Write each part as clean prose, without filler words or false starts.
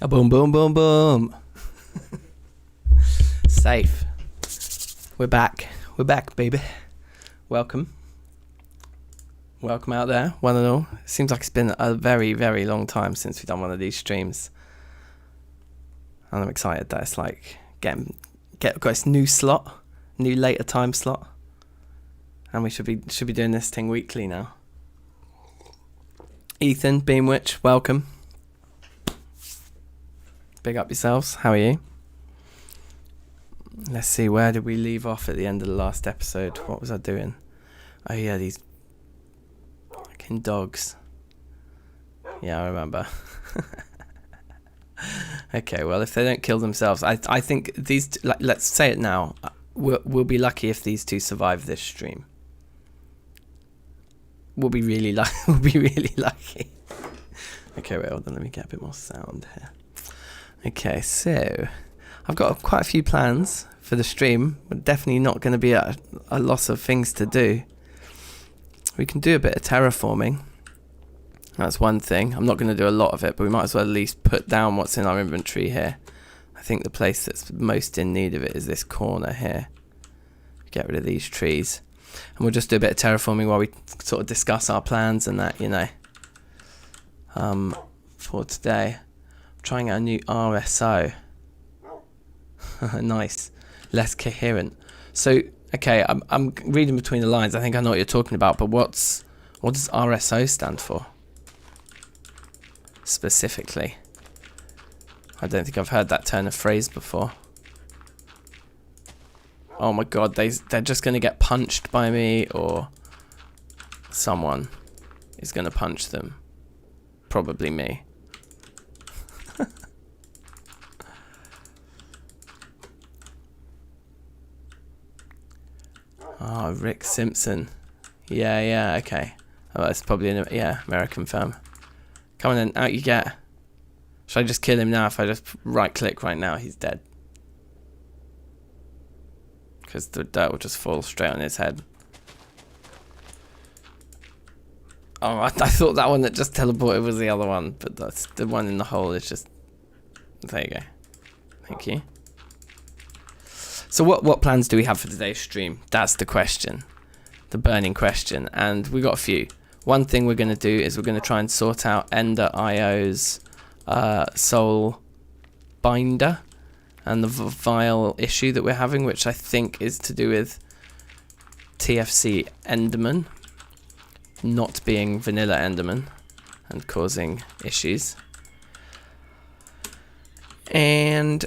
A boom, boom, boom, boom. Safe. We're back. We're back, baby. Welcome. Welcome out there, one and all. It seems like it's been a very, very long time since we've done one of these streams. And I'm excited that it's like got this new slot, new later time slot. And we should be doing this thing weekly now. Ethan, Beamwitch, welcome. Big up yourselves. How are you? Let's see, where did we leave off at the end of the last episode? What was I doing? Oh yeah, these fucking dogs. Yeah, I remember. Okay, well, if they don't kill themselves, I think these, let's say it now, we'll be lucky if these two survive this stream. We'll be really lucky. Okay, wait, hold on, let me get a bit more sound here. Okay, so I've got quite a few plans for the stream, but definitely not going to be a lot of things to do. We can do a bit of terraforming. That's one thing. I'm not going to do a lot of it, but we might as well at least put down what's in our inventory here. I think the place that's most in need of it is this corner here. Get rid of these trees. And we'll just do a bit of terraforming while we sort of discuss our plans and that, you know. For today. I'm trying out a new RSO. Nice. Less coherent. So, okay, I'm reading between the lines. I think I know what you're talking about, but what does RSO stand for? Specifically. I don't think I've heard that turn of phrase before. Oh my god, they're just going to get punched by me, or someone is going to punch them. Probably me. Oh, Rick Simpson. Yeah, okay. Oh, that's probably an American firm. Come on then, out you get. Should I just kill him now? If I just right click right now, he's dead. Because the dirt will just fall straight on his head. Oh, I thought that one that just teleported was the other one, but that's the one in the hole is just... There you go. Thank you. So what plans do we have for today's stream? That's the question. The burning question. And we got a few. One thing we're going to do is we're going to try and sort out Ender IO's soul binder and the vile issue that we're having, which I think is to do with TFC Enderman not being vanilla Enderman and causing issues. And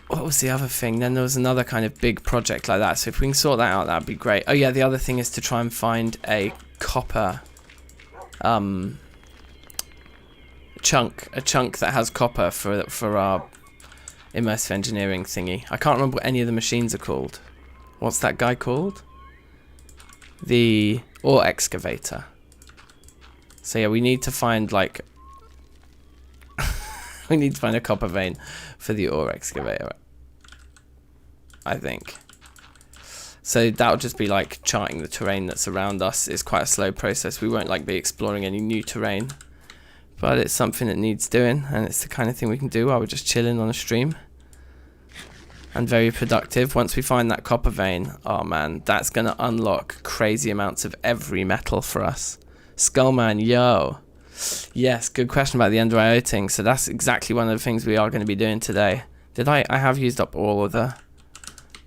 what was the other thing? Then there was another kind of big project like that. So if we can sort that out, that'd be great. Oh yeah, the other thing is to try and find a copper chunk that has copper for our immersive engineering thingy. I can't remember what any of the machines are called. What's that guy called? The ore excavator. So yeah, we need to find like we need to find a copper vein for the ore excavator, I think. So that'll just be like charting the terrain that's around us. It's quite a slow process. We won't like be exploring any new terrain, but it's something that needs doing, and it's the kind of thing we can do while we're just chilling on a stream. And very productive. Once we find that copper vein, oh man, that's going to unlock crazy amounts of every metal for us. Skullman, yo. Yes, good question about the Ender IO thing. So that's exactly one of the things we are going to be doing today. Did I have used up all of the...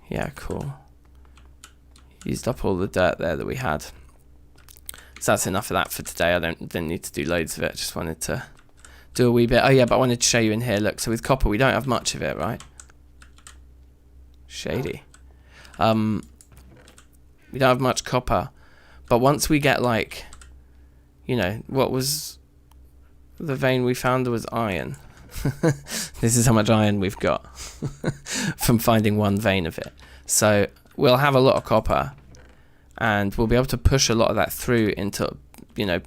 Yeah, cool. Used up all the dirt there that we had. So that's enough of that for today. I didn't need to do loads of it. Just wanted to do a wee bit. Oh yeah, but I wanted to show you in here. Look, so with copper, we don't have much of it, right? Shady. We don't have much copper, but once we get like, you know, what was the vein we found? There was iron. This is how much iron we've got from finding one vein of it. So we'll have a lot of copper, and we'll be able to push a lot of that through into, you know,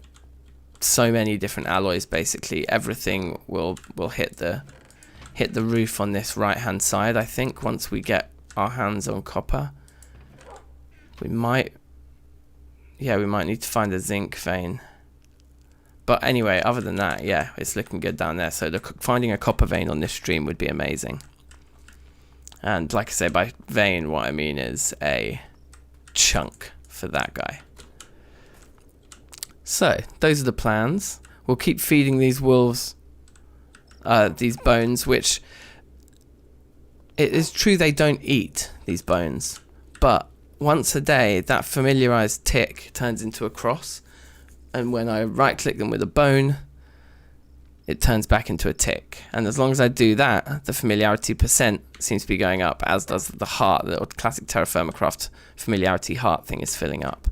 so many different alloys. Basically, everything will hit the roof on this right hand side. I think once we get our hands on copper, we might need to find a zinc vein. But anyway, other than that, yeah, it's looking good down there. So finding a copper vein on this stream would be amazing. And like I say, by vein, what I mean is a chunk for that guy. So those are the plans. We'll keep feeding these wolves these bones, which it is true they don't eat these bones, but once a day that familiarized tick turns into a cross, and when I right click them with a bone, it turns back into a tick. And as long as I do that, the familiarity percent seems to be going up, as does the heart. The classic Terrafirmacraft familiarity heart thing is filling up.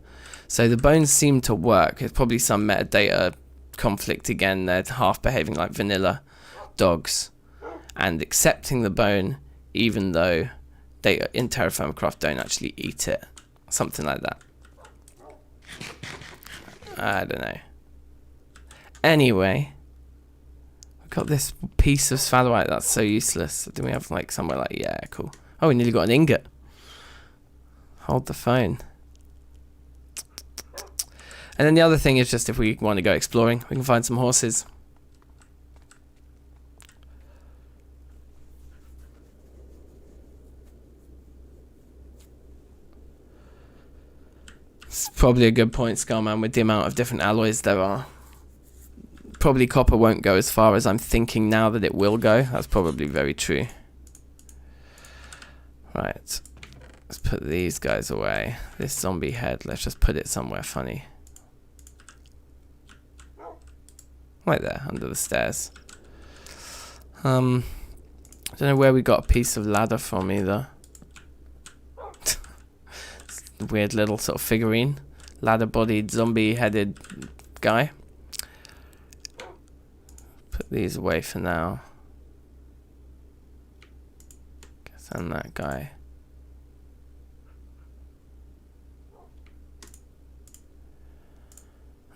So the bones seem to work. There's probably some metadata conflict again. They're half behaving like vanilla dogs and accepting the bone even though they in Terrafirmacraft don't actually eat it. Something like that. I don't know. Anyway, we've got this piece of sphalerite that's so useless. Do we have like somewhere like, yeah, cool. Oh, we nearly got an ingot. Hold the phone. And then the other thing is just if we want to go exploring, we can find some horses. It's probably a good point, Skullman, with the amount of different alloys there are. Probably copper won't go as far as I'm thinking now that it will go. That's probably very true. Right. Let's put these guys away. This zombie head, let's just put it somewhere funny. Right there, under the stairs. I don't know where we got a piece of ladder from either. Weird little sort of figurine. Ladder-bodied, zombie-headed guy. Put these away for now. Guess I'm that guy.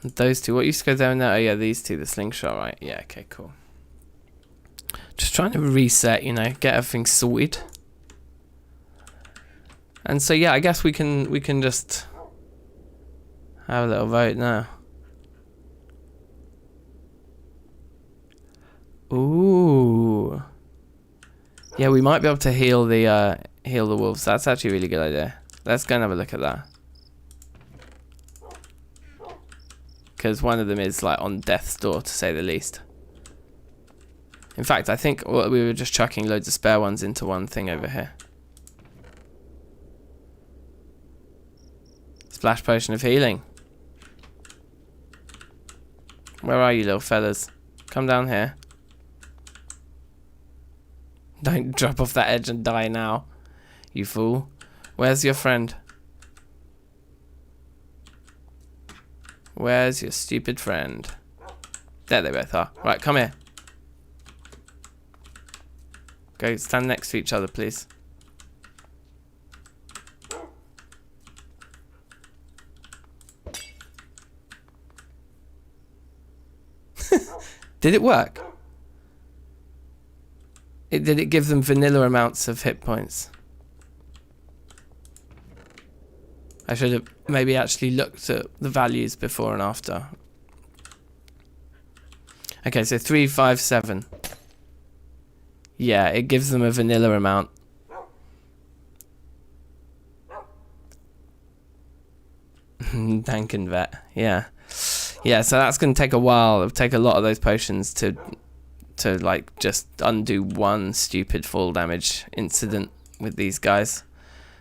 And those two, what used to go down there? Oh yeah, these two, the slingshot, right? Yeah, okay, cool. Just trying to reset, you know, get everything sorted. And so yeah, I guess we can just have a little vote now. Ooh. Yeah, we might be able to heal the wolves. That's actually a really good idea. Let's go and have a look at that. Because one of them is like on death's door, to say the least. In fact, I think we were just chucking loads of spare ones into one thing over here. Splash potion of healing. Where are you, little fellas? Come down here. Don't drop off that edge and die now, you fool. Where's your friend? Where's your stupid friend? There they both are. Right, come here. Go stand next to each other, please. Did it work? Did it give them vanilla amounts of hit points? I should have maybe actually looked at the values before and after. Okay, so 3, 5, 7. Yeah, it gives them a vanilla amount. DankNStein, yeah. Yeah, so that's going to take a while. It'll take a lot of those potions to like just undo one stupid fall damage incident with these guys.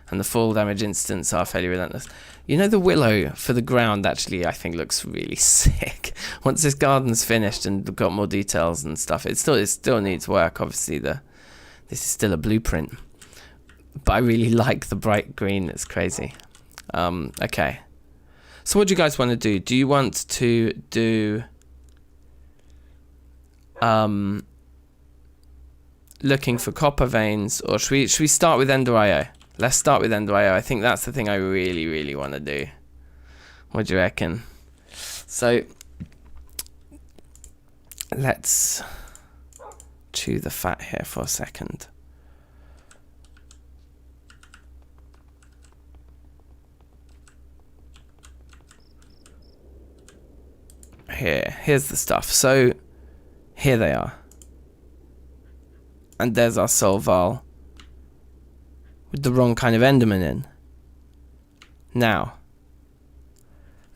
And the fall damage instants are fairly relentless. You know, the willow for the ground actually I think looks really sick. Once this garden's finished and got more details and stuff, it still needs work. Obviously, this is still a blueprint. But I really like the bright green. It's crazy. Okay. So what do you guys want to do? Do you want to do looking for copper veins, or should we start with Ender IO? Let's start with Ender IO. I think that's the thing I really, really want to do. What do you reckon? So let's chew the fat here for a second. Here's the stuff. So here they are. And there's our Solval with the wrong kind of Enderman in. Now,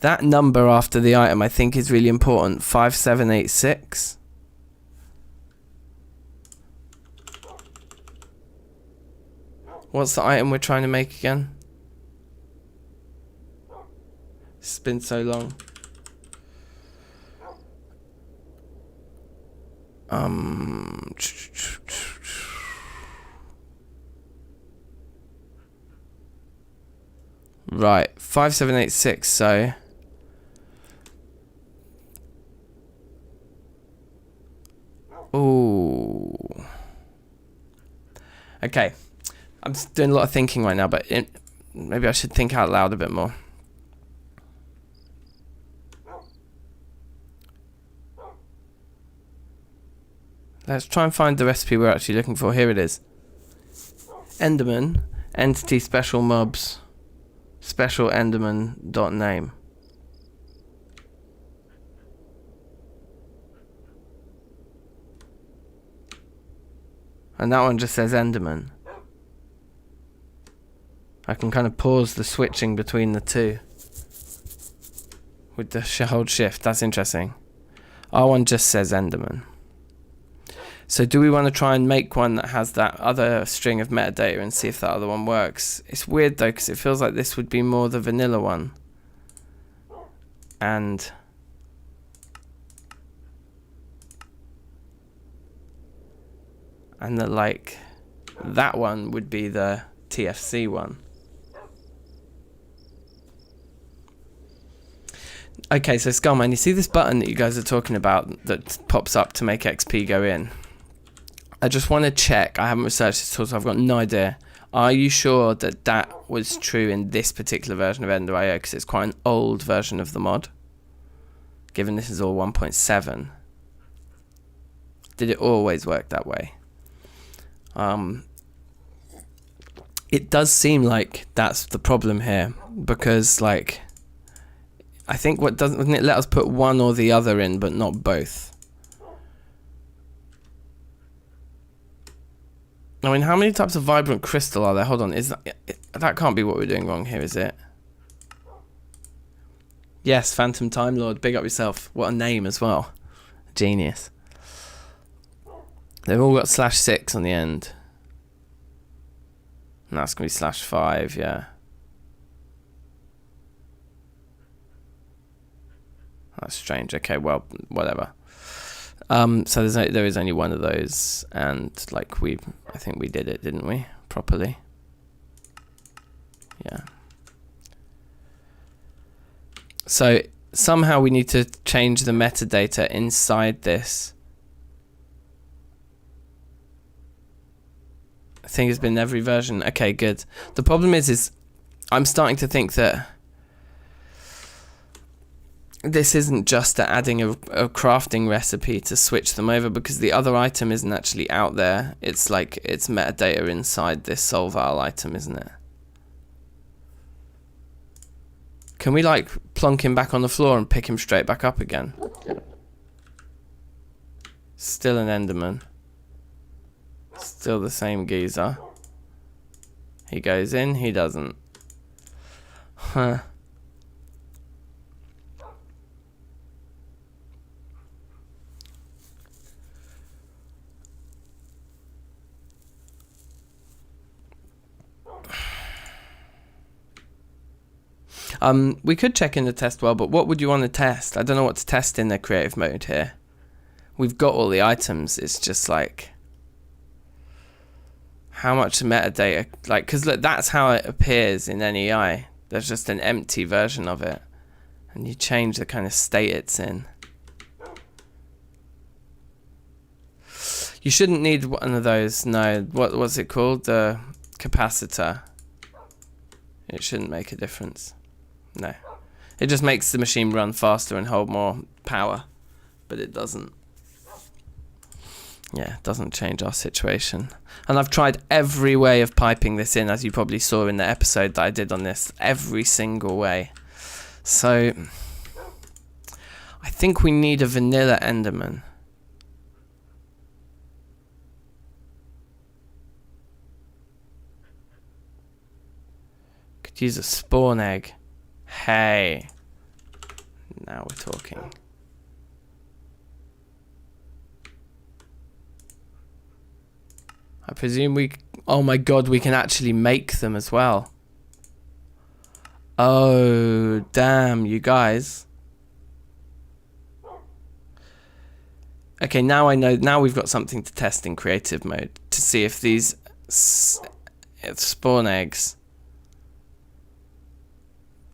that number after the item I think is really important. 5786. What's the item we're trying to make again? It's been so long. Right, 5786, so ooh. Okay. I'm doing a lot of thinking right now, but maybe I should think out loud a bit more. Let's try and find the recipe we're actually looking for. Here it is. Enderman, entity special mobs, special Enderman dot name. And that one just says Enderman. I can kind of pause the switching between the two with the hold shift. That's interesting. Our one just says Enderman. So do we want to try and make one that has that other string of metadata and see if that other one works? It's weird though, because it feels like this would be more the vanilla one. And that like that one would be the TFC one. Okay, so Skullman, you see this button that you guys are talking about that pops up to make XP go in? I just want to check. I haven't researched this at all, so I've got no idea. Are you sure that that was true in this particular version of Ender.io? Because it's quite an old version of the mod, given this is all 1.7. Did it always work that way? It does seem like that's the problem here, because like I think wouldn't it let us put one or the other in, but not both? I mean, how many types of vibrant crystal are there? Hold on, that can't be what we're doing wrong here, is it? Yes, Phantom Time Lord, big up yourself. What a name as well. Genius. They've all got /6 on the end. And that's going to be /5, yeah. That's strange. Okay, well, whatever. So there is only one of those, and like I think we did it, didn't we? Properly. Yeah. So somehow we need to change the metadata inside this. I think it's been every version. Okay, good. The problem is I'm starting to think that this isn't just adding a crafting recipe to switch them over, because the other item isn't actually out there. It's like it's metadata inside this Solval item, isn't it? Can we like plonk him back on the floor and pick him straight back up again? Still an Enderman. Still the same geezer. He goes in, he doesn't. Huh. We could check in the test well, but what would you want to test? I don't know what to test in the creative mode here. We've got all the items. It's just like how much metadata, like, because look, that's how it appears in NEI. There's just an empty version of it, and you change the kind of state it's in. You shouldn't need one of those. No, what's it called? The capacitor. It shouldn't make a difference. No, it just makes the machine run faster and hold more power, but it doesn't. Yeah, it doesn't change our situation. And I've tried every way of piping this in, as you probably saw in the episode that I did on this, every single way. So I I think we need a vanilla Enderman. Could use a spawn egg. Hey. Now we're talking. I presume we... Oh my god, we can actually make them as well. Oh, damn, you guys. Okay, now I know. Now we've got something to test in creative mode to see if these spawn eggs,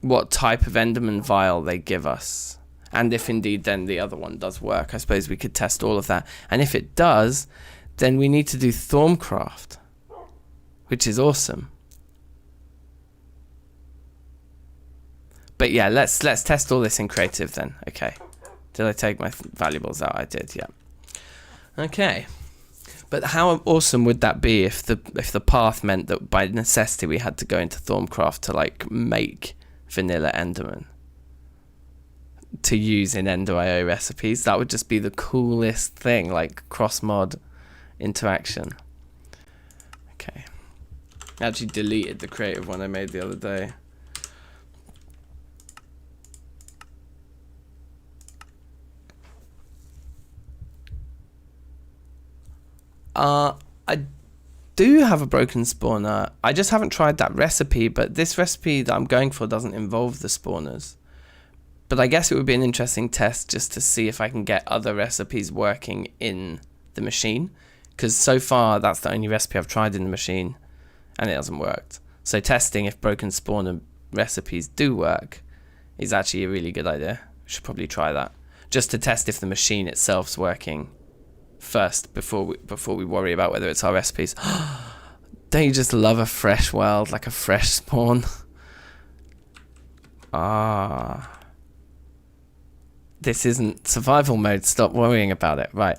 what type of Enderman vial they give us. And if indeed then the other one does work. I suppose we could test all of that. And if it does, then we need to do Thaumcraft, which is awesome. But yeah, let's test all this in creative then. Okay. Did I take my valuables out? I did, yeah. Okay. But how awesome would that be if the path meant that by necessity we had to go into Thaumcraft to like make vanilla Enderman to use in Ender.io recipes? That would just be the coolest thing, like cross-mod interaction. Okay. I actually deleted the creative one I made the other day. I do have a broken spawner. I just haven't tried that recipe, but this recipe that I'm going for doesn't involve the spawners. But I guess it would be an interesting test just to see if I can get other recipes working in the machine. Because so far, that's the only recipe I've tried in the machine, and it hasn't worked. So testing if broken spawner recipes do work is actually a really good idea. We should probably try that. Just to test if the machine itself's working first before we worry about whether it's our recipes. Don't you just love a fresh world, like a fresh spawn? This isn't survival mode. Stop worrying about it. Right.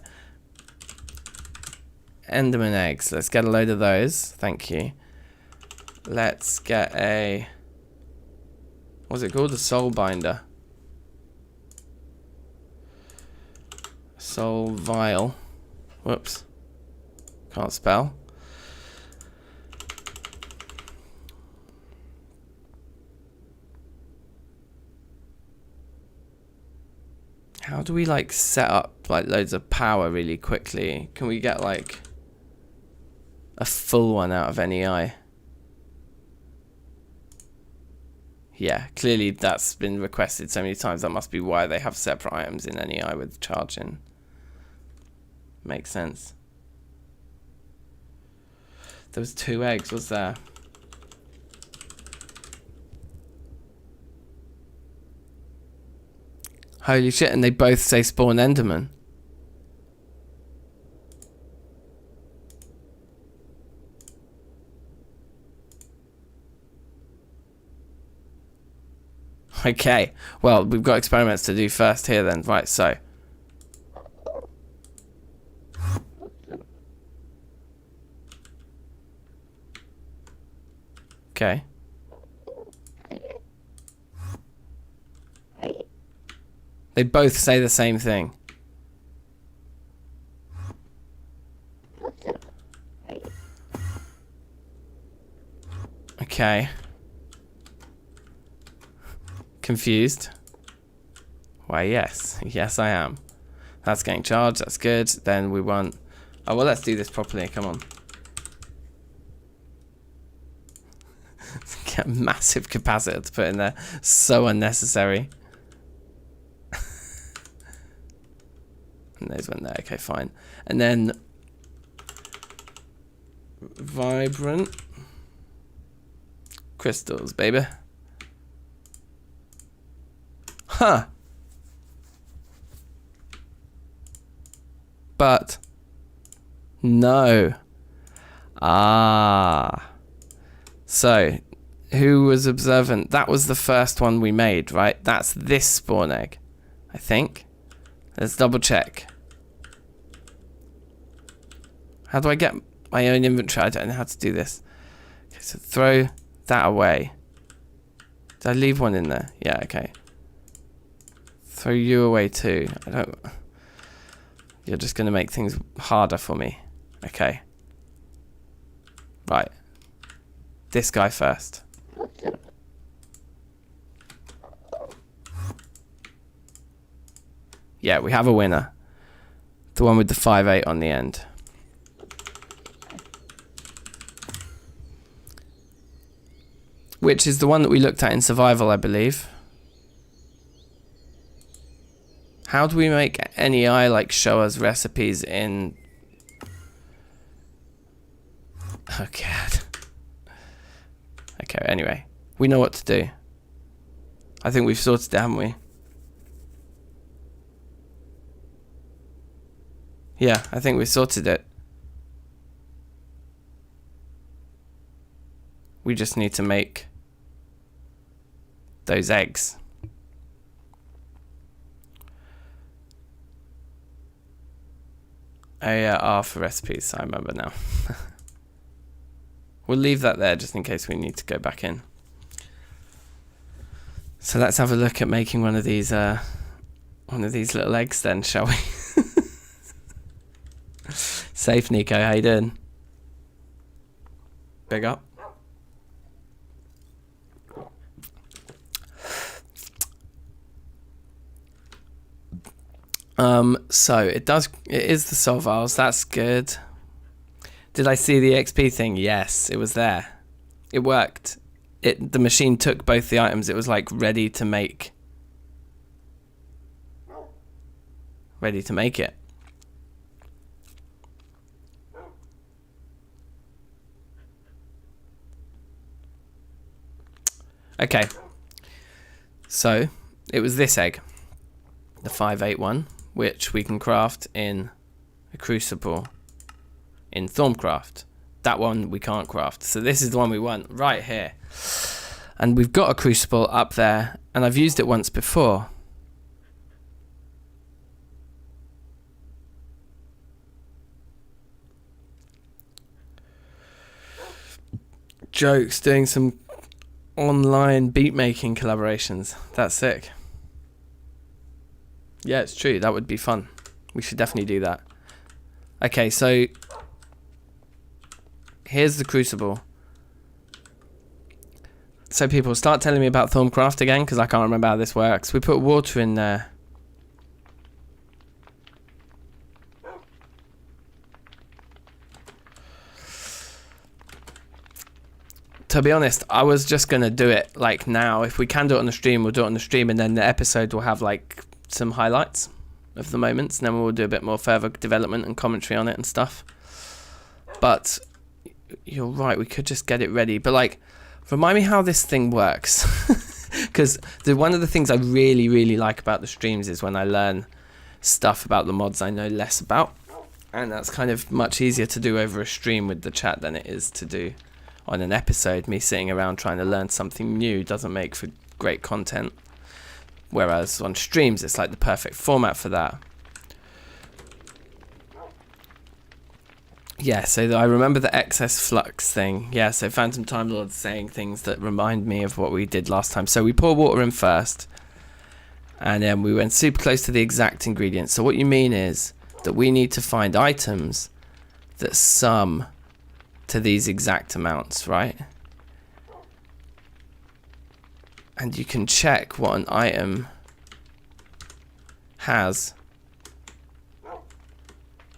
Enderman eggs. Let's get a load of those. Thank you. Let's get a... what's it called? A soul binder. Soul vial. Whoops. Can't spell. How do we like set up like loads of power really quickly? Can we get like a full one out of NEI? Yeah, clearly that's been requested so many times. That must be why they have separate items in NEI with charging. Makes sense. There was 2 eggs, was there? Holy shit, and they both say spawn Enderman. Okay, well, we've got experiments to do first here then. Right, so. Okay. They both say the same thing. Okay. Confused. Why, yes. Yes, I am. That's getting charged. That's good. Then we want... oh, well, let's do this properly. Come on. Get a massive capacitor to put in there. So unnecessary. And those went there. Okay, fine. And then... vibrant crystals, baby. Huh. But no. So who was observant? That was the first one we made, right? That's this spawn egg, I think. Let's double check. How do I get my own inventory? I don't know how to do this. Okay, so throw that away. Did I leave one in there? Yeah, okay. throw you away too. I don't... You're just going to make things harder for me. Okay. Right. This guy first. Yeah, we have a winner. The one with the 5-8 on the end. Which is the one that we looked at in survival, I believe. How do we make NEI like show us recipes in... Oh god. Okay, anyway. We know what to do. I think we've sorted it, haven't we? Yeah, I think we've sorted it. We just need to make those eggs. Oh yeah, R for recipes, I remember now. We'll leave that there just in case we need to go back in. So let's have a look at making one of these little eggs then, shall we? Safe, Nico, how you doing? Big up. So it is the Solvals, that's good. Did I see the XP thing? Yes, it was there. It worked. The machine took both the items. It was like ready to make it. Okay. So it was this egg, the 5-8 one, which we can craft in a crucible in Thaumcraft. That one we can't craft. So this is the one we want right here. And we've got a crucible up there, and I've used it once before. Jokes, doing some online beat making collaborations. That's sick. Yeah, it's true. That would be fun. We should definitely do that. Okay, so here's the crucible. So people, start telling me about Thaumcraft again, because I can't remember how this works. We put water in there. To be honest, I was just going to do it like now. If we can do it on the stream, we'll do it on the stream, and then the episode will have like some highlights of the moments, and then we'll do a bit more further development and commentary on it and stuff. But you're right, we could just get it ready. But like, remind me how this thing works. Because one of the things I really, really like about the streams is when I learn stuff about the mods I know less about. And that's kind of much easier to do over a stream with the chat than it is to do on an episode. Me sitting around trying to learn something new doesn't make for great content. Whereas on streams, it's like the perfect format for that. Yeah, so I remember the excess flux thing. Yeah, so Phantom Time Lord saying things that remind me of what we did last time. So we pour water in first, and then we went super close to the exact ingredients. So what you mean is that we need to find items that sum to these exact amounts, right? And you can check what an item has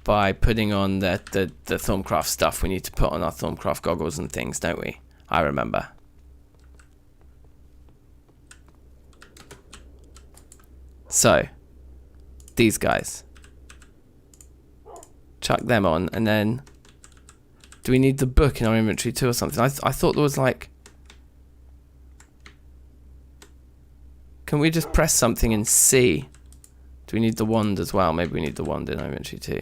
by putting on the Thaumcraft stuff. We need to put on our Thaumcraft goggles and things, don't we? I remember. So, these guys. Chuck them on, and then... Do we need the book in our inventory too or something? I thought there was like... Can we just press something and see? Do we need the wand as well? Maybe we need the wand in our inventory too.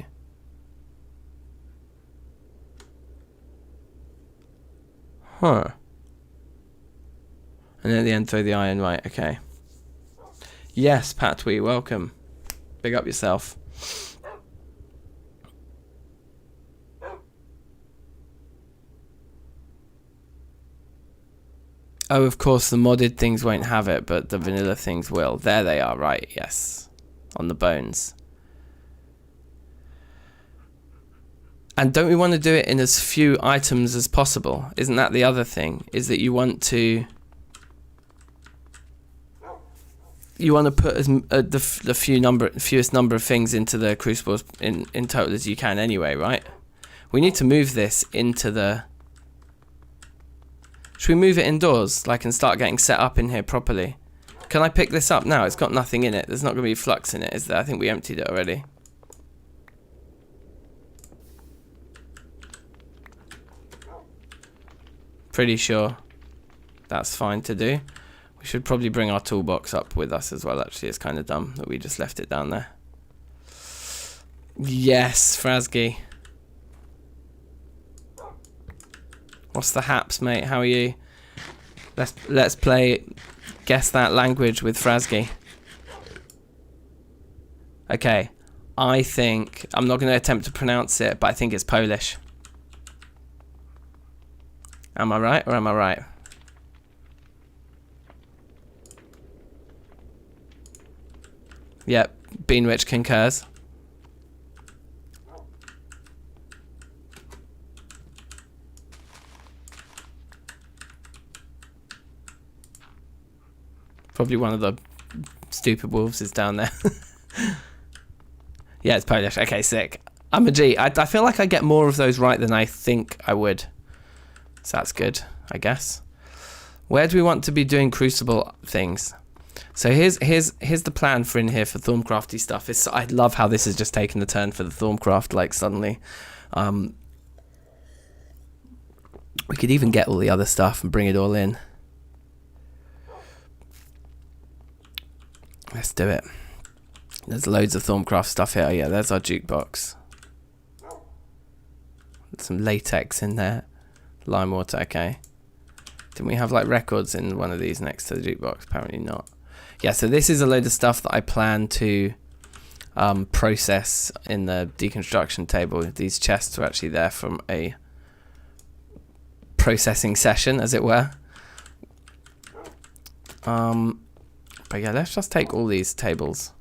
Huh. And then at the end throw the iron, right, okay. Yes, Patwee, welcome. Big up yourself. Oh, of course, the modded things won't have it, but the vanilla things will. There they are, right, yes. On the bones. And don't we want to do it in as few items as possible? Isn't that the other thing? Is that you want to... You want to put as the fewest number of things into the crucibles in total as you can anyway, right? We need to move this into the... Should we move it indoors, like, and start getting set up in here properly? Can I pick this up now? It's got nothing in it. There's not going to be flux in it, is there? I think we emptied it already. Pretty sure that's fine to do. We should probably bring our toolbox up with us as well, actually. It's kind of dumb that we just left it down there. Yes, Frasgy. What's the haps, mate? How are you? Let's play Guess That Language with Frasgy. Okay. I think... I'm not going to attempt to pronounce it, but I think it's Polish. Am I right or am I right? Yep. Beanwich concurs. Probably one of the stupid wolves is down there. Yeah, it's Polish. Okay, sick. I'm a G. I feel like I get more of those right than I think I would. So that's good, I guess. Where do we want to be doing crucible things? So here's the plan for in here for Thorncrafty stuff. I love how this has just taken the turn for the Thorncraft, like suddenly. We could even get all the other stuff and bring it all in. Let's do it. There's loads of Thorncraft stuff here. Oh, yeah, there's our jukebox. Some latex in there. Lime water, okay. Didn't we have like records in one of these next to the jukebox? Apparently not. Yeah, so this is a load of stuff that I plan to process in the deconstruction table. These chests are actually there from a processing session, as it were. But yeah, let's just take all these tables.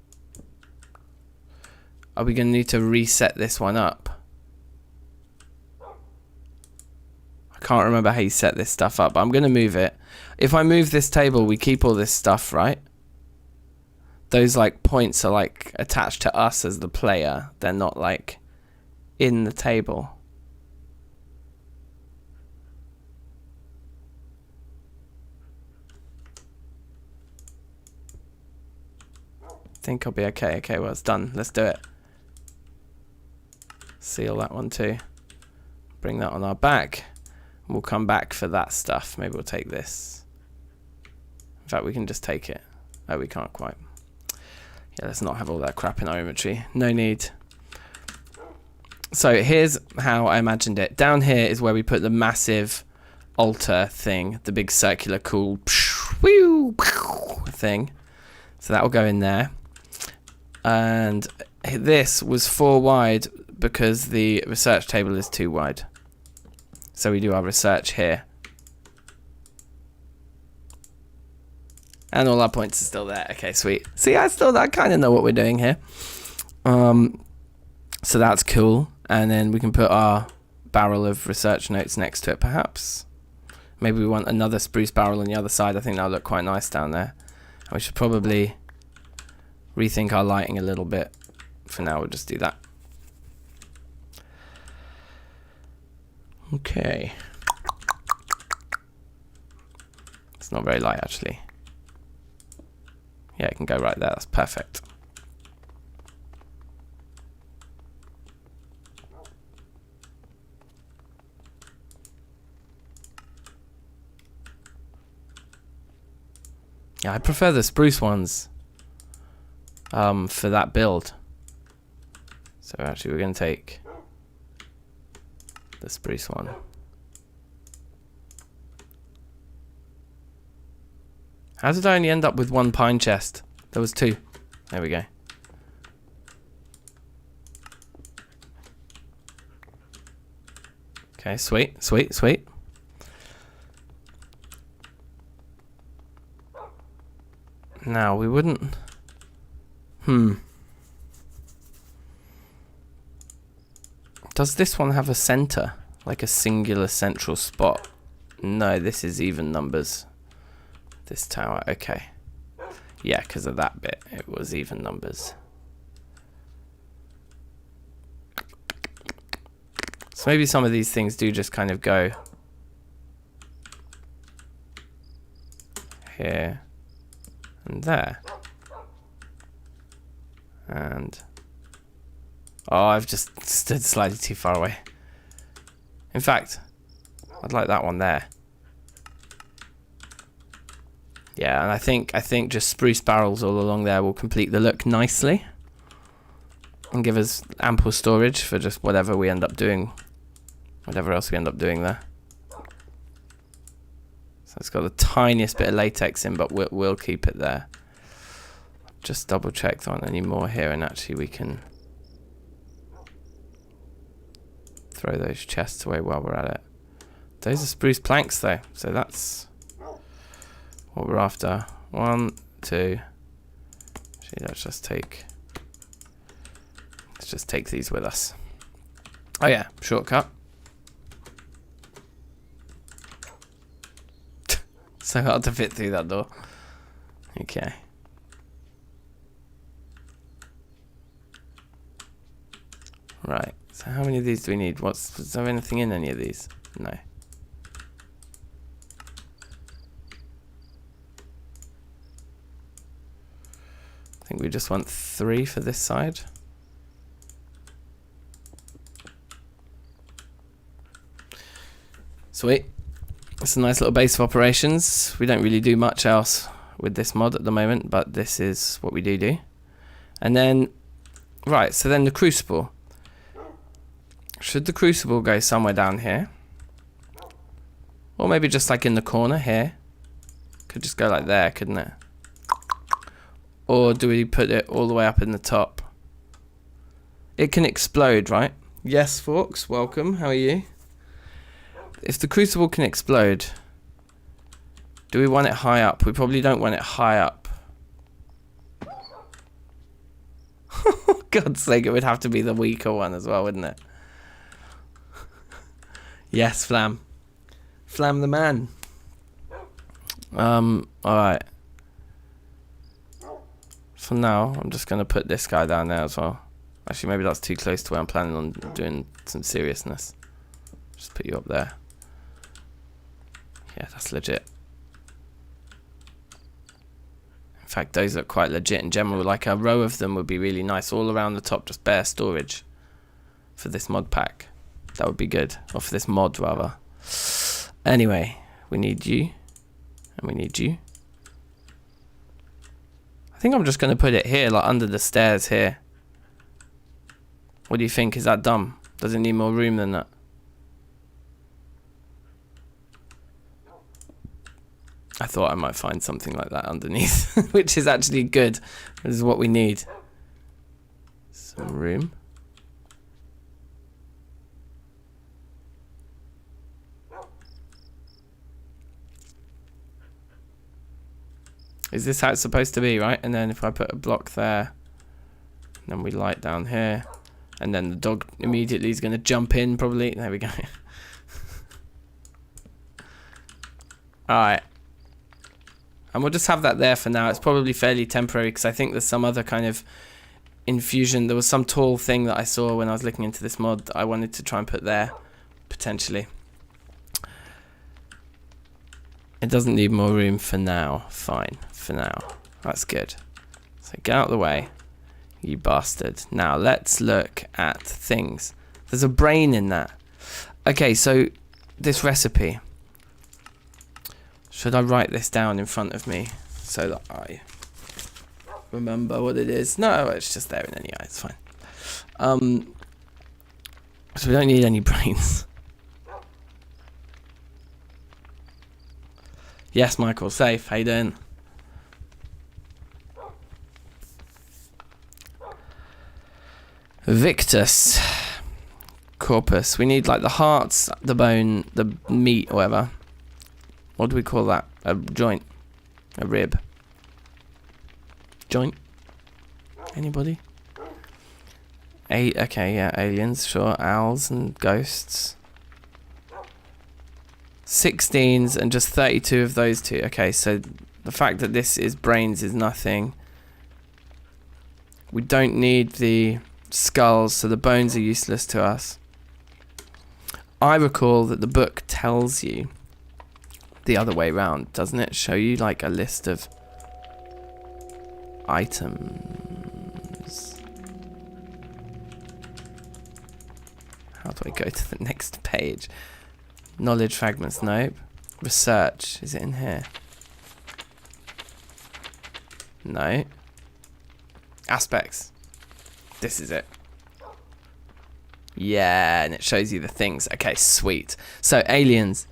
Are we going to need to reset this one up? I can't remember how you set this stuff up, but I'm going to move it. If I move this table, we keep all this stuff, right? Those like points are like attached to us as the player. They're not like in the table. I think I'll be okay. Okay, well, it's done. Let's do it. Seal that one too. Bring that on our back. We'll come back for that stuff. Maybe we'll take this. In fact, we can just take it. Oh, we can't quite. Yeah, let's not have all that crap in our inventory. No need. So here's how I imagined it. Down here is where we put the massive altar thing. The big circular cool thing. So that will go in there. And this was 4 wide because the research table is 2 wide. So we do our research here. And all our points are still there. Okay, sweet. See, I kind of know what we're doing here. So that's cool. And then we can put our barrel of research notes next to it, perhaps. Maybe we want another spruce barrel on the other side. I think that'll look quite nice down there. And we should probably rethink our lighting a little bit. For now, we'll just do that. Okay. It's not very light, actually. Yeah, it can go right there. That's perfect. Yeah, I prefer the spruce ones for that build. So actually we're going to take the spruce one. How did I only end up with 1 pine chest? There was 2. There we go. Okay, sweet, sweet, sweet. Now, we wouldn't... Does this one have a center? Like a singular central spot? No, this is even numbers. This tower, okay. Yeah, because of that bit, it was even numbers. So maybe some of these things do just kind of go here and there. And oh, I've just stood slightly too far away. In fact, I'd like that one there. Yeah, and I think just spruce barrels all along there will complete the look nicely and give us ample storage for just whatever we end up doing, whatever else we end up doing there. So it's got the tiniest bit of latex in, but we'll keep it there. Just double check there aren't any more here, and actually we can throw those chests away while we're at it. Those are spruce planks though, so that's what we're after. 1, 2. Actually, let's just take these with us. Oh yeah, shortcut. So hard to fit through that door. Okay. Right. So how many of these do we need? Is there anything in any of these? No. I think we just want 3 for this side. Sweet. It's a nice little base of operations. We don't really do much else with this mod at the moment, but this is what we do. And then, right, so then the crucible. Should the crucible go somewhere down here? Or maybe just like in the corner here? Could just go like there, couldn't it? Or do we put it all the way up in the top? It can explode, right? Yes, Forks, welcome. How are you? If the crucible can explode, do we want it high up? We probably don't want it high up. God's sake, it would have to be the weaker one as well, wouldn't it? Yes, Flam. Flam the man. Alright. For now, I'm just going to put this guy down there as well. Actually, maybe that's too close to where I'm planning on doing some seriousness. Just put you up there. Yeah, that's legit. In fact, those look quite legit in general. Like a row of them would be really nice. All around the top, just bare storage for this mod pack. That would be good. Or for this mod, rather. Anyway, we need you. And we need you. I think I'm just going to put it here, like under the stairs here. What do you think? Is that dumb? Does it need more room than that? I thought I might find something like that underneath, which is actually good. This is what we need. Some room. Is this how it's supposed to be, right? And then if I put a block there, then we light down here, and then the dog immediately is going to jump in, probably. There we go. Alright. And we'll just have that there for now. It's probably fairly temporary, because I think there's some other kind of infusion. There was some tall thing that I saw when I was looking into this mod that I wanted to try and put there, potentially. It doesn't need more room for now. Fine, for now. That's good. So get out of the way, you bastard. Now let's look at things. There's a brain in that. Okay, so this recipe. Should I write this down in front of me so that I remember what it is? No, it's just there in any eye. It's fine. So we don't need any brains. Yes, Michael, safe. How you doing? Victus. Corpus. We need like the hearts, the bone, the meat, or whatever. What do we call that? A joint. A rib. joint? Anybody? Okay, yeah, aliens, sure. Owls and ghosts. 16s and just 32 of those two. Okay, so the fact that this is brains is nothing. We don't need the skulls, so the bones are useless to us. I recall that the book tells you the other way round, doesn't it? Show you like a list of items. How do I go to the next page? Knowledge fragments, nope. Research, is it in here? No. Aspects. This is it. Yeah, and it shows you the things. Okay, sweet. So, aliens.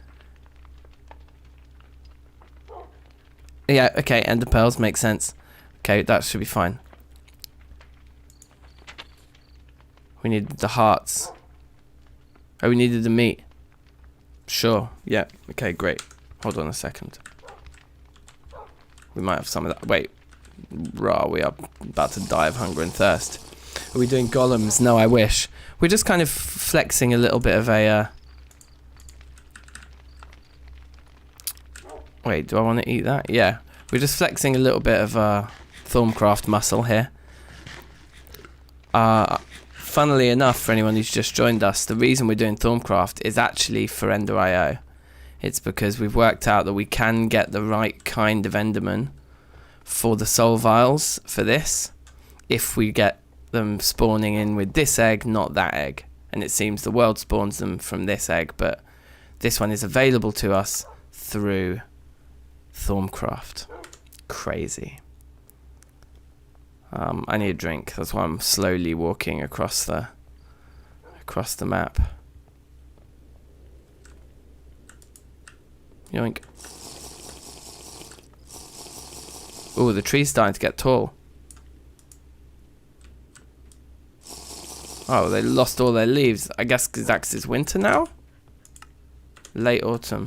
Yeah, okay, ender pearls make sense. Okay, that should be fine. We needed the hearts. Oh, we needed the meat. Sure, yeah, okay, great. Hold on a second. We might have some of that. Wait, rah, we are about to die of hunger and thirst. Are we doing golems? No, I wish. We're just kind of flexing a little bit of a... Wait, do I want to eat that? Yeah, we're just flexing a little bit of Thaumcraft muscle here. Funnily enough, for anyone who's just joined us, the reason we're doing Thaumcraft is actually for Ender IO. It's because we've worked out that we can get the right kind of Enderman for the soul vials for this if we get them spawning in with this egg, not that egg. And it seems the world spawns them from this egg, but this one is available to us through Thaumcraft. Crazy. I need a drink. That's why I'm slowly walking across the map. Yoink. Oh, the tree's starting to get tall. Oh, they lost all their leaves. I guess because it's winter now? Late autumn.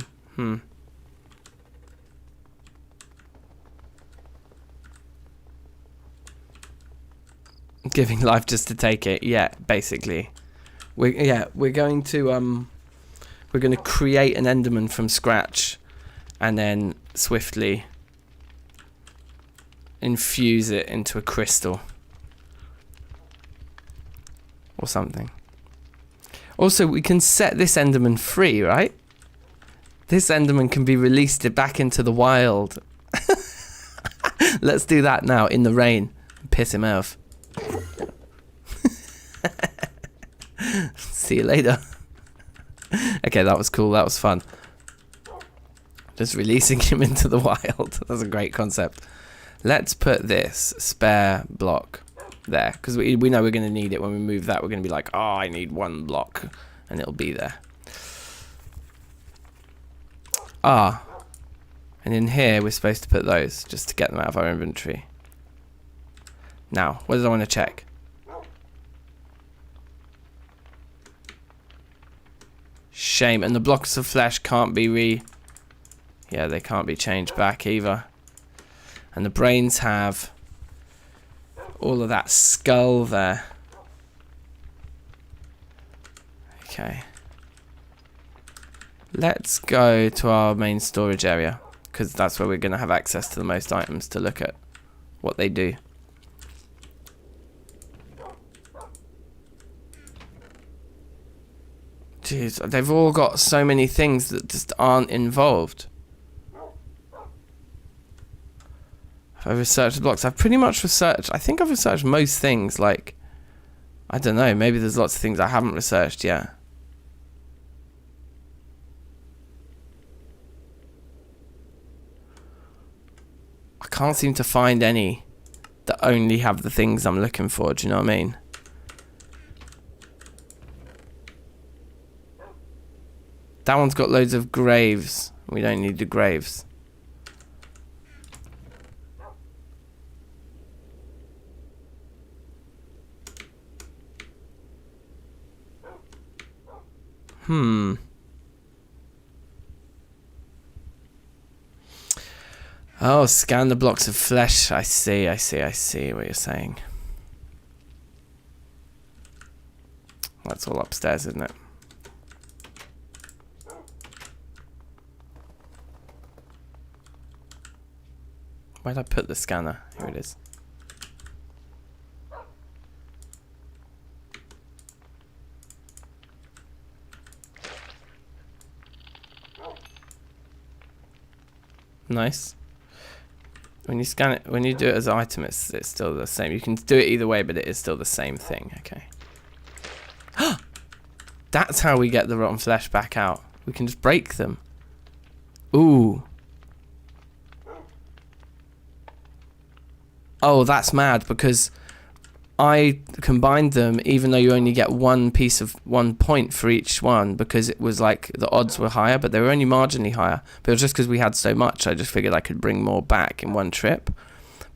Giving life just to take it. Yeah, basically. We're going to create an Enderman from scratch and then swiftly infuse it into a crystal or something. Also, we can set this Enderman free, right? This Enderman can be released back into the wild. Let's do that now in the rain. Piss him off. See you later. Okay, that was cool. That was fun. Just releasing him into the wild. That's a great concept. Let's put this spare block there, because we know we're going to need it. When we move that, we're going to be like, oh, I need one block, and it'll be there. And in here we're supposed to put those just to get them out of our inventory. Now, what do I want to check? Shame. And the blocks of flesh can't be yeah, they can't be changed back either. And the brains have all of that skull there. Okay. Let's go to our main storage area, because that's where we're going to have access to the most items to look at what they do. Jeez, they've all got so many things that just aren't involved. I've researched the blocks. I've pretty much researched, I think I've researched most things. Like, I don't know, maybe there's lots of things I haven't researched yet. I can't seem to find any that only have the things I'm looking for, do you know what I mean? That one's got loads of graves. We don't need the graves. Oh, scan the blocks of flesh. I see what you're saying. That's all upstairs, isn't it? Where'd I put the scanner? Here it is. Nice. When you scan it, when you do it as an item, it's still the same. You can do it either way, but it is still the same thing. Okay. That's how we get the rotten flesh back out. We can just break them. Ooh. Oh, that's mad, because I combined them even though you only get 1 point for each one, because it was like the odds were higher, but they were only marginally higher. But it was just because we had so much, I just figured I could bring more back in one trip.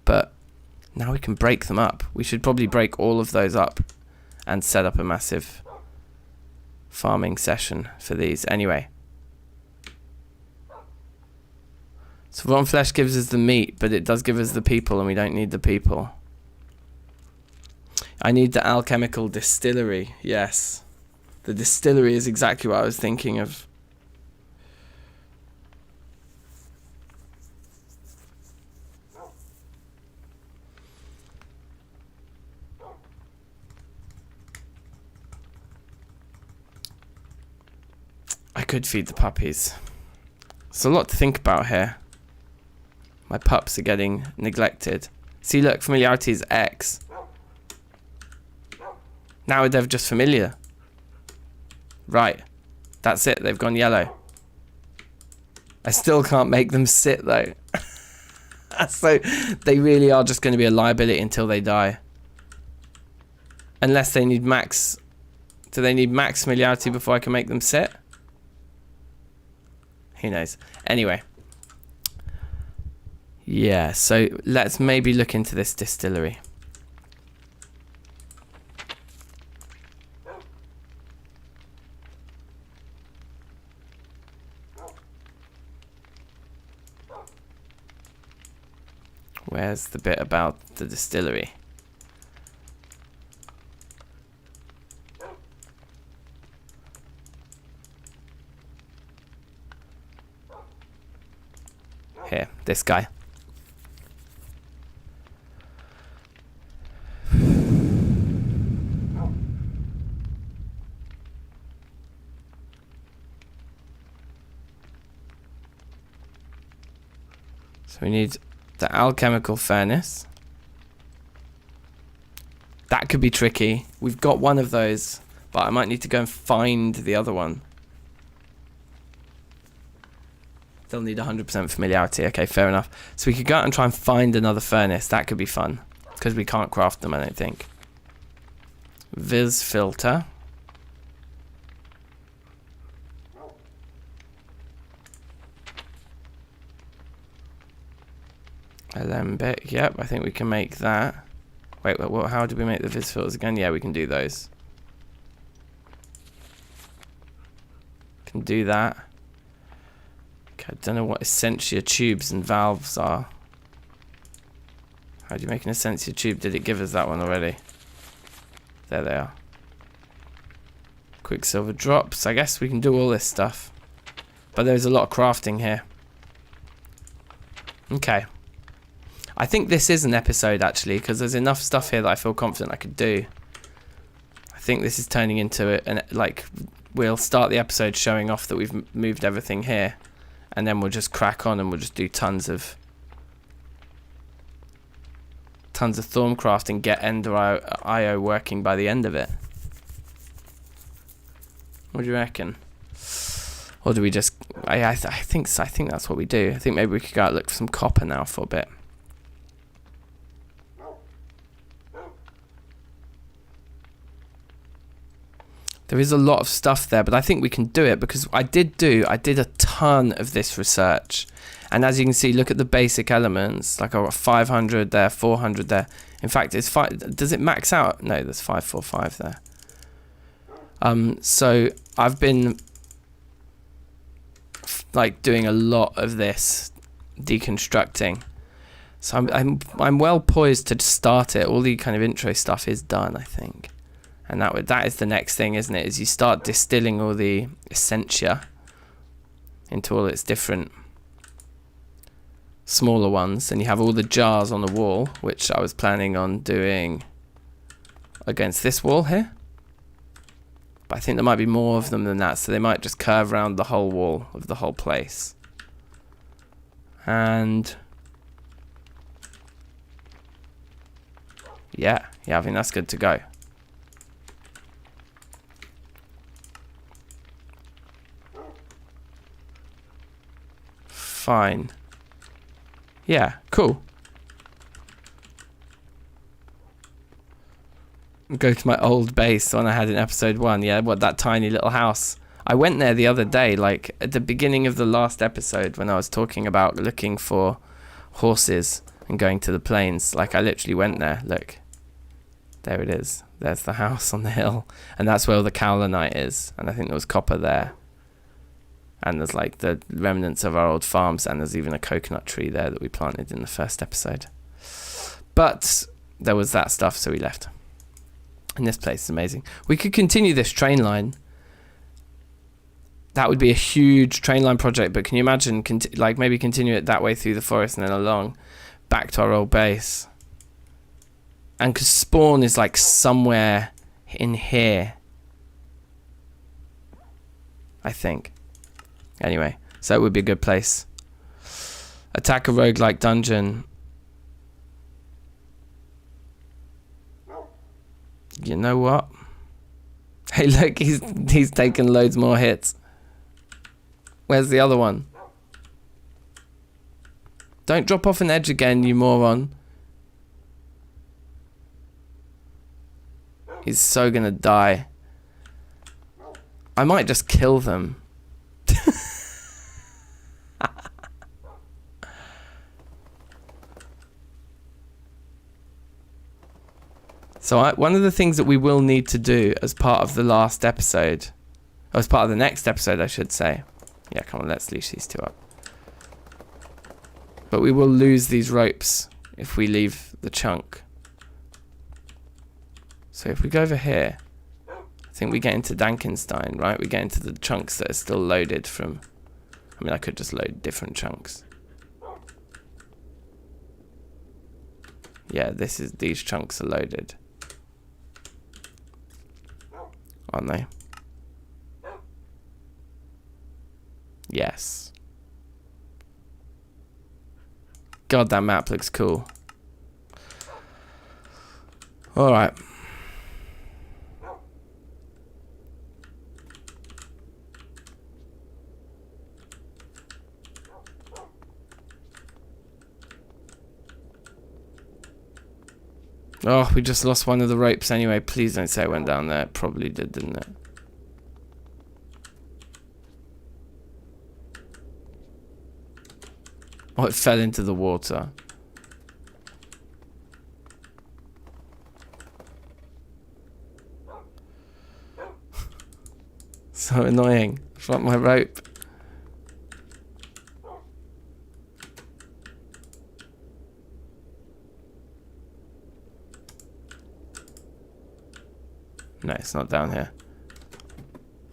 But now we can break them up. We should probably break all of those up and set up a massive farming session for these. Anyway. So rotten flesh gives us the meat, but it does give us the people, and we don't need the people. I need the alchemical distillery. Yes. The distillery is exactly what I was thinking of. I could feed the puppies. There's a lot to think about here. My pups are getting neglected. See, look, familiarity is X. Now they're just familiar. Right. That's it. They've gone yellow. I still can't make them sit, though. So they really are just going to be a liability until they die. Unless they need max... Do they need max familiarity before I can make them sit? Who knows? Anyway. Yeah, so let's maybe look into this distillery. Where's the bit about the distillery? Here, this guy. So we need the alchemical furnace. That could be tricky. We've got one of those, but I might need to go and find the other one. They'll need 100% familiarity. Okay, fair enough. So we could go out and try and find another furnace. That could be fun, because we can't craft them, I don't think. Viz filter. Alembic. Yep, I think we can make that. Wait, how do we make the Viz filters again? Yeah, we can do those. Can do that. Okay, I don't know what Essentia tubes and valves are. How do you make an Essentia tube? Did it give us that one already? There they are. Quicksilver drops. I guess we can do all this stuff. But there's a lot of crafting here. Okay. I think this is an episode, actually, because there's enough stuff here that I feel confident I could do. I think this is turning into it, and like, we'll start the episode showing off that we've moved everything here, and then we'll just crack on and we'll just do tons of Thorncraft and get Ender IO working by the end of it. What do you reckon? Or do we just... I think that's what we do. I think maybe we could go out and look for some copper now for a bit. There is a lot of stuff there, but I think we can do it because I did a ton of this research. And as you can see, look at the basic elements. Like I got 500 there, 400 there. In fact, it's 5. Does it max out? No, there's 545 there. So I've been like doing a lot of this deconstructing. So I'm well poised to start it. All the kind of intro stuff is done, I think. And that is the next thing, isn't it? Is you start distilling all the essentia into all its different smaller ones, and you have all the jars on the wall, which I was planning on doing against this wall here. But I think there might be more of them than that, so they might just curve around the whole wall of the whole place. And yeah, I think that's good to go. Fine. Yeah, cool. Go to my old base, the one I had in episode 1. Yeah, what, that tiny little house. I went there the other day, like at the beginning of the last episode when I was talking about looking for horses and going to the plains. Like I literally went there. Look, there it is. There's the house on the hill. And that's where all the Cowlanite is. And I think there was copper there. And there's like the remnants of our old farms, and there's even a coconut tree there that we planted in the first episode. But there was that stuff, so we left. And this place is amazing. We could continue this train line. That would be a huge train line project, but can you imagine, like maybe continue it that way through the forest and then along, back to our old base. And because spawn is like somewhere in here, I think. Anyway, so it would be a good place. Attack a roguelike dungeon. You know what? Hey, look, he's taken loads more hits. Where's the other one? Don't drop off an edge again, you moron. He's so gonna die. I might just kill them. So one of the things that we will need to do as part of the last episode, or as part of the next episode, I should say. Yeah, come on, let's leash these two up. But we will lose these ropes if we leave the chunk. So if we go over here, I think we get into DankNStein, right? We get into the chunks that are still loaded from... I mean, I could just load different chunks. Yeah, these chunks are loaded. Aren't they? Yes. God, that map looks cool. Alright. Oh, we just lost one of the ropes anyway. Please don't say it went down there. It probably did, didn't it? Oh, it fell into the water. So annoying. I want my rope. No, it's not down here.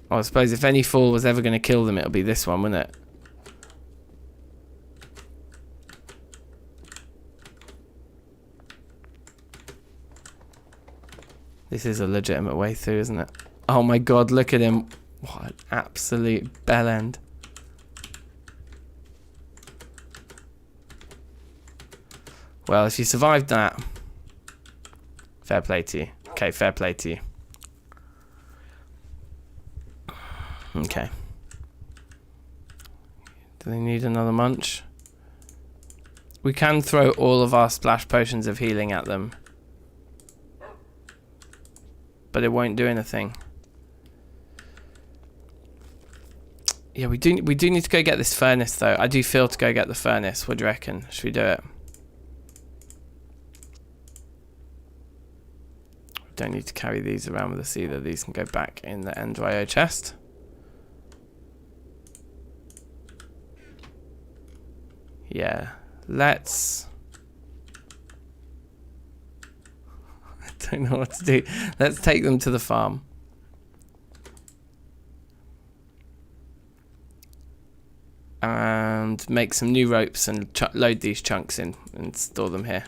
Oh, I suppose if any fall was ever going to kill them, it'll be this one, wouldn't it? This is a legitimate way through, isn't it? Oh my god, look at him. What an absolute bellend. Well, if you survived that, fair play to you. Okay, fair play to you. Okay. Do they need another munch? We can throw all of our splash potions of healing at them, but it won't do anything. Yeah, we do need to go get this furnace though. I do feel to go get the furnace. What do you reckon? Should we do it? We don't need to carry these around with us either. These can go back in the End.io chest. Yeah, let's... I don't know what to do. Let's take them to the farm. And make some new ropes and load these chunks in and store them here.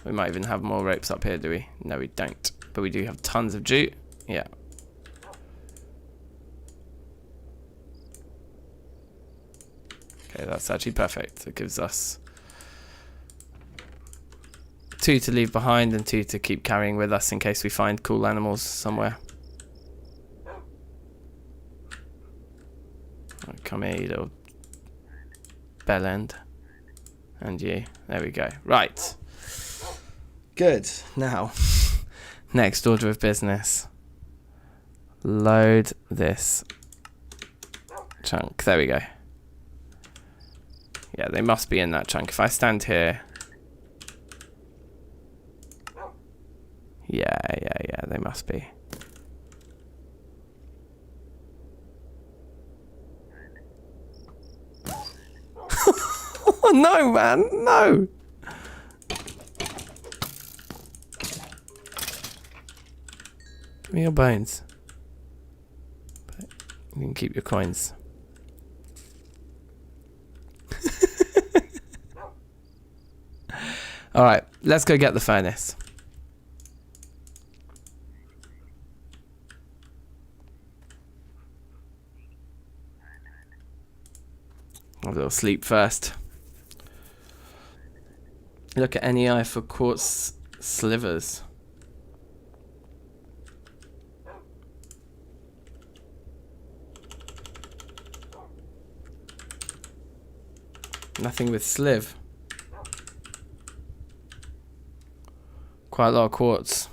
We might even have more ropes up here, do we? No, we don't. But we do have tons of jute. Yeah. Okay, that's actually perfect. It gives us 2 to leave behind and 2 to keep carrying with us in case we find cool animals somewhere. Come here, you little bell end. And you. There we go. Right. Good. Now, next order of business. Load this chunk. There we go. Yeah, they must be in that chunk. If I stand here... Yeah, they must be. Oh, no, man, no! Give me your bones. But you can keep your coins. Alright, let's go get the furnace. A little sleep first. Look at NEI for quartz slivers. Nothing with sliv. Quite a lot of quartz.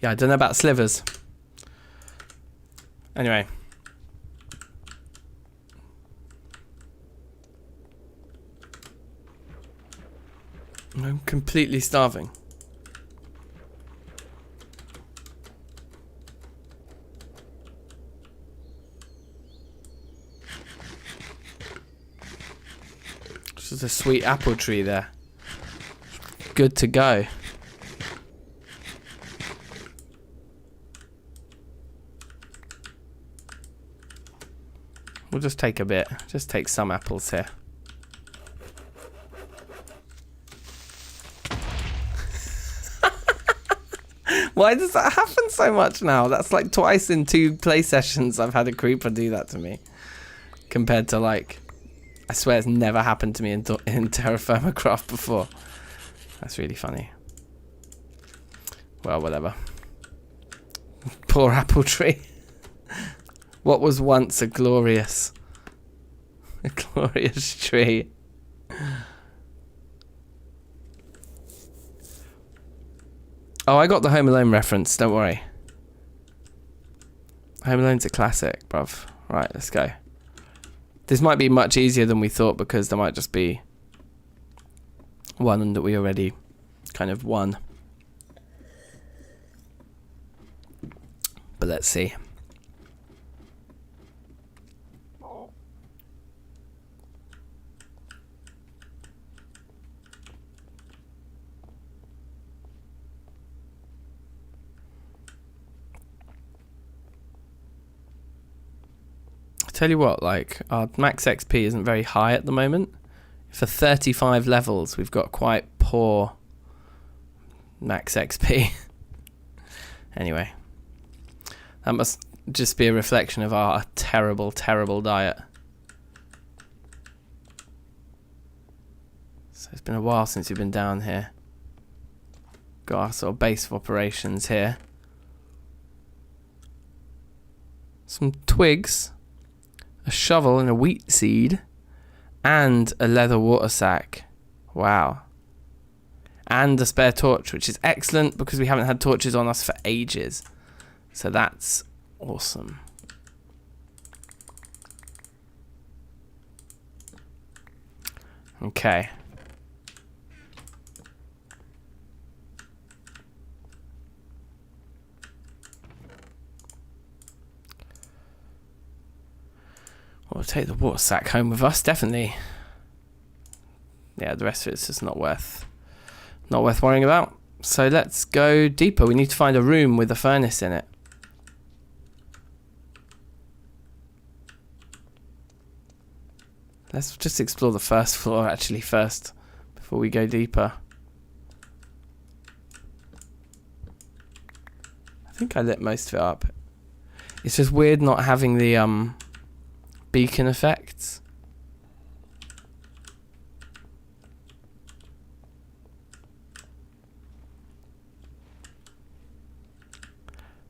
Yeah, I don't know about slivers. Anyway. I'm completely starving. This is a sweet apple tree there. Good to go. We'll just take a bit. Just take some apples here. Why does that happen so much now? That's like twice in 2 play sessions I've had a creeper do that to me. Compared to like, I swear it's never happened to me in Terrafirmacraft before. That's really funny. Well, whatever. Poor apple tree. What was once a glorious tree. Oh, I got the Home Alone reference, don't worry. Home Alone's a classic, bruv. Right, let's go. This might be much easier than we thought because there might just be one that we already kind of won. But let's see. Tell you what, like, our max XP isn't very high at the moment. For 35 levels, we've got quite poor max XP. Anyway, that must just be a reflection of our terrible, terrible diet. So it's been a while since we've been down here. Got our sort of base of operations here. Some twigs. A shovel and a wheat seed, and a leather water sack. Wow. And a spare torch, which is excellent because we haven't had torches on us for ages. So that's awesome. Okay. We'll take the water sack home with us, definitely. Yeah, the rest of it's just not worth worrying about. So let's go deeper. We need to find a room with a furnace in it. Let's just explore the first floor actually first, before we go deeper. I think I lit most of it up. It's just weird not having the beacon effects.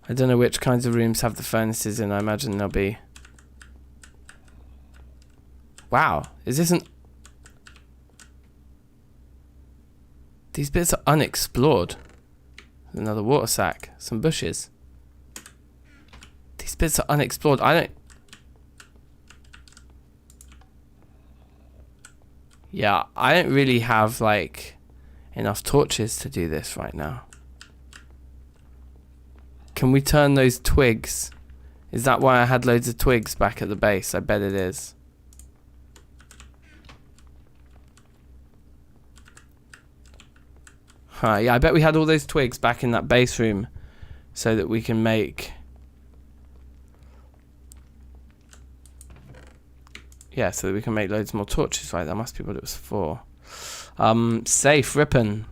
I don't know which kinds of rooms have the furnaces in. I imagine there'll be... Wow, is this an... These bits are unexplored. Another water sack, some bushes. These bits are unexplored. I don't... Yeah, I don't really have, like, enough torches to do this right now. Can we turn those twigs? Is that why I had loads of twigs back at the base? I bet it is. Huh, yeah, I bet we had all those twigs back in that base room so that we can make... Yeah, so that we can make loads more torches, right? That must be what it was for. Safe, Rippin'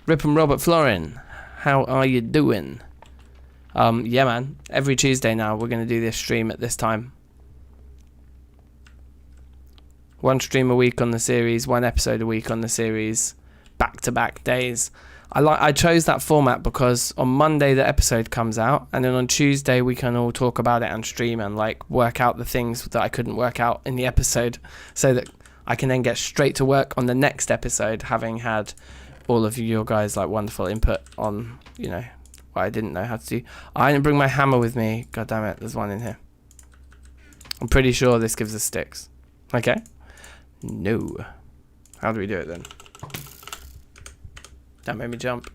Robert Florin. How are you doing? Yeah, man. Every Tuesday now, we're going to do this stream at this time. One stream a week on the series, one episode a week on the series, back-to-back days. I chose that format because on Monday the episode comes out, and then on Tuesday we can all talk about it and stream and like work out the things that I couldn't work out in the episode, so that I can then get straight to work on the next episode, having had all of your guys like wonderful input on, you know, what I didn't know how to do. I didn't bring my hammer with me. God damn it, there's one in here. I'm pretty sure this gives us sticks. Okay. No. How do we do it then? That made me jump.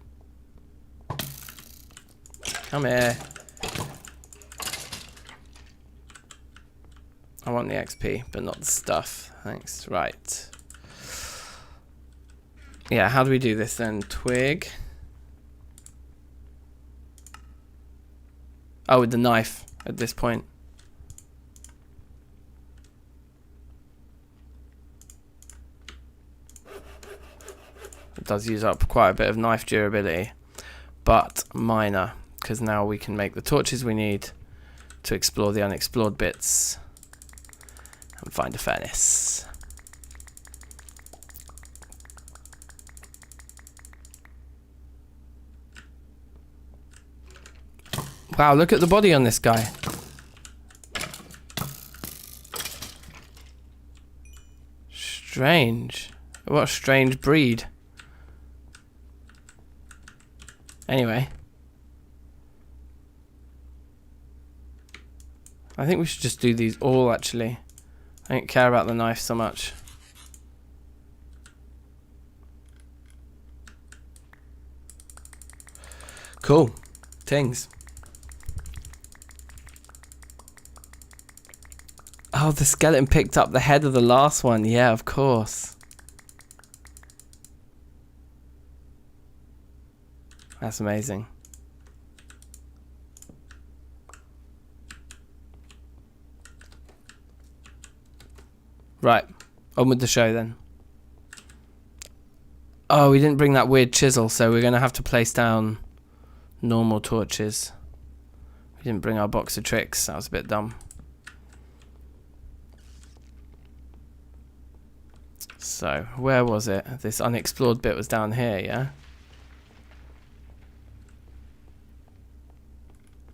Come here. I want the XP, but not the stuff. Thanks. Right. Yeah, how do we do this then? Twig. Oh, with the knife at this point. It does use up quite a bit of knife durability, but minor, because now we can make the torches we need to explore the unexplored bits and find a furnace. Wow, look at the body on this guy. Strange. What a strange breed. Anyway, I think we should just do these all, actually. I don't care about the knife so much. Cool. Things. Oh, the skeleton picked up the head of the last one. Yeah, of course. That's amazing. Right, on with the show then. Oh, we didn't bring that weird chisel, so we're going to have to place down normal torches. We didn't bring our box of tricks. That was a bit dumb. So, where was it? This unexplored bit was down here, yeah?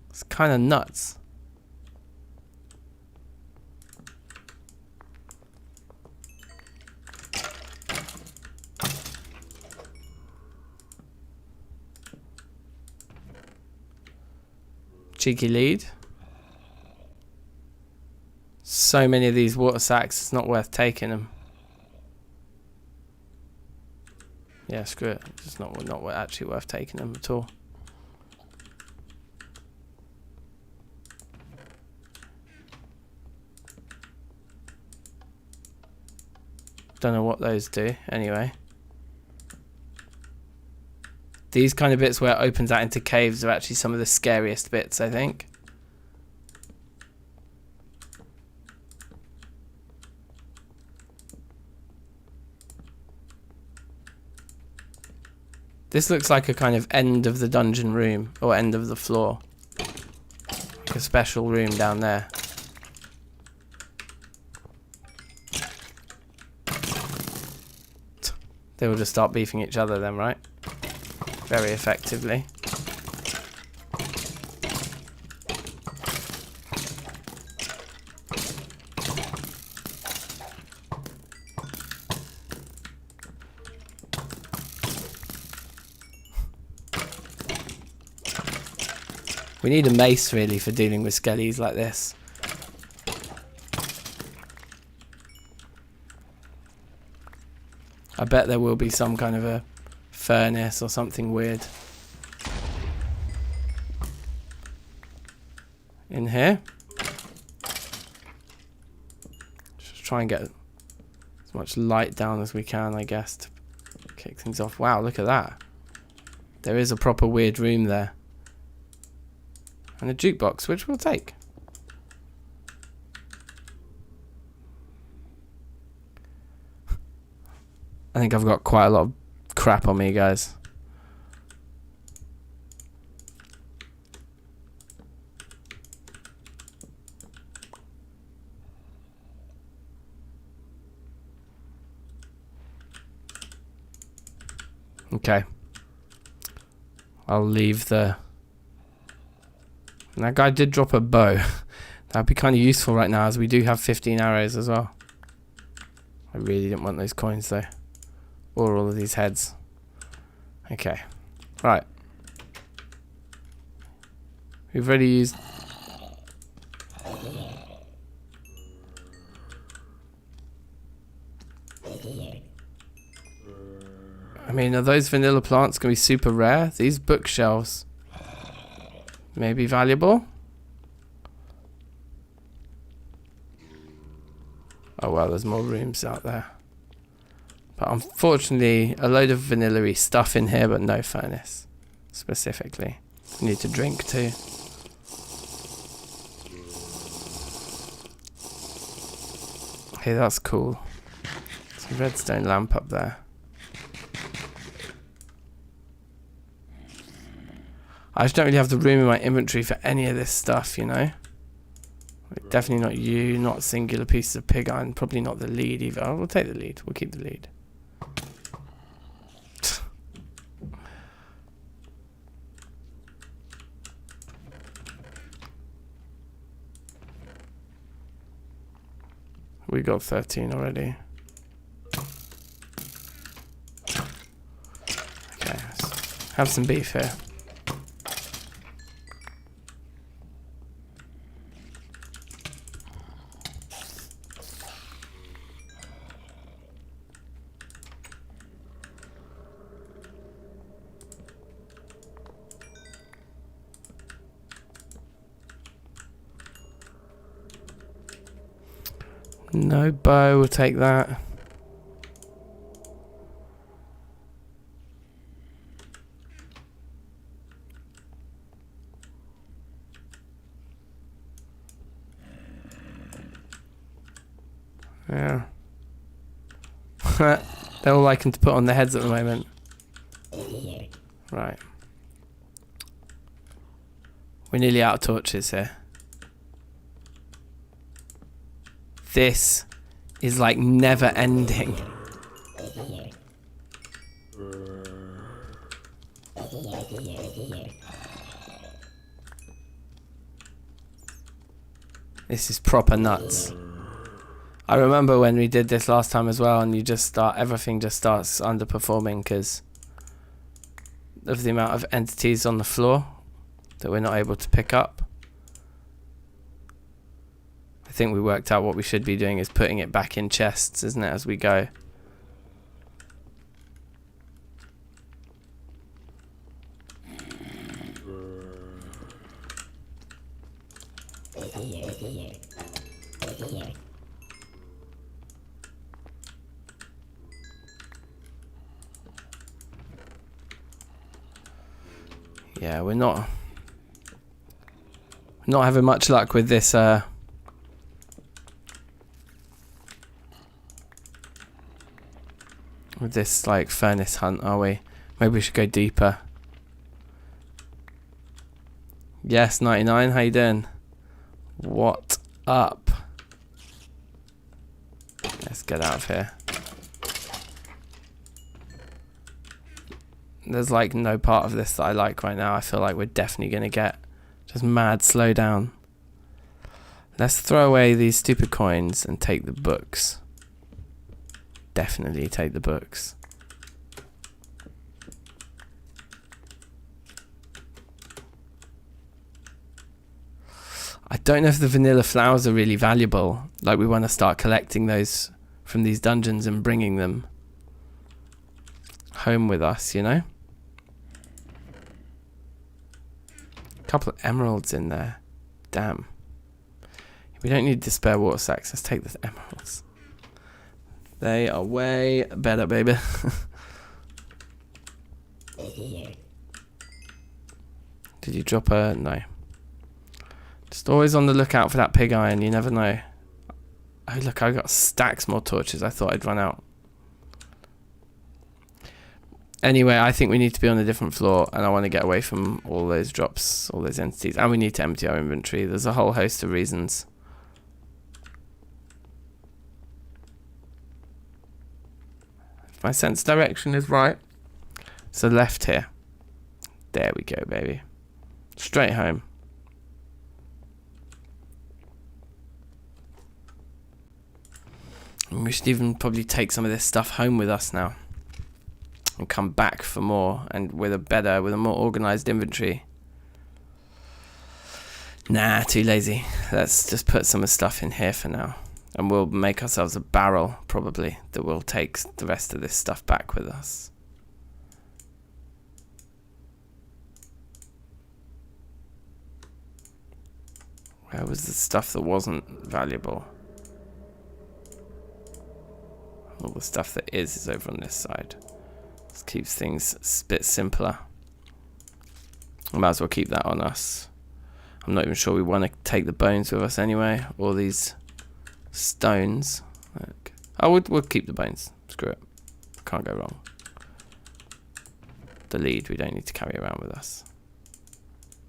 It's kind of nuts. Cheeky lead. So many of these water sacks, it's not worth taking them. Yeah, screw it. It's not actually worth taking them at all. Don't know what those do anyway. These kind of bits where it opens out into caves are actually some of the scariest bits, I think. This looks like a kind of end of the dungeon room, or end of the floor. Like a special room down there. They will just start beefing each other then, right? Very effectively. We need a mace really for dealing with skellies like this. I bet there will be some kind of a furnace or something weird in here. Just try and get as much light down as we can, I guess, to kick things off. Wow, look at that. There is a proper weird room there. And a jukebox, which we'll take. I think I've got quite a lot of crap on me, guys. Okay. I'll leave the... And that guy did drop a bow. That'd be kind of useful right now, as we do have 15 arrows as well. I really didn't want those coins though. Or all of these heads. Okay. Right. We've already used... I mean, are those vanilla plants going to be super rare? These bookshelves may be valuable. Oh well, there's more rooms out there. But unfortunately, a load of vanilla-y stuff in here, but no furnace, specifically. You need to drink too. Hey, that's cool. There's a redstone lamp up there. I just don't really have the room in my inventory for any of this stuff, you know? Like, definitely not you, not singular pieces of pig iron, probably not the lead either. Oh, we'll take the lead, we'll keep the lead. We got 13 already. Okay, let's have some beef here. No bow, we'll take that. Yeah. They're all I can put on their heads at the moment. Right. We're nearly out of torches here. This is like never ending. This is proper nuts. I remember when we did this last time as well, and you just start, everything just starts underperforming because of the amount of entities on the floor that we're not able to pick up. I think we worked out what we should be doing is putting it back in chests, isn't it, as we go. Yeah, we're not having much luck with this like furnace hunt, are we? Maybe we should go deeper. Yes, 99, how you doing? What up? Let's get out of here. There's like no part of this that I like right now. I feel like we're definitely going to get just mad slow down. Let's throw away these stupid coins and take the books. Definitely take the books. I don't know if the vanilla flowers are really valuable. Like, we want to start collecting those from these dungeons and bringing them home with us, you know? A couple of emeralds in there. Damn. We don't need the spare water sacks. Let's take the emeralds. They are way better, baby. Did you drop a... No. Just always on the lookout for that pig iron. You never know. Oh, look, I got stacks more torches. I thought I'd run out. Anyway, I think we need to be on a different floor, and I want to get away from all those drops, all those entities, and we need to empty our inventory. There's a whole host of reasons. If my sense direction is right, so left here. There we go, baby. Straight home. And we should even probably take some of this stuff home with us now. And come back for more, and with a more organised inventory. Nah, too lazy. Let's just put some of the stuff in here for now. And we'll make ourselves a barrel, probably, that we'll take the rest of this stuff back with us. Where was the stuff that wasn't valuable? All the stuff that is over on this side. This keeps things a bit simpler. I might as well keep that on us. I'm not even sure we want to take the bones with us anyway. All these stones. Look. Oh, we'll keep the bones. Screw it. Can't go wrong. The lead we don't need to carry around with us.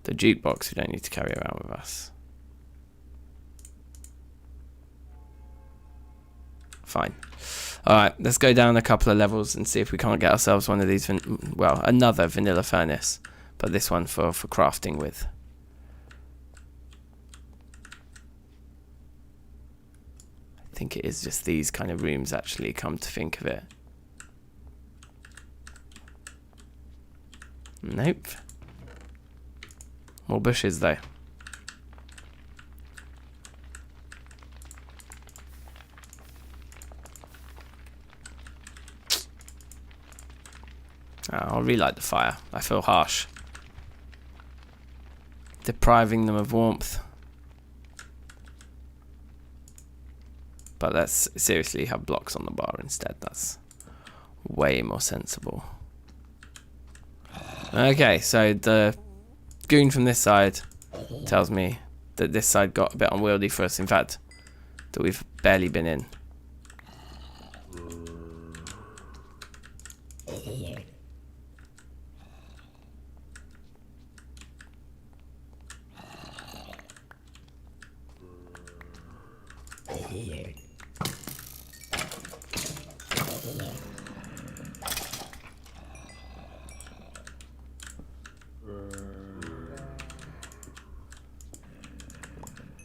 The jukebox we don't need to carry around with us. Fine. Alright, let's go down a couple of levels and see if we can't get ourselves one of these, another vanilla furnace, but this one for crafting with. I think it is just these kind of rooms, actually, come to think of it. Nope. More bushes, though. I'll relight the fire. I feel harsh. Depriving them of warmth. But let's seriously have blocks on the bar instead. That's way more sensible. Okay, so the goon from this side tells me that this side got a bit unwieldy for us. In fact, that we've barely been in.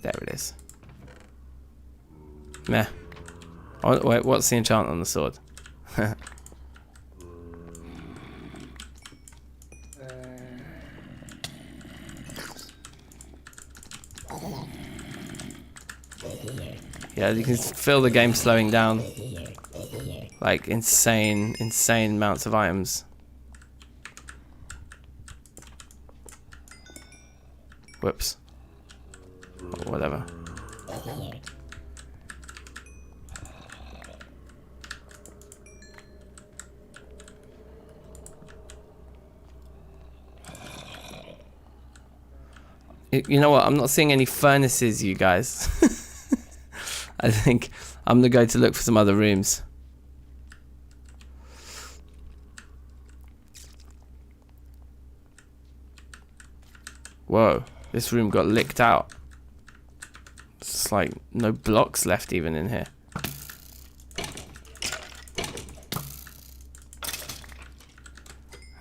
There it is. Meh. Oh, wait, what's the enchant on the sword? Yeah, you can feel the game slowing down. Like insane amounts of items. Whoops. or whatever. You know what? I'm not seeing any furnaces, you guys. I think I'm gonna go to look for some other rooms. Whoa, this room got licked out. It's like no blocks left even in here.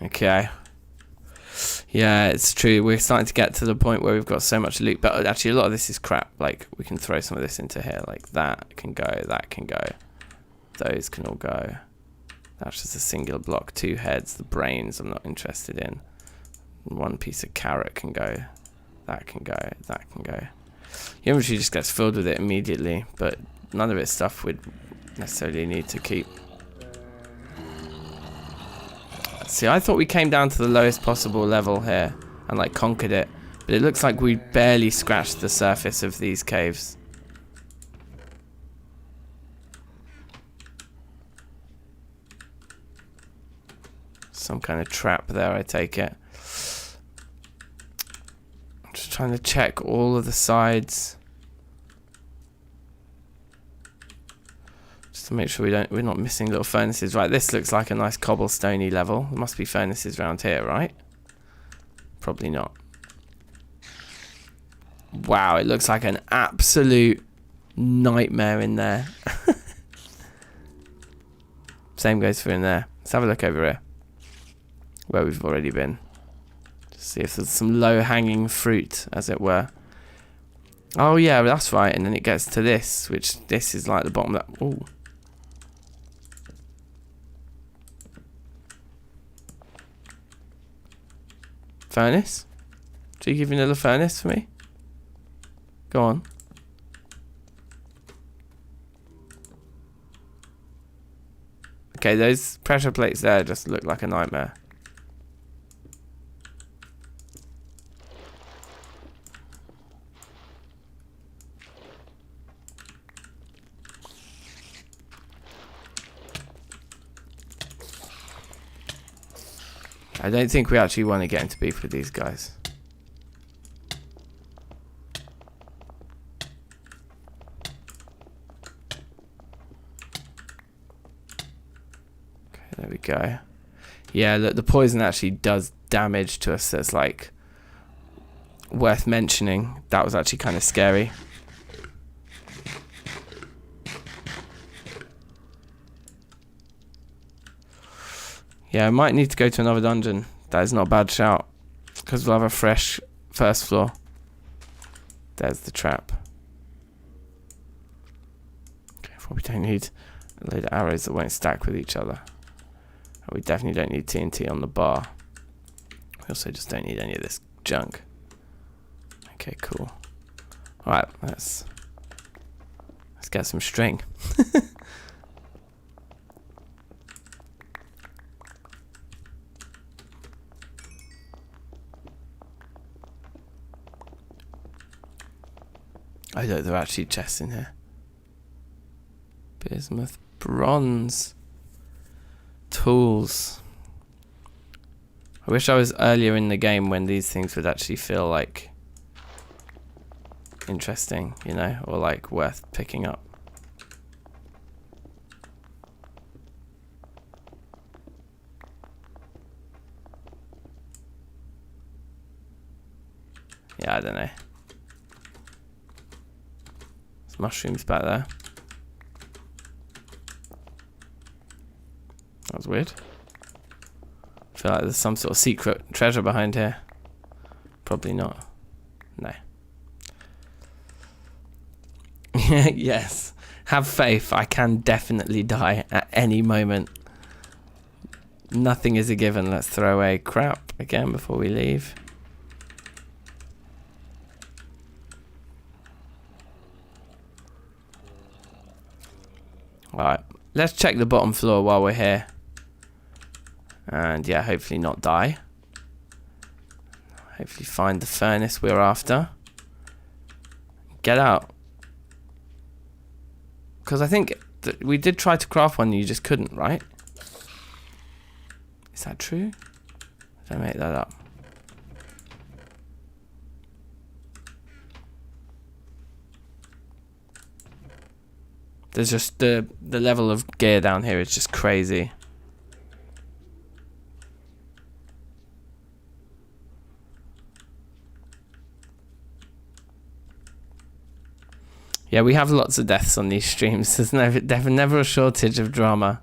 Okay. Yeah, it's true. We're starting to get to the point where we've got so much loot, but actually a lot of this is crap. Like, we can throw some of this into here. Like, that can go, that can go. Those can all go. That's just a singular block. 2 heads. The brains I'm not interested in. 1 piece of carrot can go. That can go, that can go. The inventory just gets filled with it immediately, but none of it's stuff we'd necessarily need to keep. See, I thought we came down to the lowest possible level here and like conquered it, but it looks like we barely scratched the surface of these caves. Some kind of trap there, I take it. I'm just trying to check all of the sides. To make sure we're not missing little furnaces. Right, this looks like a nice cobblestoney level. There must be furnaces around here, right? Probably not. Wow, it looks like an absolute nightmare in there. Same goes for in there. Let's have a look over here, where we've already been. Just see if there's some low-hanging fruit, as it were. Oh yeah, that's right. And then it gets to this, which this is like the bottom of that. Ooh. Furnace? Do you give me another furnace for me? Go on. Okay, those pressure plates there just look like a nightmare. I don't think we actually want to get into beef with these guys. Okay, there we go. Yeah, look, the poison actually does damage to us. That's like worth mentioning. That was actually kind of scary. Yeah, I might need to go to another dungeon. That is not a bad shout, because we'll have a fresh first floor. There's the trap. Okay, well, we don't need a load of arrows that won't stack with each other. And we definitely don't need TNT on the bar. We also just don't need any of this junk. Okay, cool. Alright, let's get some string. Oh look, there are actually chests in here. Bismuth, bronze, tools. I wish I was earlier in the game when these things would actually feel like interesting, you know, or like worth picking up. Yeah, I don't know. Mushrooms back there. That was weird. I feel like there's some sort of secret treasure behind here. Probably not. No. Yes. Have faith. I can definitely die at any moment. Nothing is a given. Let's throw away crap again before we leave. Alright, let's check the bottom floor while we're here. And yeah, hopefully not die. Hopefully find the furnace we're after. Get out. Because I think we did try to craft one, you just couldn't, right? Is that true? Did I make that up? There's just the level of gear down here is just crazy. Yeah, we have lots of deaths on these streams. There's never a shortage of drama.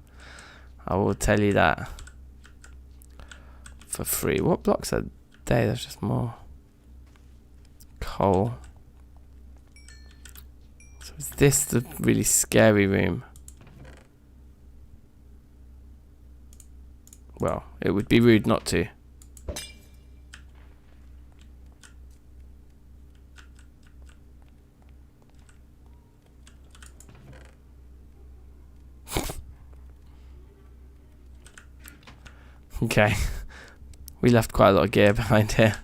I will tell you that. For free. What blocks are they? There's just more. Coal. So is this the really scary room? Well, it would be rude not to. Okay. We left quite a lot of gear behind here.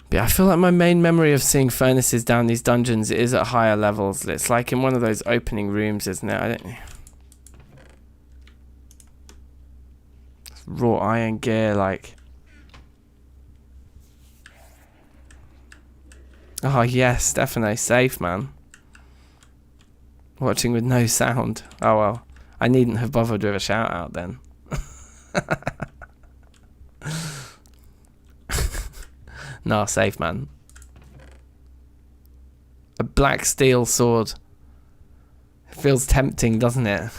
But yeah, I feel like my main memory of seeing furnaces down these dungeons is at higher levels. It's like in one of those opening rooms, isn't it? I don't know. Raw iron gear, like. Oh yes, definitely safe, man. Watching with no sound. Oh well, I needn't have bothered with a shout out then. No, safe, man. A black steel sword. It feels tempting, doesn't it?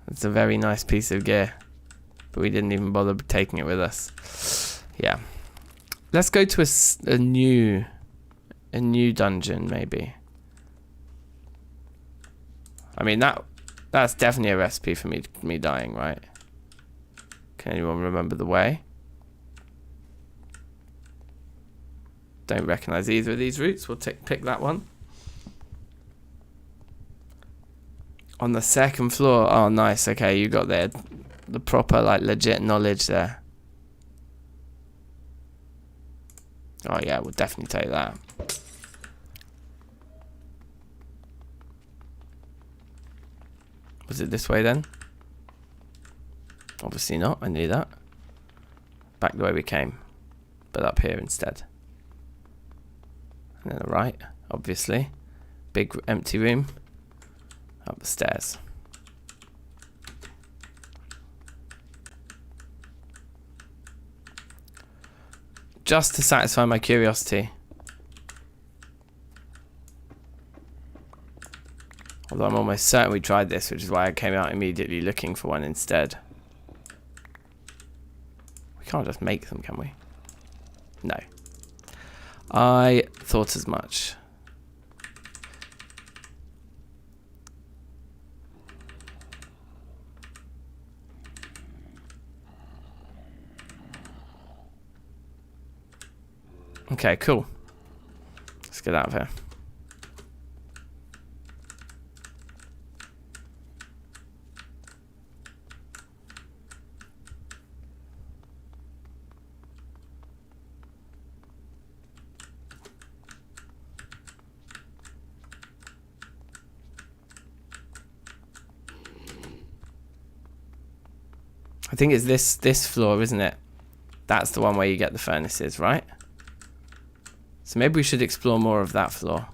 It's a very nice piece of gear, but we didn't even bother taking it with us. Yeah. Let's go to a new dungeon, maybe. I mean, that's definitely a recipe for me dying, right? Can anyone remember the way? Don't recognize either of these routes. We'll pick that one. On the second floor. Oh, nice. Okay, you got the proper, like, legit knowledge there. Oh yeah, we'll definitely take that. Was it this way then? Obviously not, I knew that. Back the way we came, but up here instead. And then the right, obviously. Big empty room. Up the stairs. Just to satisfy my curiosity. Although I'm almost certain we tried this, which is why I came out immediately looking for one instead. We can't just make them, can we? No. I thought as much. Okay, cool. Let's get out of here. I think it's this floor, isn't it? That's the one where you get the furnaces, right? So maybe we should explore more of that floor.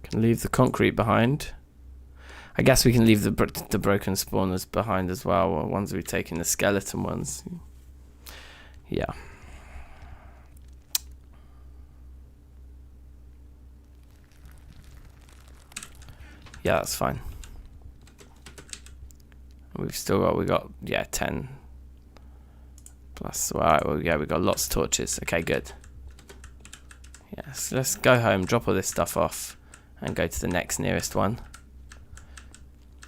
Can leave the concrete behind. I guess we can leave the broken spawners behind as well, or ones we've taken, the skeleton ones. Yeah. Yeah, that's fine. We've still got, yeah, 10 plus. Alright, well, yeah, we've got lots of torches. Okay, good. Yes, let's go home, drop all this stuff off, and go to the next nearest one.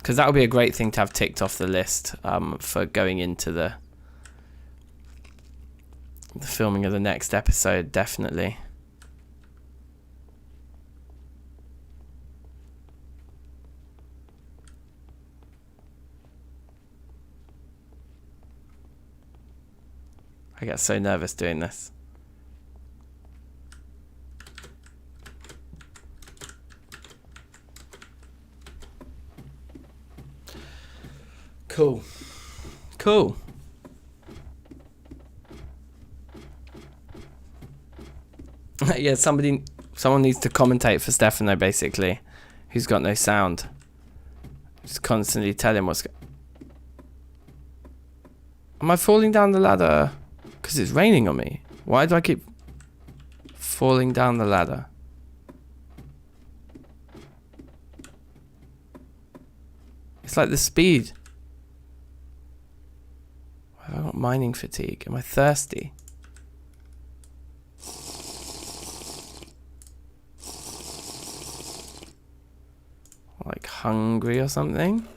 Because that would be a great thing to have ticked off the list for going into the filming of the next episode, definitely. I get so nervous doing this. Cool. Cool. Yeah, someone needs to commentate for Stefano, basically, who's got no sound. Just constantly tell him what's... Am I falling down the ladder? Because it's raining on me. Why do I keep falling down the ladder? It's like the speed. Have I got mining fatigue? Am I thirsty? Like hungry or something?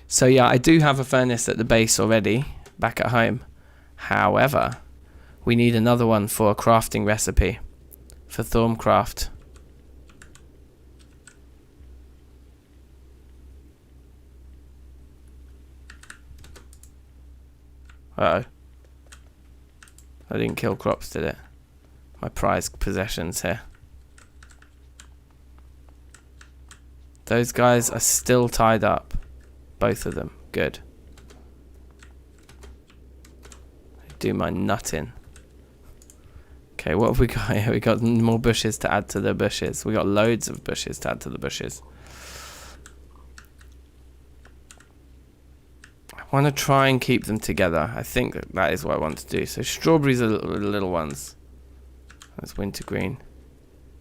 So yeah, I do have a furnace at the base already, back at home. However, we need another one for a crafting recipe for Thaumcraft. Uh-oh. I didn't kill crops, did it? My prized possessions here. Those guys are still tied up. Both of them. Good. Do my nutting. Okay, what have we got here? We got more bushes to add to the bushes. We got loads of bushes to add to the bushes. I want to try and keep them together. I think that is what I want to do. So strawberries are little ones. That's wintergreen.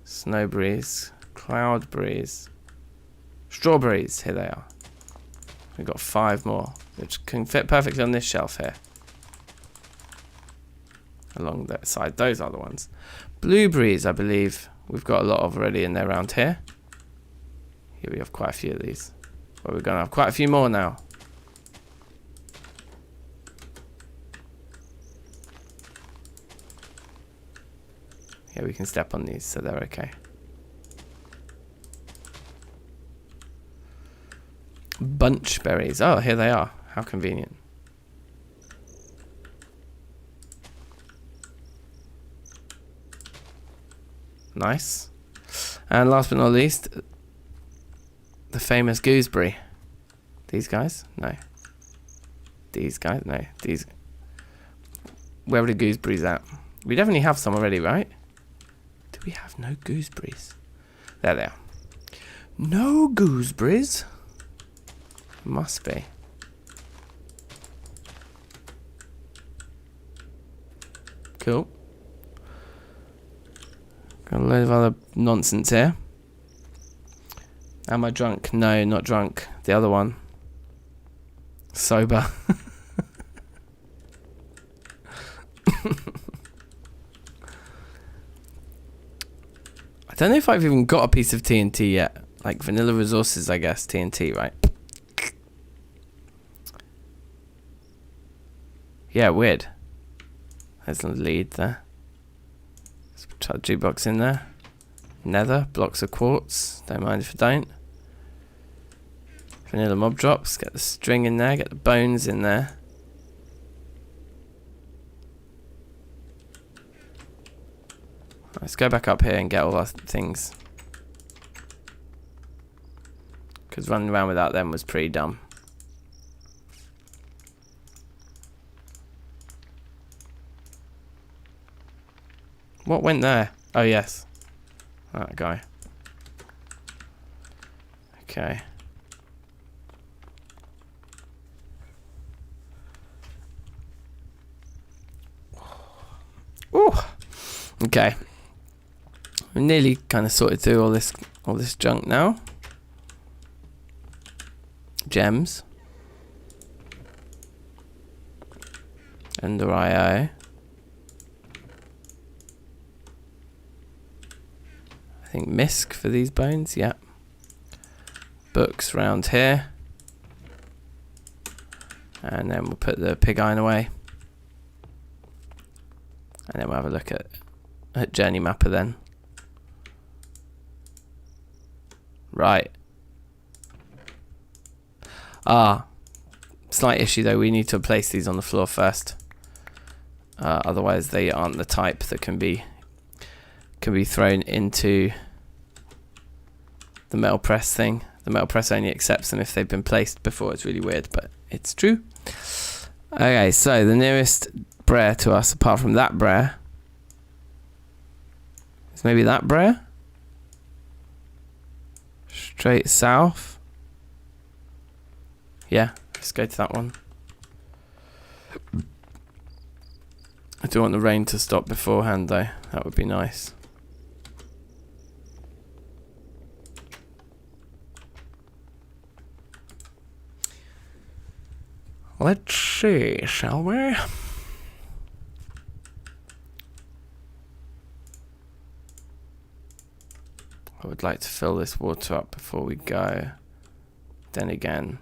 Snowberries. Cloudberries. Strawberries. Here they are. We've got 5 more, which can fit perfectly on this shelf here. Along that side, those are the ones. Blueberries, I believe we've got a lot of already in there around here. Here we have quite a few of these. But we're going to have quite a few more now. Here we can step on these, so they're okay. Bunch berries. Oh, here they are. How convenient. Nice. And last but not least, the famous gooseberry. These guys? No. These guys? No. These. Where are the gooseberries at? We definitely have some already, right? Do we have no gooseberries? There they are. No gooseberries? Must be. Cool. Got a load of other nonsense here. Am I drunk? No, not drunk. The other one. Sober. I don't know if I've even got a piece of TNT yet. Like vanilla resources, I guess. TNT, right? Yeah, weird. There's a lead there. Let's put a jukebox in there. Nether, blocks of quartz. Don't mind if I don't. Vanilla mob drops. Get the string in there. Get the bones in there. Let's go back up here and get all our things. Because running around without them was pretty dumb. What went there? Oh, yes. That guy. Okay. Ooh. Okay. We're nearly kind of sorted through all this junk now. Gems. Ender IO. think misc for these bones, yeah. Books round here. And then we'll put the pig iron away. And then we'll have a look at Journey Mapper then. Right. Slight issue though, we need to place these on the floor first. Otherwise they aren't the type that can be thrown into the metal press thing. The metal press only accepts them if they've been placed before. It's really weird, but it's true. Okay, so the nearest brayer to us, apart from that brayer, is maybe that brayer? Straight south. Yeah, let's go to that one. I do want the rain to stop beforehand though. That would be nice. Let's see, shall we? I would like to fill this water up before we go. Then again.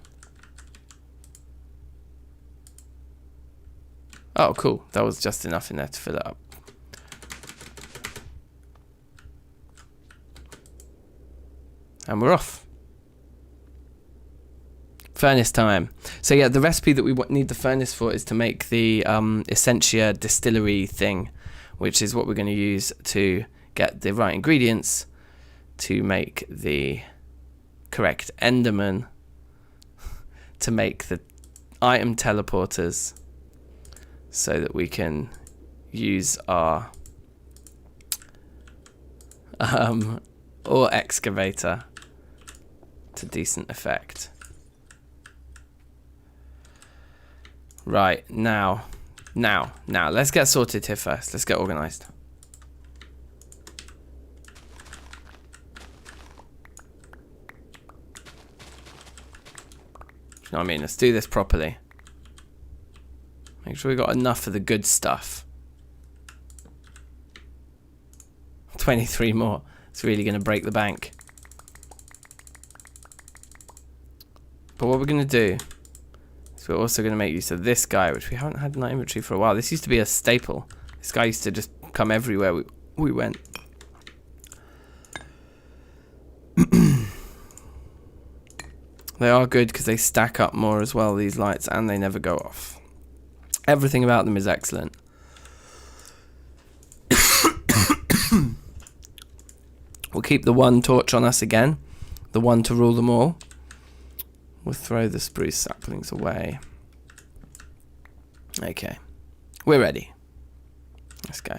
Oh, cool. That was just enough in there to fill it up. And we're off. Furnace time. So yeah, the recipe that we need the furnace for is to make the Essentia distillery thing, which is what we're going to use to get the right ingredients to make the correct Enderman, to make the item teleporters, so that we can use our ore excavator to decent effect. Right, now, let's get sorted here first. Let's get organized. You know what I mean? Let's do this properly. Make sure we got enough of the good stuff. 23 more. It's really going to break the bank. But what we're going to do is we're also going to make use of this guy, which we haven't had in our inventory for a while. This used to be a staple. This guy used to just come everywhere we went. They are good because they stack up more as well, these lights, and they never go off. Everything about them is excellent. We'll keep the one torch on us again, the one to rule them all. We'll throw the spruce saplings away. Okay, we're ready. Let's go.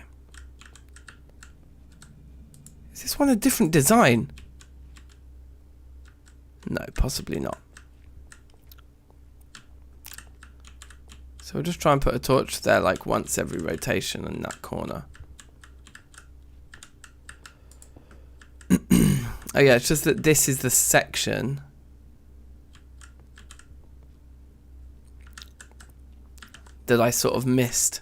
Is this one a different design? No, possibly not. So we'll just try and put a torch there like once every rotation in that corner. Oh yeah, it's just that this is the section that I sort of missed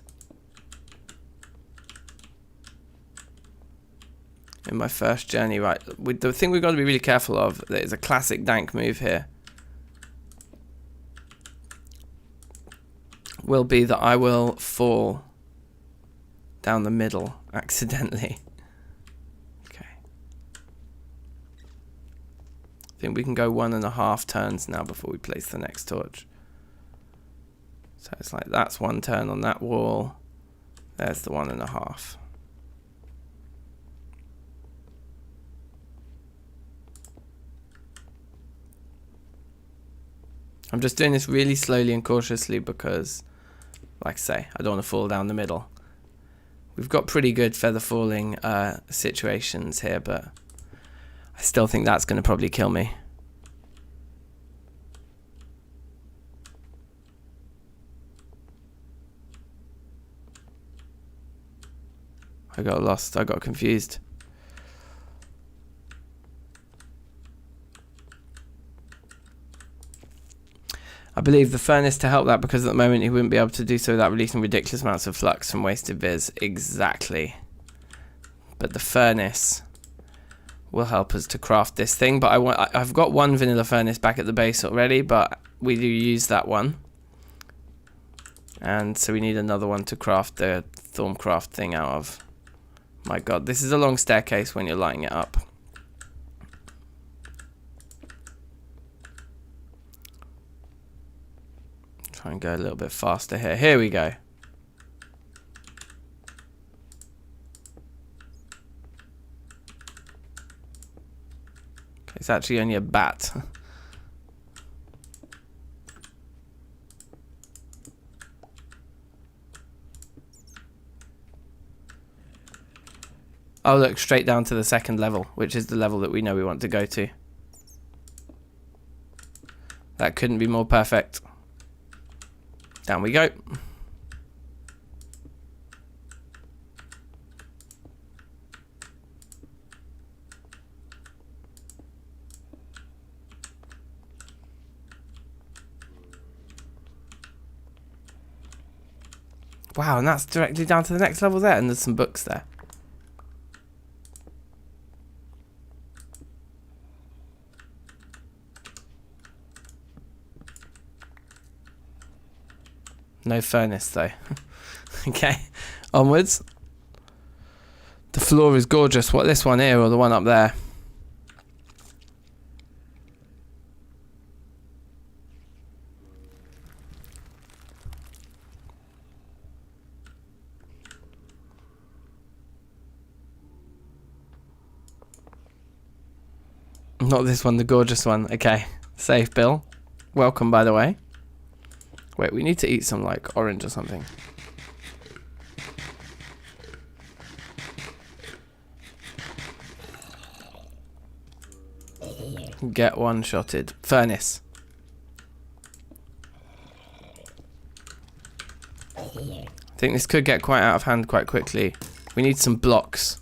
in my first journey. Right, the thing we've got to be really careful of, that is a classic Dank move here, will be that I will fall down the middle accidentally. Okay. I think we can go 1.5 turns now before we place the next torch. So it's like that's 1 turn on that wall. There's the 1.5. I'm just doing this really slowly and cautiously because, like I say, I don't want to fall down the middle. We've got pretty good feather falling situations here, but I still think that's going to probably kill me. I got lost, I got confused. I believe the furnace to help that, because at the moment he wouldn't be able to do so without releasing ridiculous amounts of flux from wasted viz. Exactly. But the furnace will help us to craft this thing. But I've got one vanilla furnace back at the base already, but we do use that one. And so we need another one to craft the Thorncraft thing out of. My god, this is a long staircase when you're lighting it up. Try and go a little bit faster here. Here we go. Okay, it's actually only a bat. Oh look, straight down to the second level, which is the level that we know we want to go to. That couldn't be more perfect. Down we go. Wow, and that's directly down to the next level there, and there's some books there. No furnace though. Okay, onwards. The floor is gorgeous. What, this one here or the one up there? Not this one, the gorgeous one. Okay, safe, Bill. Welcome, by the way. Wait, we need to eat some, like, orange or something. Get one-shotted. Furnace. I think this could get quite out of hand quite quickly. We need some blocks.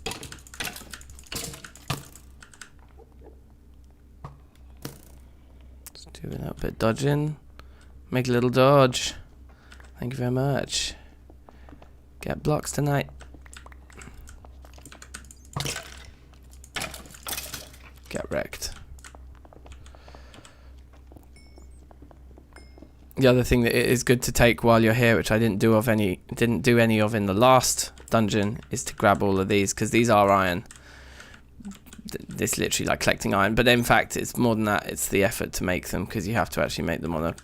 Let's do a little bit of dodging. Make a little dodge. Thank you very much. Get blocks tonight. Get wrecked. The other thing that it is good to take while you're here, which I didn't do any of in the last dungeon, is to grab all of these, because these are iron. This literally like collecting iron, but in fact it's more than that. It's the effort to make them, because you have to actually make them on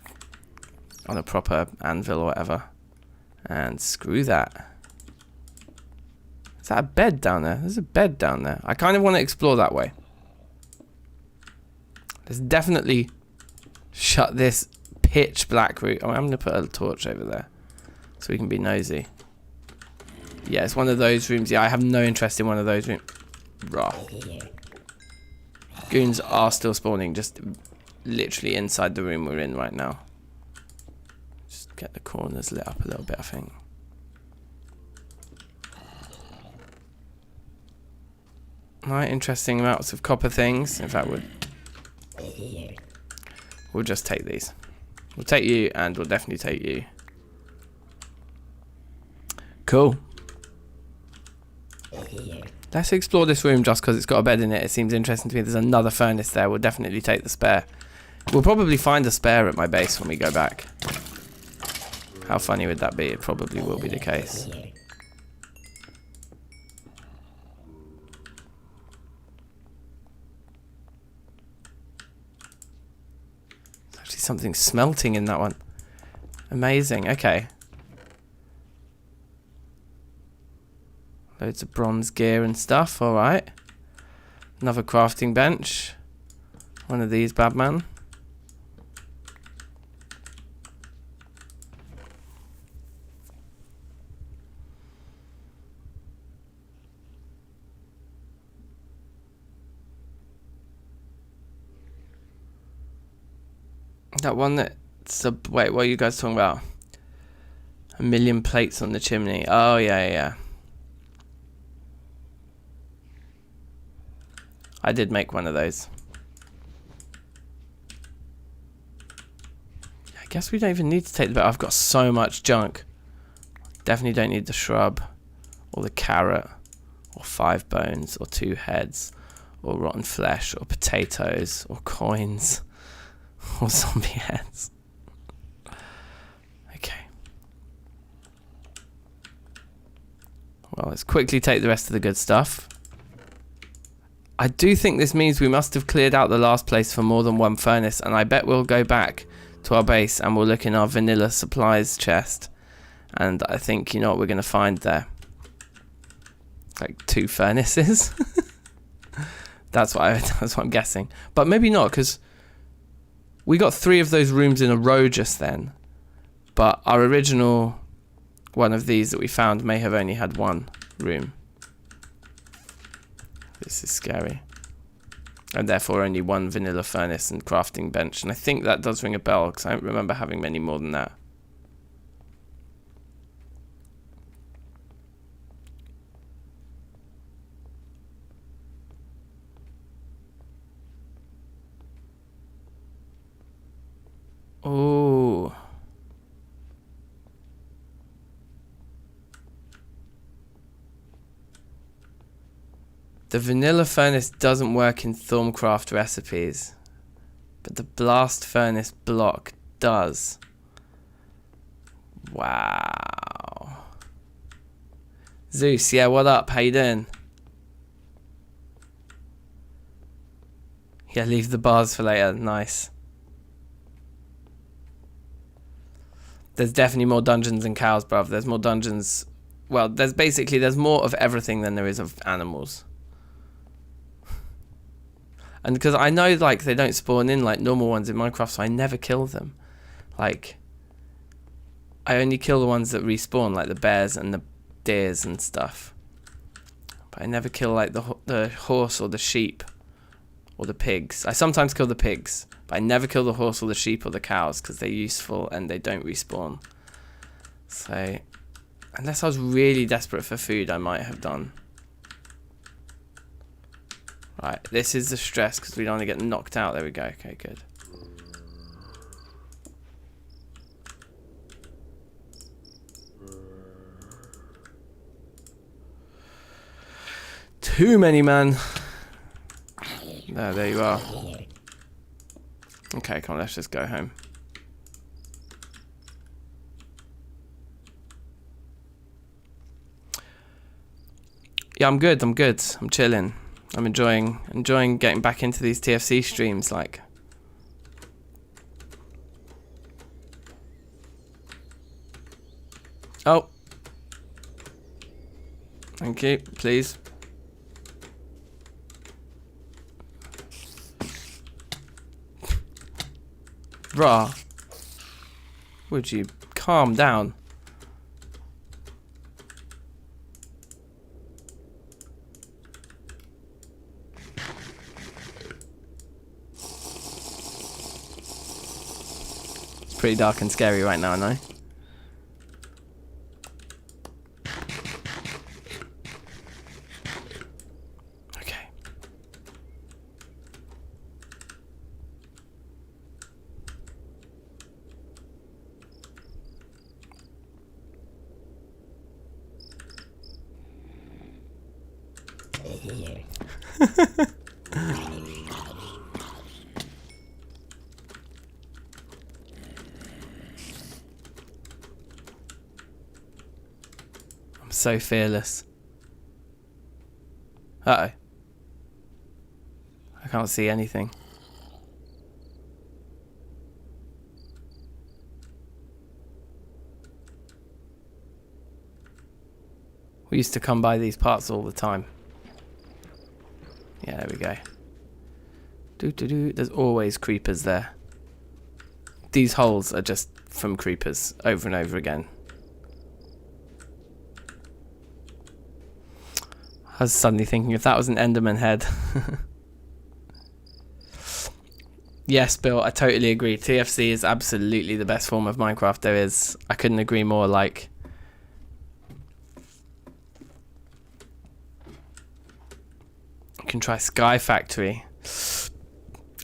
a proper anvil or whatever. And screw that. Is that a bed down there? There's a bed down there. I kind of want to explore that way. Let's definitely shut this pitch black room. Oh, I'm going to put a torch over there so we can be nosy. Yeah, it's one of those rooms. Yeah, I have no interest in one of those rooms. Raw. Goons are still spawning, just literally inside the room we're in right now. Just get the corners lit up a little bit, I think. Right, interesting amounts of copper things. In fact, we'll just take these. We'll take you, and we'll definitely take you. Cool. Let's explore this room just because it's got a bed in it. It seems interesting to me. There's another furnace there. We'll definitely take the spare. We'll probably find a spare at my base when we go back. How funny would that be? It probably will be the case. There's actually something smelting in that one. Amazing. Okay. Loads of bronze gear and stuff. Alright. Another crafting bench. One of these, bad man. That one that's a... Wait, what are you guys talking about? 1,000,000 plates on the chimney. Oh, yeah, yeah. I did make one of those. I guess we don't even need to take the bit. I've got so much junk. Definitely don't need the shrub, or the carrot, or 5 bones, or 2 heads, or rotten flesh, or potatoes, or coins, or zombie heads. Okay. Well, let's quickly take the rest of the good stuff. I do think this means we must have cleared out the last place for more than one furnace, and I bet we'll go back to our base and we'll look in our vanilla supplies chest, and I think, you know what we're going to find there? Like 2 furnaces. That's what I'm guessing, but maybe not, because we got 3 of those rooms in a row just then, but our original one of these that we found may have only had 1 room. This is scary. And therefore only 1 vanilla furnace and crafting bench. And I think that does ring a bell, because I don't remember having many more than that. Oh. The vanilla furnace doesn't work in Thermacraft recipes, but the blast furnace block does. Wow. Zeus, yeah, what up? How you doing? Yeah, leave the bars for later. Nice. There's definitely more dungeons than cows, bruv. There's more dungeons. Well, there's more of everything than there is of animals. And because I know, like, they don't spawn in like normal ones in Minecraft, so I never kill them. Like, I only kill the ones that respawn, like the bears and the deers and stuff. But I never kill, like, the horse or the sheep or the pigs. I sometimes kill the pigs, but I never kill the horse or the sheep or the cows, because they're useful and they don't respawn. So, unless I was really desperate for food, I might have done. Right, this is the stress, because we don't want to get knocked out. There we go. Okay, good. Too many, man. There you are. Okay, come on, let's just go home. Yeah, I'm good. I'm chilling. I'm enjoying getting back into these TFC streams, like. Oh. Thank you, please. Bruh. Would you calm down? Pretty dark and scary right now, I know. Okay. So fearless. Uh-oh. I can't see anything. We used to come by these parts all the time. Yeah, there we go. There's always creepers there. These holes are just from creepers over and over again. I was suddenly thinking if that was an Enderman head. Yes, Bill, I totally agree. TFC is absolutely the best form of Minecraft there is. I couldn't agree more. Like, you can try Sky Factory.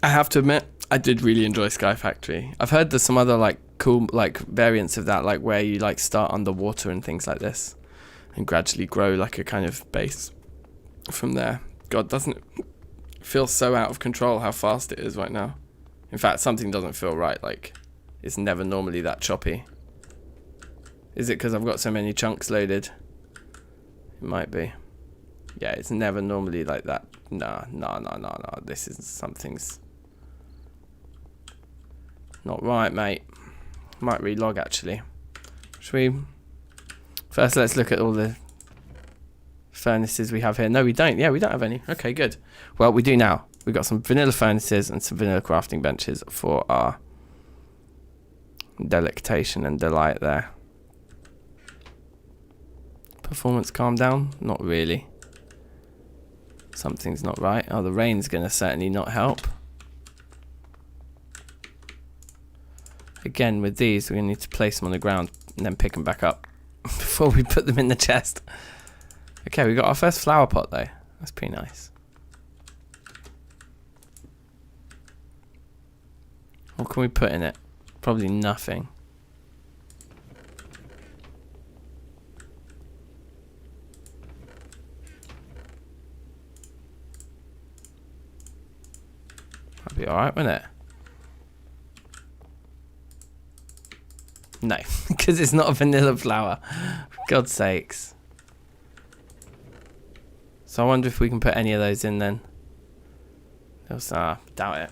I have to admit, I did really enjoy Sky Factory. I've heard there's some other like cool like variants of that, like where you like start underwater and things like this, and gradually grow like a kind of base from there. God, doesn't Feels so out of control how fast it is right now. In fact, something doesn't feel right. Like, it's never normally that choppy. Is it because I've got so many chunks loaded? It might be. Yeah, it's never normally like that. Nah. This is something's not right, mate. Might relog actually. Should we? First, let's look at all the furnaces we have here. No, we don't. Yeah, we don't have any. Okay, good. Well, we do now. We've got some vanilla furnaces and some vanilla crafting benches for our delectation and delight there. Performance calm down? Not really. Something's not right. Oh, the rain's going to certainly not help. Again, with these, we're going to need to place them on the ground and then pick them back up before we put them in the chest. Okay, we got our first flower pot though. That's pretty nice. What can we put in it? Probably nothing. That'd be alright, wouldn't it? No, because it's not a vanilla flower. For God's sakes. So I wonder if we can put any of those in then. Doubt it.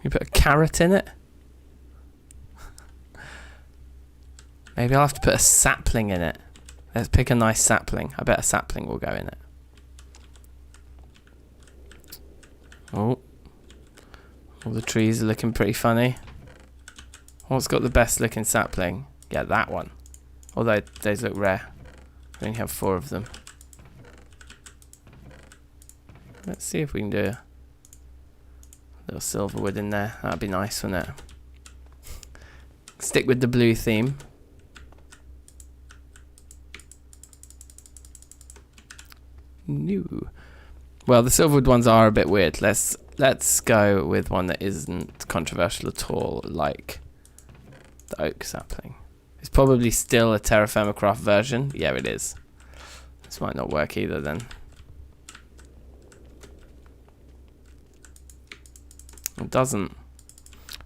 You put a carrot in it? Maybe I'll have to put a sapling in it. Let's pick a nice sapling. I bet a sapling will go in it. Oh. All the trees are looking pretty funny. What's got the best looking sapling? Yeah, that one. Although those look rare. We only have 4 of them. Let's see if we can do a little silver wood in there. That'd be nice, wouldn't it? Stick with the blue theme. New. Well, the silverwood ones are a bit weird. Let's go with one that isn't controversial at all, like the oak sapling. It's probably still a Terrafirmacraft version. Yeah, it is. This might not work either then. It doesn't.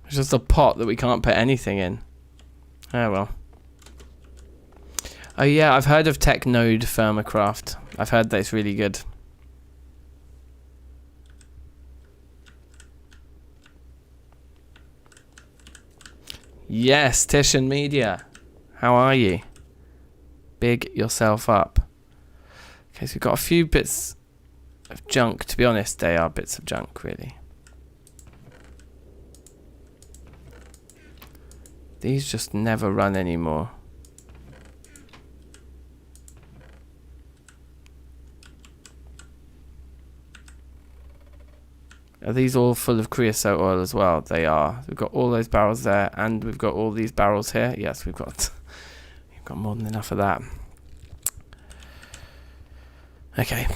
It's just a pot that we can't put anything in. Oh well. Oh yeah, I've heard of TechNodeFirmacraft. I've heard that it's really good. Yes, Titian Media. How are you? Big yourself up. Okay, so we've got a few bits of junk. To be honest, they are bits of junk, really. These just never run anymore. Are these all full of creosote oil as well? They are. We've got all those barrels there, and we've got all these barrels here. Yes, we've got more than enough of that. Okay.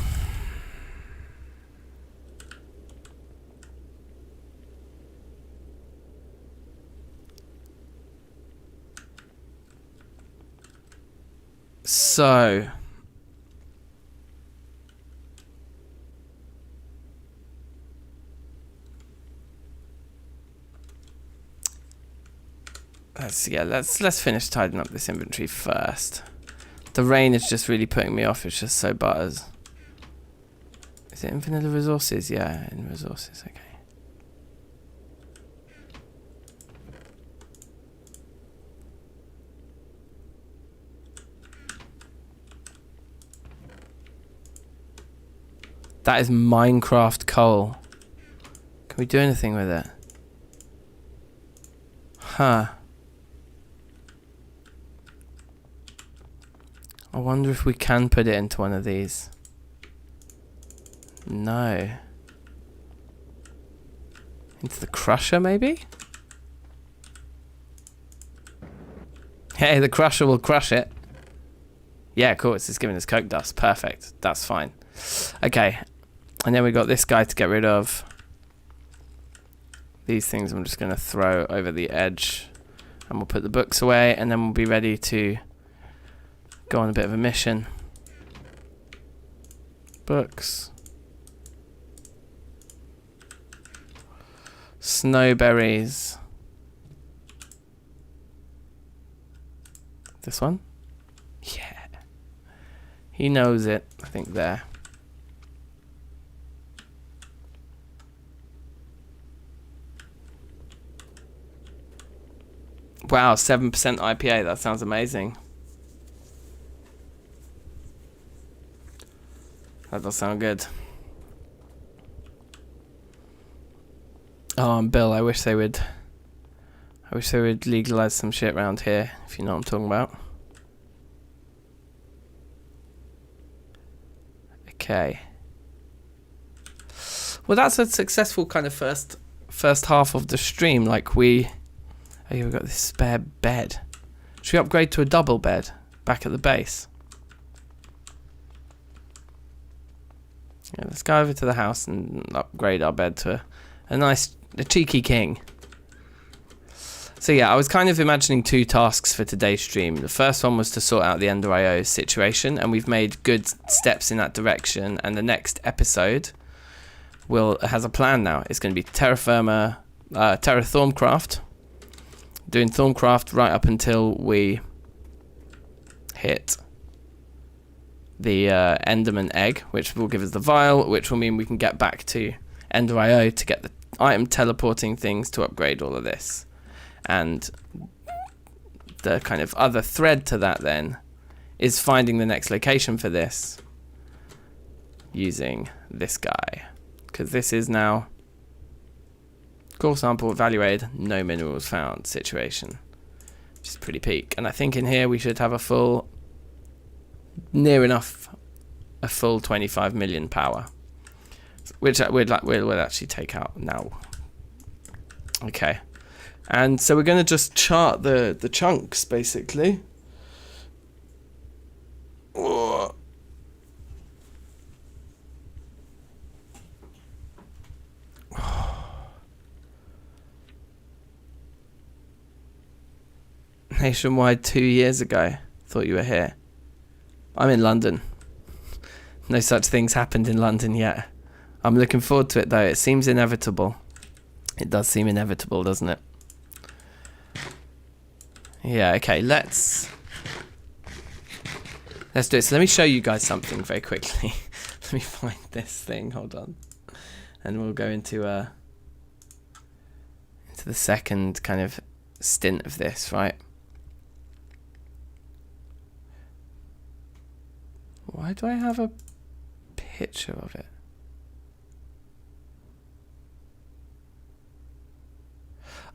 So let's finish tidying up this inventory first. The rain is just really putting me off. It's just so butters. Is it in vanilla resources? Yeah, in resources. Okay. That is Minecraft coal. Can we do anything with it? Huh. I wonder if we can put it into one of these. No. Into the crusher, maybe? Hey, the crusher will crush it. Yeah, cool. It's just giving us coke dust. Perfect. That's fine. Okay. And then we got this guy to get rid of. These things I'm just going to throw over the edge. And we'll put the books away. And then we'll be ready to go on a bit of a mission. Books. Snowberries. This one? Yeah. He knows it, I think, there. Wow, 7% IPA. That sounds amazing. That does sound good. Oh, and Bill, I wish they would legalize some shit around here, if you know what I'm talking about. Okay. Well, that's a successful kind of first half of the stream. Like we've got this spare bed. Should we upgrade to a double bed back at the base? Yeah, let's go over to the house and upgrade our bed to a cheeky king. So yeah, I was kind of imagining 2 tasks for today's stream. The first one was to sort out the Ender IO situation, and we've made good steps in that direction. And the next episode has a plan now. It's going to be Terrafirmacraft, doing Thorncraft right up until we hit the Enderman egg, which will give us the vial, which will mean we can get back to Ender IO to get the item teleporting things to upgrade all of this. And the kind of other thread to that then is finding the next location for this using this guy, because this is now core sample evaluated, no minerals found situation, which is pretty peak. And I think in here we should have a full, near enough a full 25 million power, which we'll actually take out now. Okay. And so we're going to just chart the chunks, basically. Whoa. Nationwide 2 years ago. Thought you were here. I'm in London. No such things happened in London yet. I'm looking forward to it, though. It seems inevitable. It does seem inevitable, doesn't it? Yeah, okay, let's do it. So let me show you guys something very quickly. Let me find this thing, hold on. And we'll go into the second kind of stint of this, right? Why do I have a picture of it?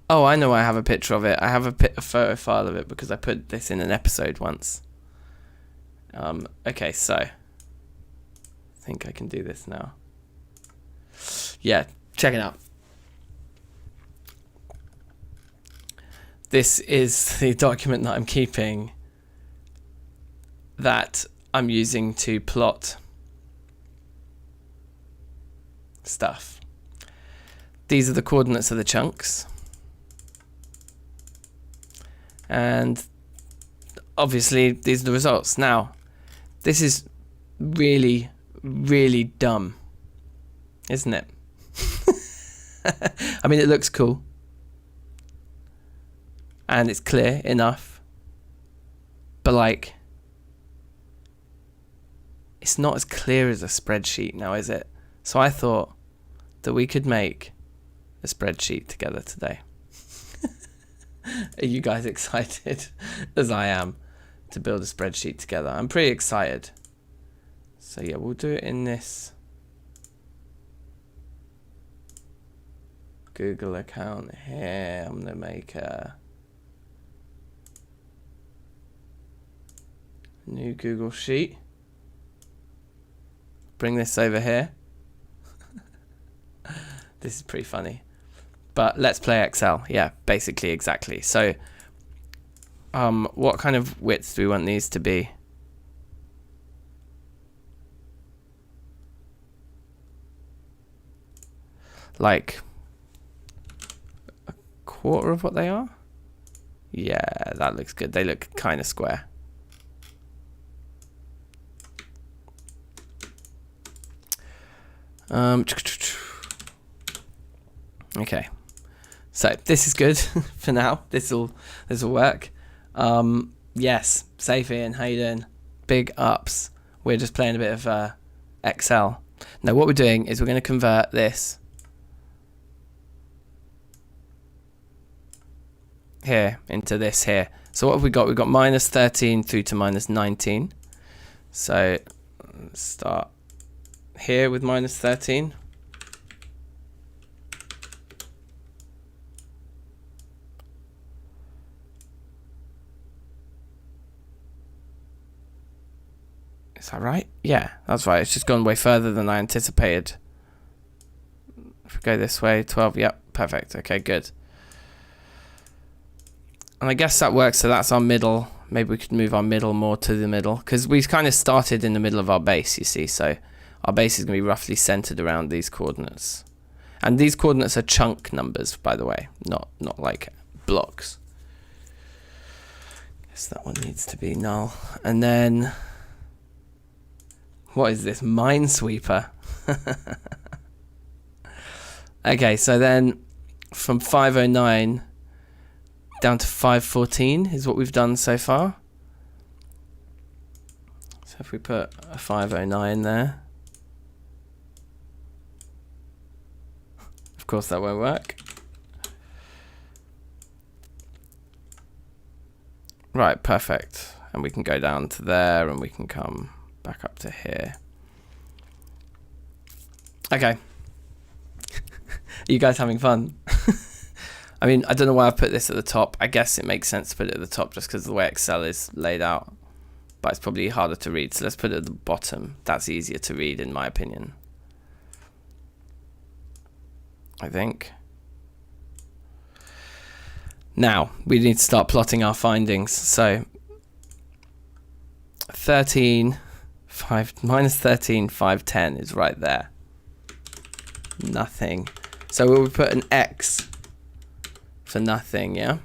Oh, I know I have a picture of it. I have a photo file of it because I put this in an episode once. Okay, so I think I can do this now. Yeah, check it out. This is the document that I'm keeping that I'm using to plot stuff. These are the coordinates of the chunks. And obviously these are the results. Now, this is really, really dumb, isn't it? I mean, it looks cool. And it's clear enough. But like, it's not as clear as a spreadsheet now, is it? So I thought that we could make a spreadsheet together today. Are you guys excited as I am to build a spreadsheet together? I'm pretty excited. So yeah, we'll do it in this Google account here. I'm gonna make a new Google sheet. Bring this over here. This is pretty funny. But let's play Excel. Yeah, basically exactly. So what kind of width do we want these to be? Like a quarter of what they are? Yeah, that looks good. They look kind of square. Okay, so this is good for now. This'll work. Yes, safe Ian, how you doing? Big ups. We're just playing a bit of Excel. Now what we're doing is we're going to convert this here into this here. So what have we got? We've got minus 13 through to minus 19. So let's start here with minus 13. Is that right? Yeah, that's right. It's just gone way further than I anticipated. If we go this way, 12, yep, perfect. Okay, good. And I guess that works, so that's our middle. Maybe we could move our middle more to the middle, because we've kind of started in the middle of our base, you see, so our base is going to be roughly centered around these coordinates. And these coordinates are chunk numbers, by the way, not like blocks. Guess that one needs to be null. And then... what is this? Minesweeper. Okay, so then from 509 down to 514 is what we've done so far. So if we put a 509 there, of course that won't work. Right, perfect. And we can go down to there and we can come back up to here. Okay. Are you guys having fun? I mean, I don't know why I've put this at the top. I guess it makes sense to put it at the top just because of the way Excel is laid out. But it's probably harder to read, so let's put it at the bottom. That's easier to read, in my opinion. I think. Now, we need to start plotting our findings. So, 13... minus 13, 510 is right there. Nothing. So will we put an X for nothing, yeah?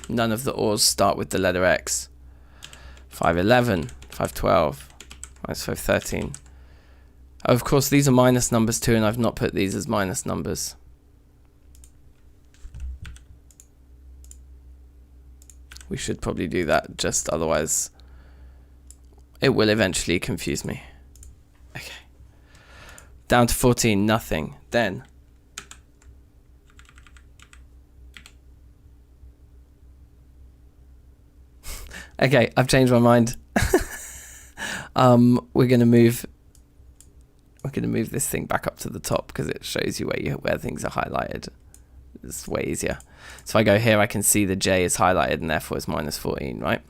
None of the ors start with the letter X. 511, 512, minus 513. Oh, of course, these are minus numbers too, and I've not put these as minus numbers. We should probably do that, just otherwise it will eventually confuse me. Okay. Down to 14, nothing. Then okay, I've changed my mind. We're gonna move this thing back up to the top because it shows you where things are highlighted. It's way easier. So if I go here, I can see the J is highlighted and therefore it's minus 14, right?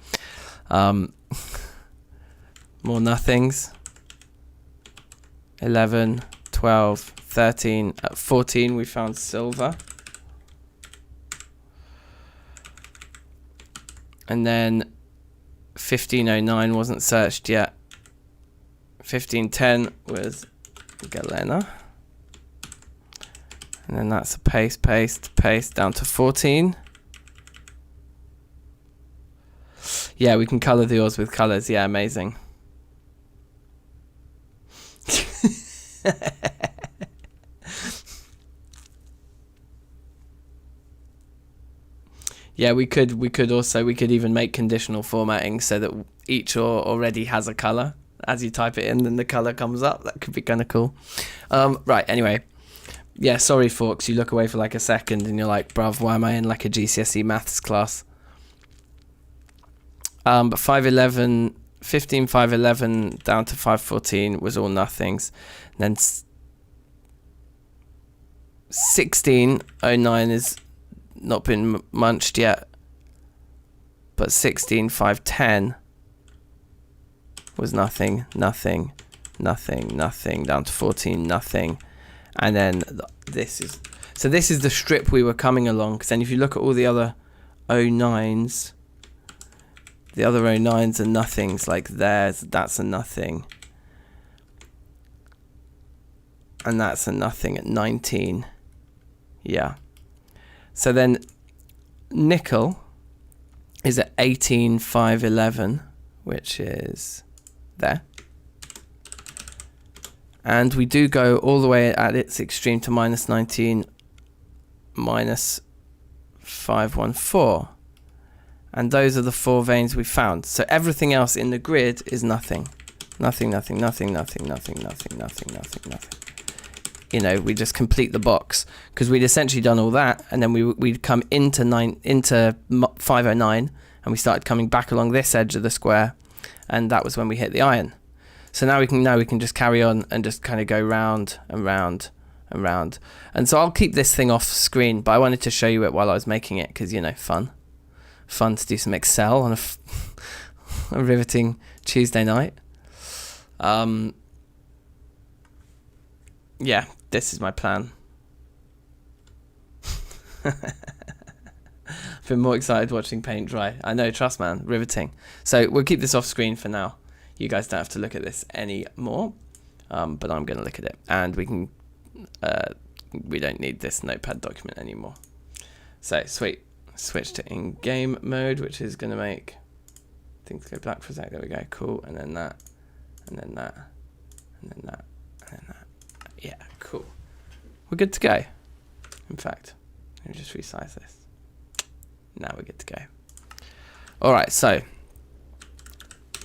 More nothings. 11, 12, 13. At 14, we found silver. And then 1509 wasn't searched yet. 1510 was galena. And then that's a paste, paste, paste down to 14. Yeah, we can color the ores with colors. Yeah, amazing. Yeah, we could even make conditional formatting so that each ore already has a color. As you type it in, then the color comes up. That could be kind of cool. Right, anyway. Yeah, sorry, Forks, you look away for like a second and you're like, bruv, why am I in like a GCSE maths class? But 511, 15, 511 down to 514 was all nothings. And then 1609 is not been munched yet. But 16, 510 was nothing, nothing, nothing, nothing, down to 14, nothing. And then this is the strip we were coming along, because then if you look at all the other 09s, the other 09s are nothings, like that's a nothing. And that's a nothing at 19. Yeah. So then nickel is at 18,511, which is there. And we do go all the way at its extreme to -19, -514. And those are the 4 veins we found. So everything else in the grid is nothing. Nothing, nothing, nothing, nothing, nothing, nothing, nothing, nothing, nothing. You know, we just complete the box. Because we'd essentially done all that, and then we'd come into 509, and we started coming back along this edge of the square, and that was when we hit the iron. So now we can just carry on and just kind of go round and round and round. And so I'll keep this thing off screen, but I wanted to show you it while I was making it, because, you know, fun to do some Excel on a riveting Tuesday night. Yeah, this is my plan. I've been more excited watching paint dry. I know, trust man, riveting. So we'll keep this off screen for now. You guys don't have to look at this anymore, but I'm going to look at it, and we don't need this notepad document anymore. So sweet. Switch to in-game mode, which is going to make things go black for a sec. There we go. Cool. And then that, and then that, and then that, and then that. Yeah, cool. We're good to go. In fact, let me just resize this. Now we're good to go. All right, so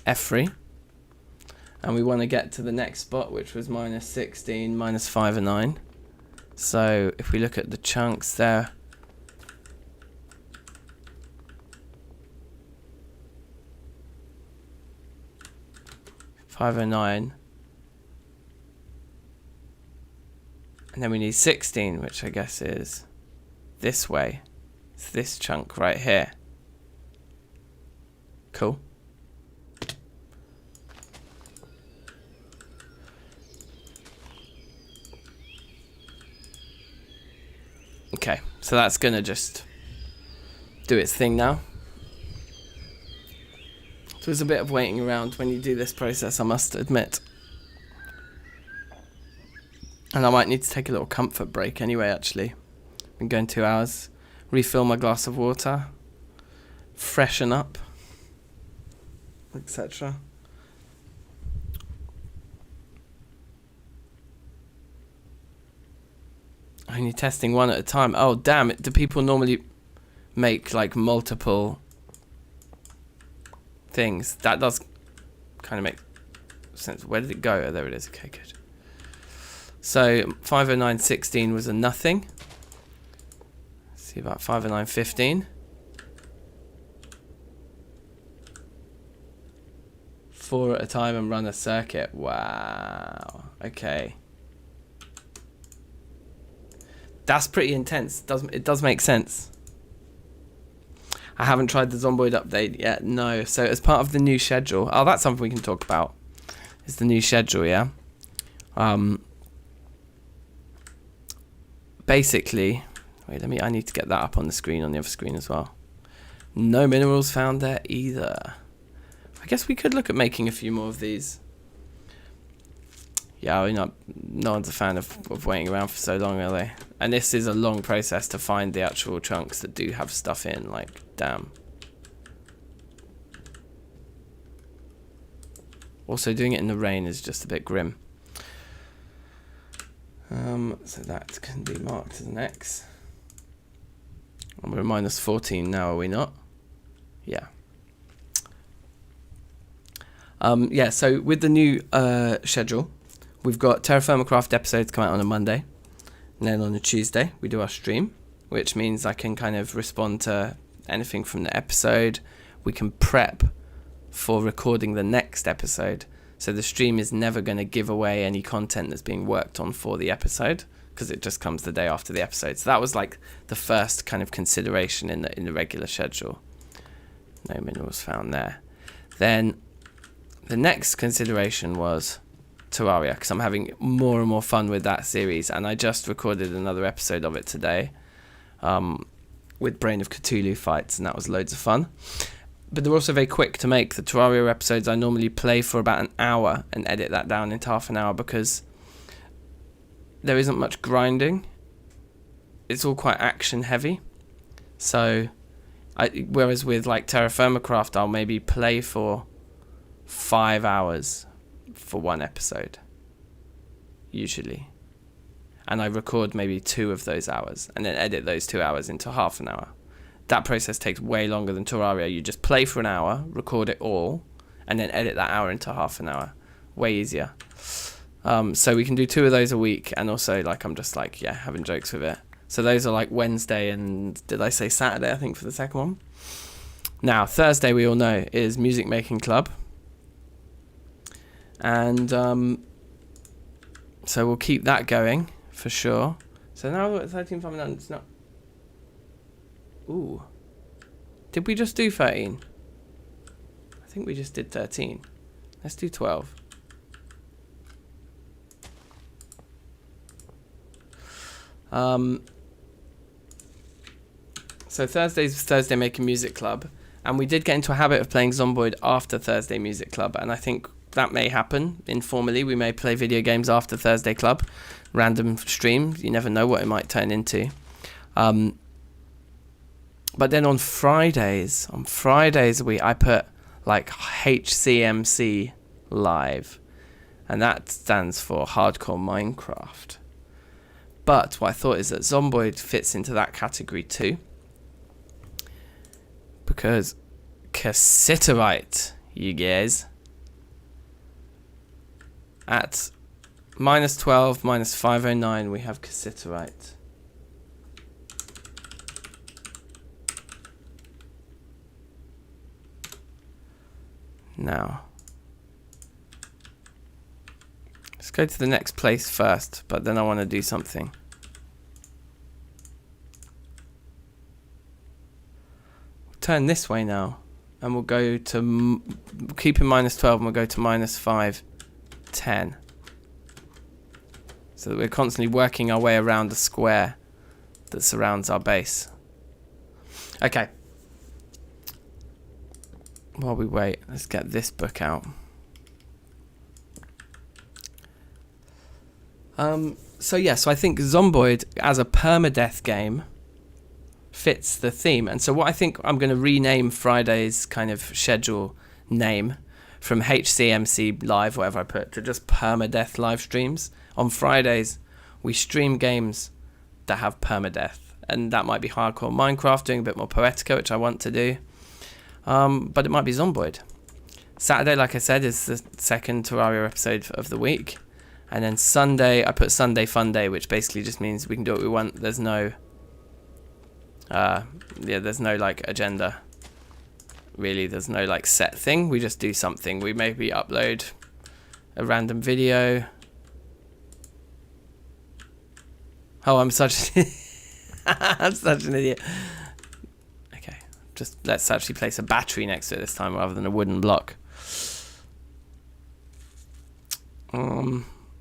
F3, and we want to get to the next spot, which was -16, -509. So if we look at the chunks there, -509, and then we need 16, which I guess is this way. It's this chunk right here. Cool. Okay, so that's gonna just do its thing now. So there's a bit of waiting around when you do this process, I must admit. And I might need to take a little comfort break anyway, actually. Been going 2 hours. Refill my glass of water. Freshen up. Etc. Only testing one at a time. Oh, damn it. Do people normally make, like, multiple things? That does kind of make sense. Where did it go? Oh, there it is. Okay, good. So 509.16 was a nothing. Let's see about 509.15. 4 at a time and run a circuit. Wow. Okay. That's pretty intense. It does make sense. I haven't tried the Zomboid update yet. No. So as part of the new schedule, oh, that's something we can talk about. Is the new schedule, yeah. Basically, wait. I need to get that up on the screen, on the other screen as well. No minerals found there either. I guess we could look at making a few more of these. Yeah, no one's a fan of waiting around for so long, are they? And this is a long process to find the actual chunks that do have stuff in, like, damn. Also, doing it in the rain is just a bit grim. So that can be marked as an X. And we're at -14 now, are we not? Yeah. Yeah, so with the new schedule, we've got Terrafirmacraft episodes come out on a Monday, and then on a Tuesday we do our stream, which means I can kind of respond to anything from the episode. We can prep for recording the next episode, so the stream is never going to give away any content that's being worked on for the episode, because it just comes the day after the episode. So that was like the first kind of consideration in the regular schedule. No minerals found there. Then the next consideration was Terraria, because I'm having more and more fun with that series, and I just recorded another episode of it today with Brain of Cthulhu fights, and that was loads of fun. But they're also very quick to make. The Terraria episodes I normally play for about an hour and edit that down into half an hour, because there isn't much grinding. It's all quite action heavy. So whereas with like Terrafirmacraft, I'll maybe play for 5 hours for one episode, usually. And I record maybe 2 of those hours and then edit those 2 hours into half an hour. That process takes way longer than Terraria. You just play for an hour, record it all, and then edit that hour into half an hour. Way easier. So we can do 2 of those a week, and also like I'm just like, yeah, having jokes with it. So those are like Wednesday and did I say Saturday, I think, for the second one. Now, Thursday, we all know, is Music Making Club. And so we'll keep that going for sure. So now we're at 13, 5, 9, it's not... Ooh. Did we just do 13? I think we just did 13. Let's do 12. So Thursday's Thursday Making Music Club, and we did get into a habit of playing Zomboid after Thursday Music Club, and I think that may happen informally. We may play video games after Thursday Club, random streams. You never know what it might turn into. But then on Fridays I put like HCMC live, and that stands for Hardcore Minecraft. But what I thought is that Zomboid fits into that category too, because Cassiterite, you guys, at -12, -509, we have Cassiterite. Now, let's go to the next place first, but then I want to do something. Turn this way now, and we'll go to, keep in -12, and we'll go to -510. So that we're constantly working our way around the square that surrounds our base. Okay. While we wait, let's get this book out. So I think Zomboid as a permadeath game fits the theme, and so what I think I'm going to rename Friday's kind of schedule name from HCMC Live, whatever I put, to just permadeath live streams. On Fridays, we stream games that have permadeath, and that might be Hardcore Minecraft, doing a bit more Poetica, which I want to do, but it might be Zomboid. Saturday, like I said, is the second Terraria episode of the week, and then Sunday, I put Sunday Fun Day, which basically just means we can do what we want. There's no there's no like agenda, really. There's no like set thing. We just do something. We maybe upload a random video. Oh, I'm such I'm such an idiot. Okay, just let's actually place a battery next to it this time rather than a wooden block.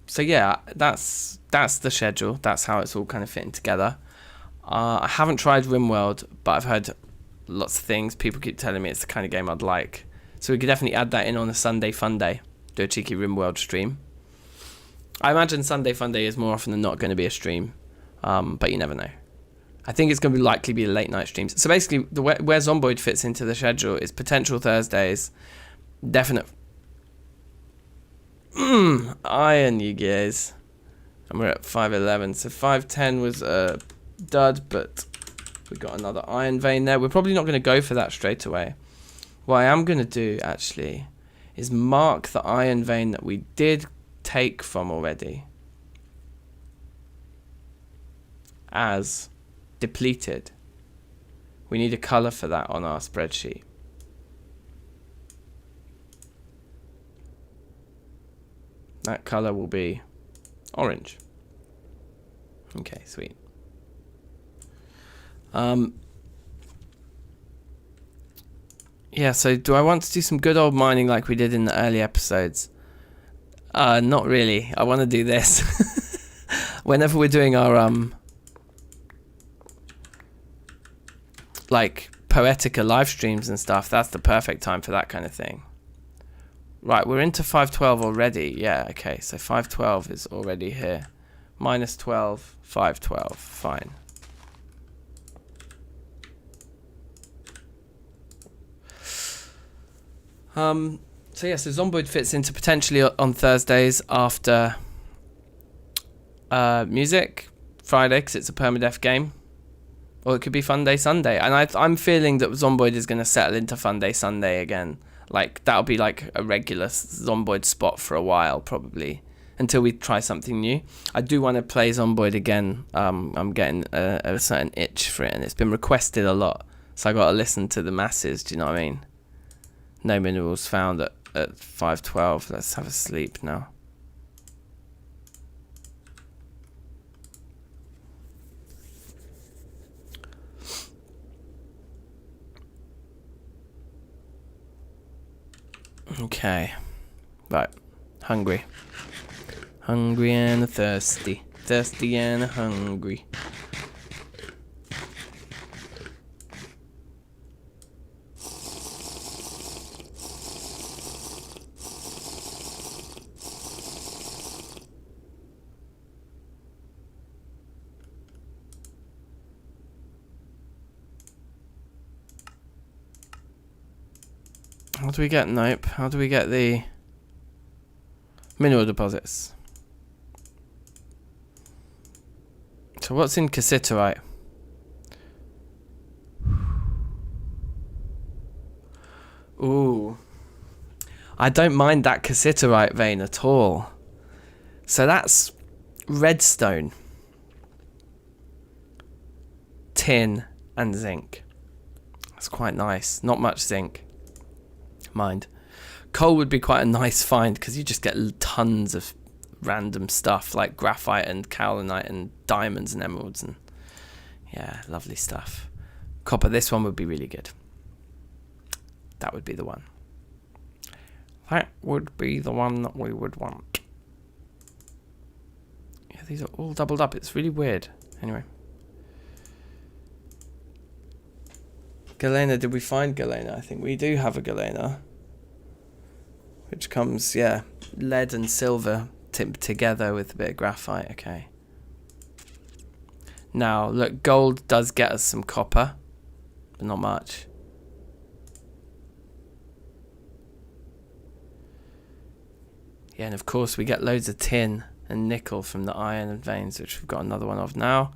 So yeah, that's the schedule. That's how it's all kind of fitting together. I haven't tried RimWorld, but I've heard lots of things. People keep telling me it's the kind of game I'd like. So we could definitely add that in on a Sunday Fun Day. Do a cheeky RimWorld stream. I imagine Sunday Fun Day is more often than not going to be a stream, but you never know. I think it's going to likely be late night streams. So basically, where Zomboid fits into the schedule is potential Thursdays, definite iron, you guys. And we're at 511. So 510 was a dud, but we got another iron vein there. We're probably not going to go for that straight away. What I am going to do actually is mark the iron vein that we did take from already as depleted. We need a color for that on our spreadsheet. That color will be orange. Okay, sweet. Yeah, so do I want to do some good old mining like we did in the early episodes? Not really. I want to do this. Whenever we're doing our like Poetica live streams and stuff, that's the perfect time for that kind of thing. Right, we're into 512 already. Yeah, okay, so 512 is already here. -12, 512, fine. So yeah, so Zomboid fits into potentially on Thursdays after music, Friday because it's a permadeath game, or it could be Fun Day Sunday. And I'm feeling that Zomboid is going to settle into Fun Day Sunday again. Like that'll be like a regular Zomboid spot for a while probably until we try something new. I do want to play Zomboid again. I'm getting a certain itch for it, and it's been requested a lot. So I got to listen to the masses. Do you know what I mean? No minerals found at 5:12. Let's have a sleep now. Okay. Right. Hungry. Hungry and thirsty. Thirsty and hungry. How do we get nope? How do we get the mineral deposits? So what's in cassiterite? Ooh. I don't mind that cassiterite vein at all. So that's redstone, tin and zinc. That's quite nice. Not much zinc. Mind. Coal would be quite a nice find because you just get tons of random stuff like graphite and kaolinite and diamonds and emeralds and yeah, lovely stuff. Copper, this one would be really good. That would be the one. That would be the one that we would want. Yeah, these are all doubled up. It's really weird. Anyway. Galena, did we find Galena? I think we do have a Galena. Which comes, yeah, lead and silver together with a bit of graphite. Okay. Now, look, gold does get us some copper, but not much. Yeah, and of course we get loads of tin and nickel from the iron veins, which we've got another one of now.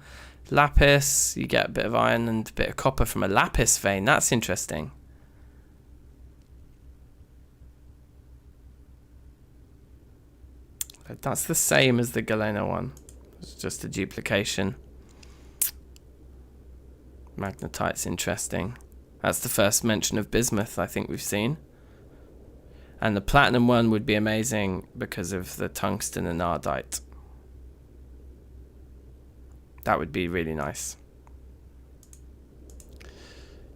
Lapis, you get a bit of iron and a bit of copper from a lapis vein. That's interesting. That's the same as the Galena one. It's just a duplication. Magnetite's interesting. That's the first mention of bismuth I think we've seen. And the platinum one would be amazing because of the tungsten and ardite. That would be really nice.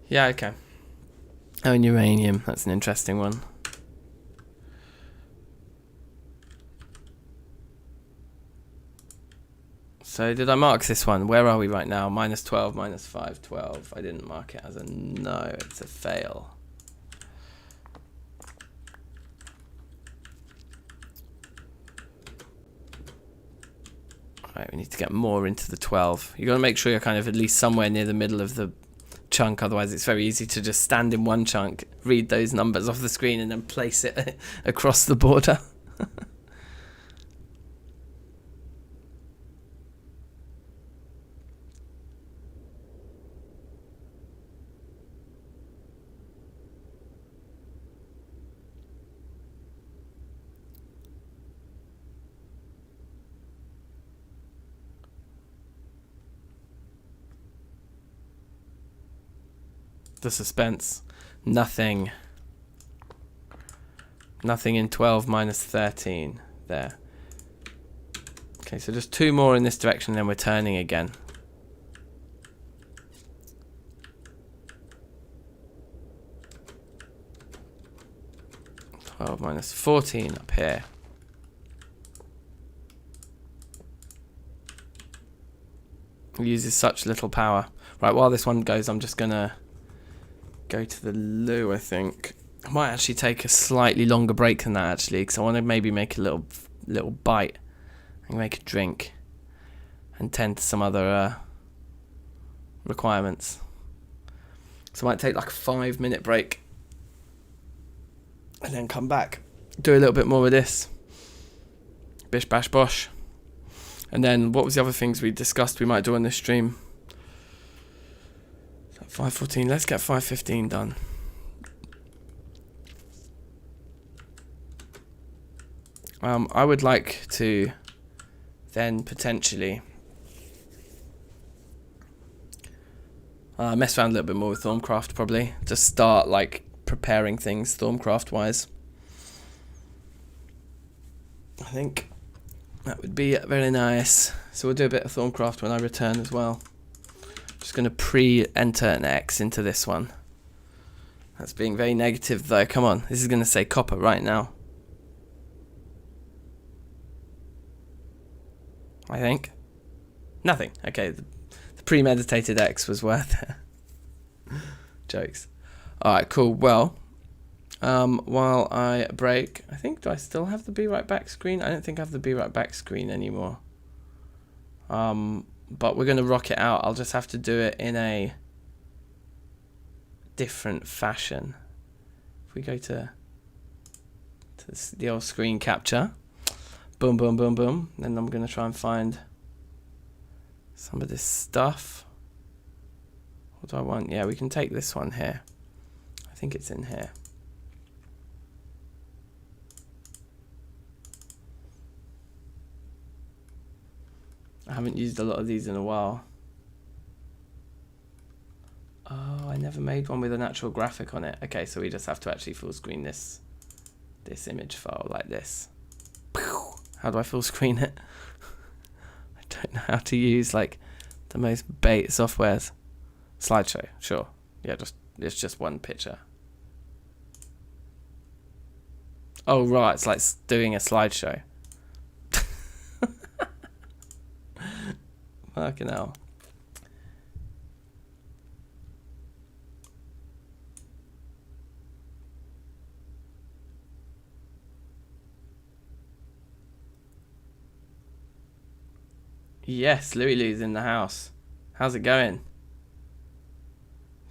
Yeah, okay. Oh, and uranium. That's an interesting one. So did I mark this one? Where are we right now? -12, -5, 12. I didn't mark it as a no. It's a fail. Right, we need to get more into the 12. You've got to make sure you're kind of at least somewhere near the middle of the chunk. Otherwise, it's very easy to just stand in one chunk, read those numbers off the screen, and then place it across the border. The suspense. Nothing. Nothing in 12 -13 there. Okay, so just 2 more in this direction, then we're turning again. -14 up here. It uses such little power. Right, while this one goes, I'm just gonna go to the loo, I think. I might actually take a slightly longer break than that, actually, because I want to maybe make a little bite and make a drink and tend to some other requirements. So I might take like a 5-minute break and then come back, do a little bit more of this. Bish bash bosh. And then what was the other things we discussed we might do on this stream? 5:14. Let's get 5:15 done. I would like to then potentially mess around a little bit more with Thaumcraft, probably. Just start like preparing things Thaumcraft wise. I think that would be very nice. So we'll do a bit of Thaumcraft when I return as well. Just going to pre-enter an X into this one. That's being very negative though. Come on, this is going to say copper right now. I think. Nothing. Okay, the premeditated X was worth it. Jokes. Alright, cool. Well, while I break, I think, do I still have the be right back screen? I don't think I have the be right back screen anymore. But we're going to rock it out. I'll just have to do it in a different fashion. If we go to the old screen capture. Boom, boom, boom, boom. Then I'm going to try and find some of this stuff. What do I want? Yeah, we can take this one here. I think it's in here. I haven't used a lot of these in a while. Oh, I never made one with an actual graphic on it. Okay, so we just have to actually full screen this image file like this. How do I full screen it? I don't know how to use like the most bait softwares. Slideshow, sure. Yeah, it's just one picture. Oh right, it's like doing a slideshow. Fucking hell. Yes, Louie Lou's in the house. How's it going?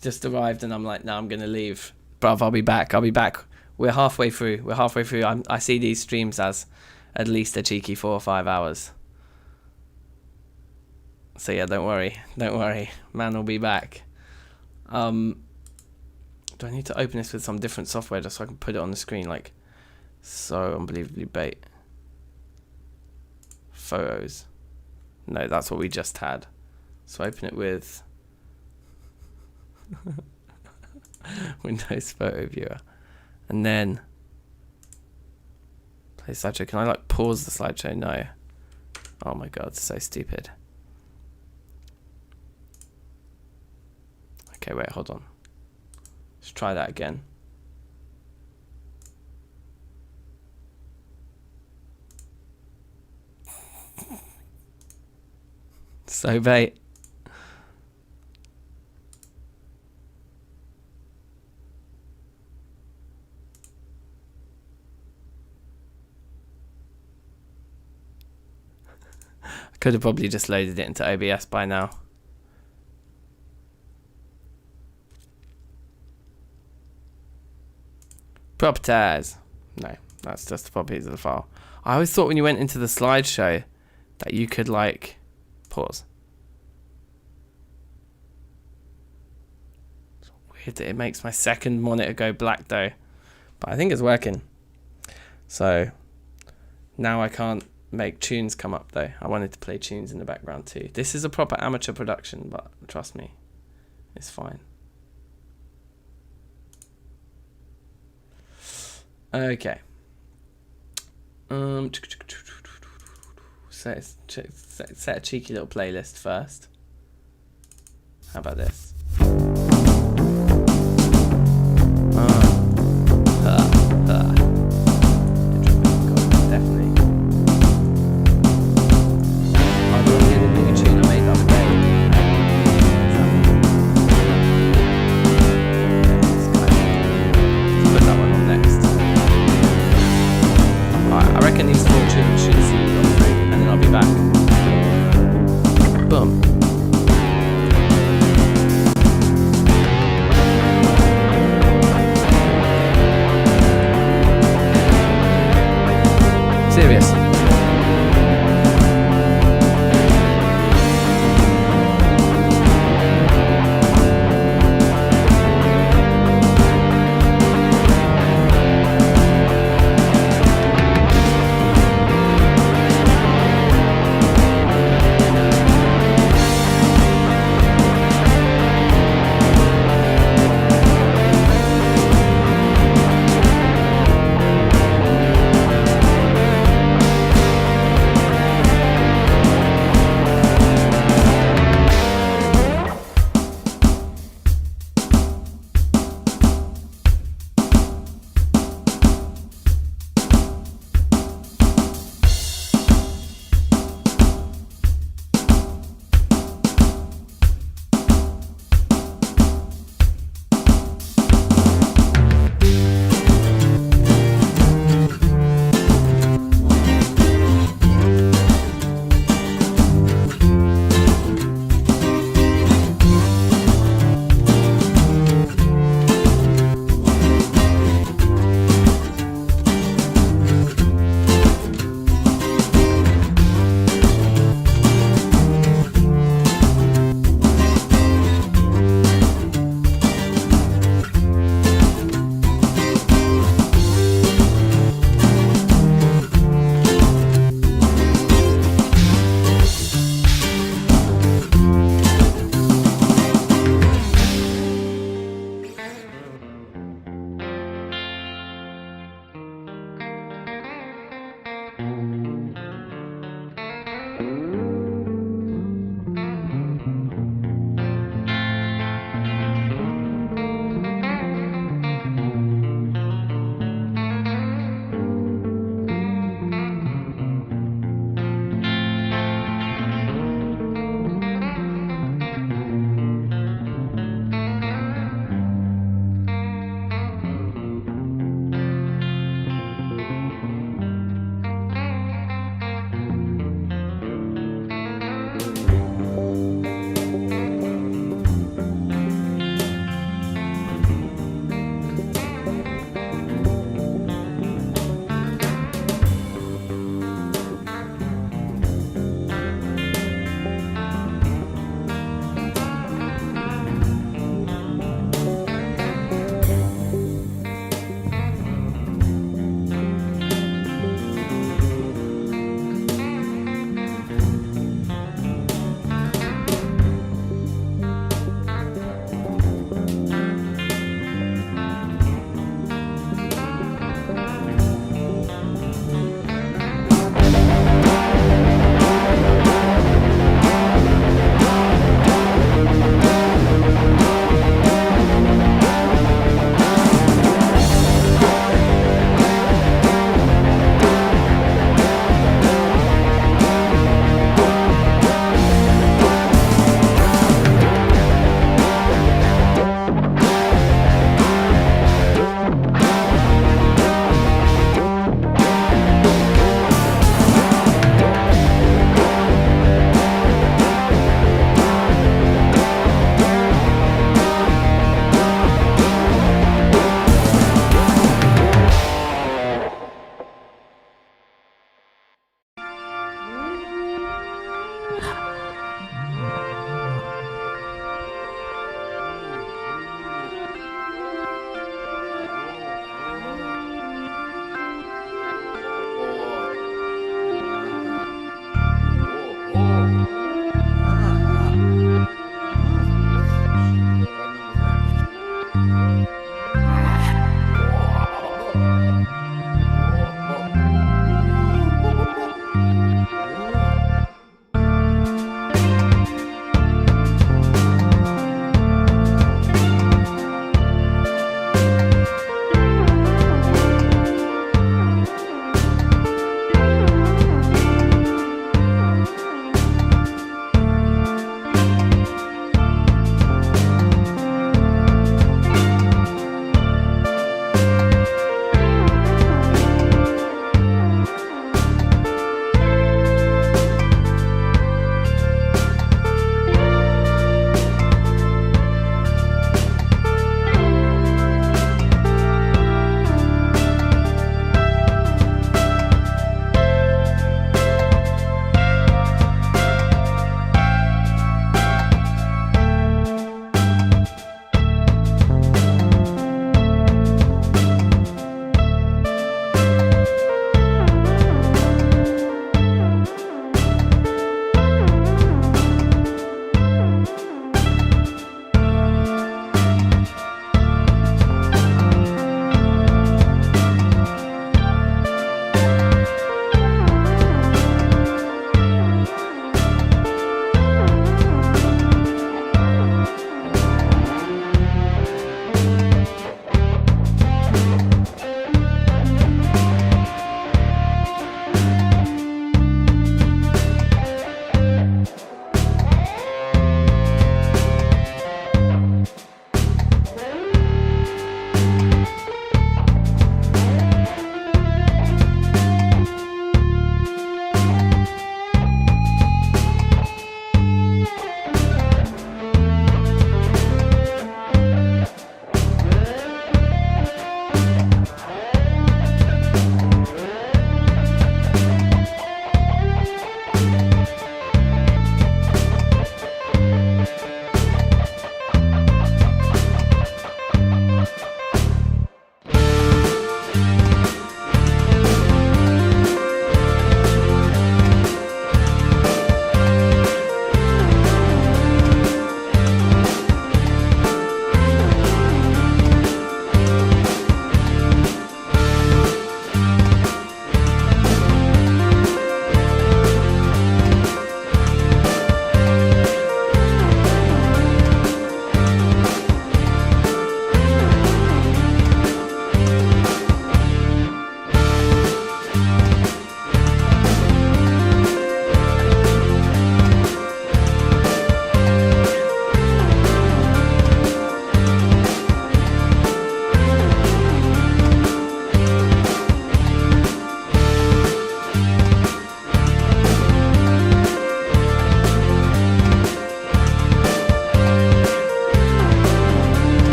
Just arrived and I'm like, no, I'm gonna leave. Bruv, I'll be back. I'll be back. We're halfway through. I see these streams as at least a cheeky 4 or 5 hours. So yeah, don't worry. Man will be back. Do I need to open this with some different software just so I can put it on the screen? Like, so unbelievably bait. Photos. No, that's what we just had. So open it with Windows Photo Viewer. And then play slideshow. Can I like pause the slideshow? No. Oh my god, so stupid. Okay, wait, hold on. Let's try that again. So bait. I could have probably just loaded it into OBS by now. Properties. No, that's just the properties of the file. I always thought when you went into the slideshow that you could like pause. It's weird that it makes my second monitor go black though, but I think it's working. So now I can't make tunes come up though. I wanted to play tunes in the background too. This is a proper amateur production, but trust me, it's fine. Okay. Set a cheeky little playlist first. How about this? Definitely. I will do the new tune I made the other day. Let's put that one on next. Alright, I reckon these 4 tunes should see me got through, and then I'll be back. Boom.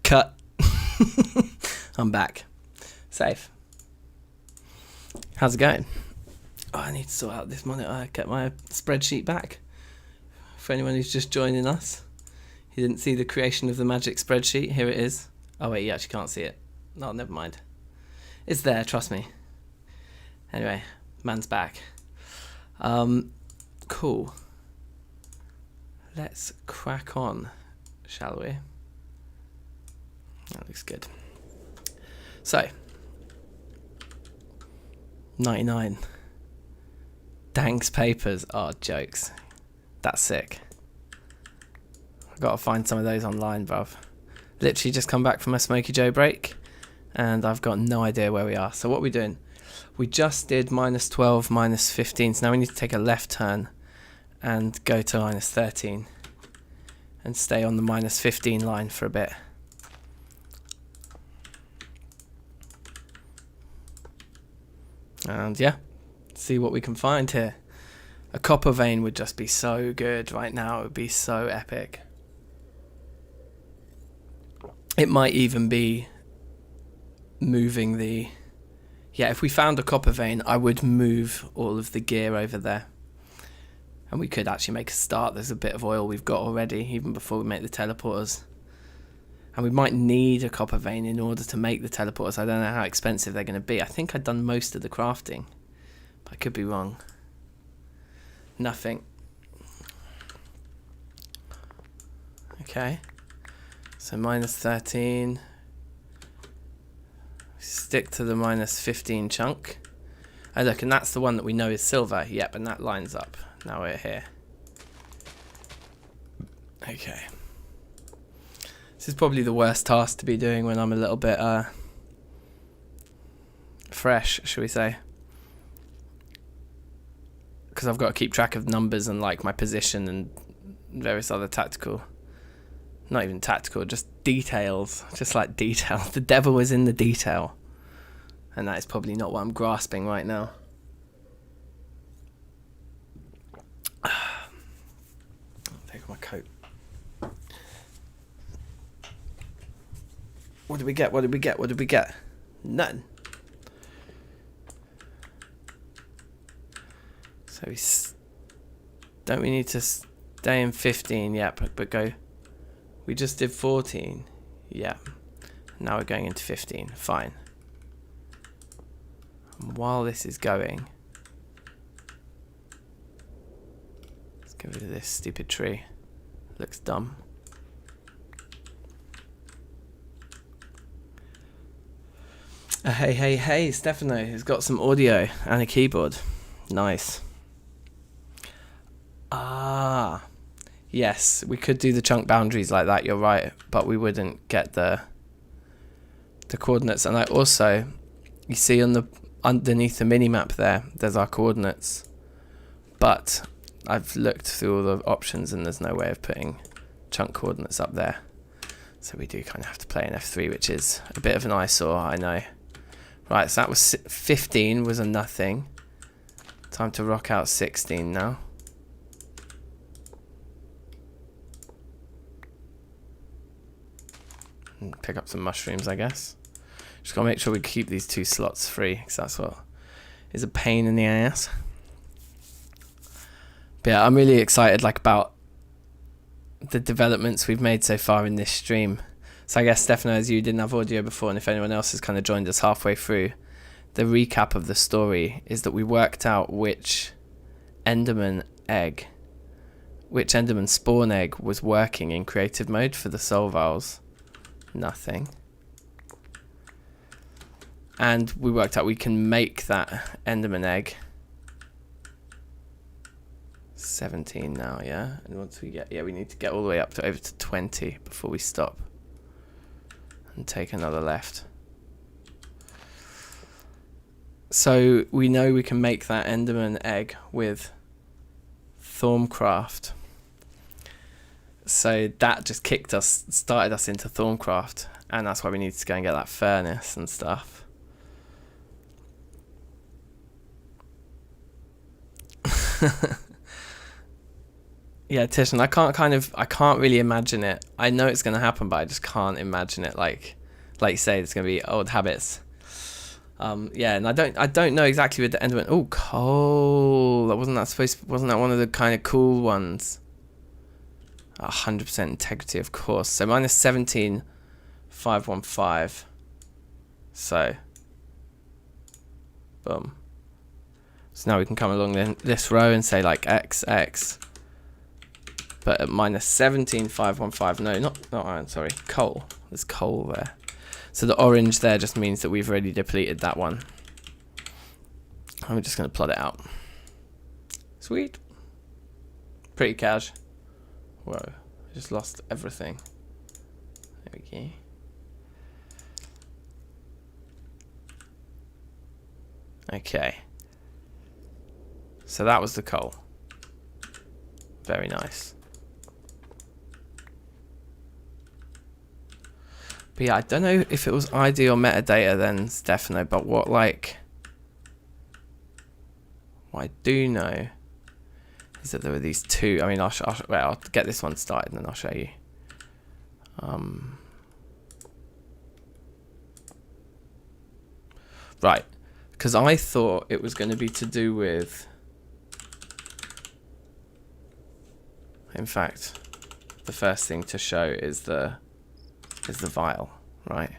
Cut. I'm back. Safe. How's it going? Oh, I need to sort out this monitor. Get my spreadsheet back. For anyone who's just joining us, you didn't see the creation of the magic spreadsheet. Here it is. Oh wait, you actually can't see it. No, never mind. It's there, trust me. Anyway, man's back. Cool. Let's crack on, shall we? That looks good. So, 99. Dank's papers. Oh, jokes. That's sick. I've got to find some of those online, bruv. Literally just come back from a Smokey Joe break, and I've got no idea where we are. So what are we doing? We just did -12, -15, so now we need to take a left turn and go to -13 and stay on the -15 line for a bit. And yeah, see what we can find here. A copper vein would just be so good right now. It would be so epic. It might even be moving the... Yeah, if we found a copper vein, I would move all of the gear over there. And we could actually make a start. There's a bit of oil we've got already, even before we make the teleporters. And we might need a copper vein in order to make the teleporters. I don't know how expensive they're going to be. I think I've done most of the crafting, but I could be wrong. Nothing. Okay. So -13. Stick to the -15 chunk. Oh look, and that's the one that we know is silver. Yep, and that lines up. Now we're here. Okay. This is probably the worst task to be doing when I'm a little bit fresh, shall we say. Because I've got to keep track of numbers and like my position and various other tactical, not even tactical, just details. Just like detail. The devil is in the detail. And that is probably not what I'm grasping right now. I'll take off my coat. What did we get? What did we get? What did we get? None. So don't we need to stay in 15? Yeah, but go. We just did 14. Yeah. Now we're going into 15. Fine. And while this is going, let's get rid of this stupid tree. Looks dumb. Hey, Stefano has got some audio and a keyboard. Nice. Ah, yes, we could do the chunk boundaries like that, you're right, but we wouldn't get the coordinates. And I also, you see on the underneath the mini-map there's our coordinates, but I've looked through all the options and there's no way of putting chunk coordinates up there. So we do kind of have to play in F3, which is a bit of an eyesore, I know. Right, so that was 15 was a nothing. Time to rock out 16 now. And pick up some mushrooms, I guess. Just gotta make sure we keep these 2 slots free, because that's what is a pain in the ass. But yeah, I'm really excited about the developments we've made so far in this stream. So I guess, Stefano, as you didn't have audio before, and if anyone else has kind of joined us halfway through, the recap of the story is that we worked out which Enderman spawn egg was working in creative mode for the soul vials. Nothing. And we worked out we can make that Enderman egg 17 now, yeah? And once we get, we need to get all the way up to over to 20 before we stop and take another left. So we know we can make that Enderman egg with Thormcraft. So that just started us into Thormcraft, and that's why we need to go and get that furnace and stuff. Yeah, Titian, I can't really imagine it. I know it's going to happen, but I just can't imagine it. Like you say, it's going to be old habits. Yeah, and I don't know exactly with the Enderman. Oh, coal. Wasn't that one of the kind of cool ones? 100% integrity, of course. So minus 17, 515. So, boom. So now we can come along this row and say like XX. But at minus 17, 515. No, not iron. Sorry, coal. There's coal there. So the orange there just means that we've already depleted that one. And we're just going to plot it out. Sweet. Pretty cash. Whoa, I just lost everything. There we go. Okay. So that was the coal. Very nice. But yeah, I don't know if it was ID or metadata then, Stefano, but what I do know is that there were these two. I mean, I'll get this one started and then I'll show you. Right, because I thought it was going to be to do with. In fact, the first thing to show is the vial, right?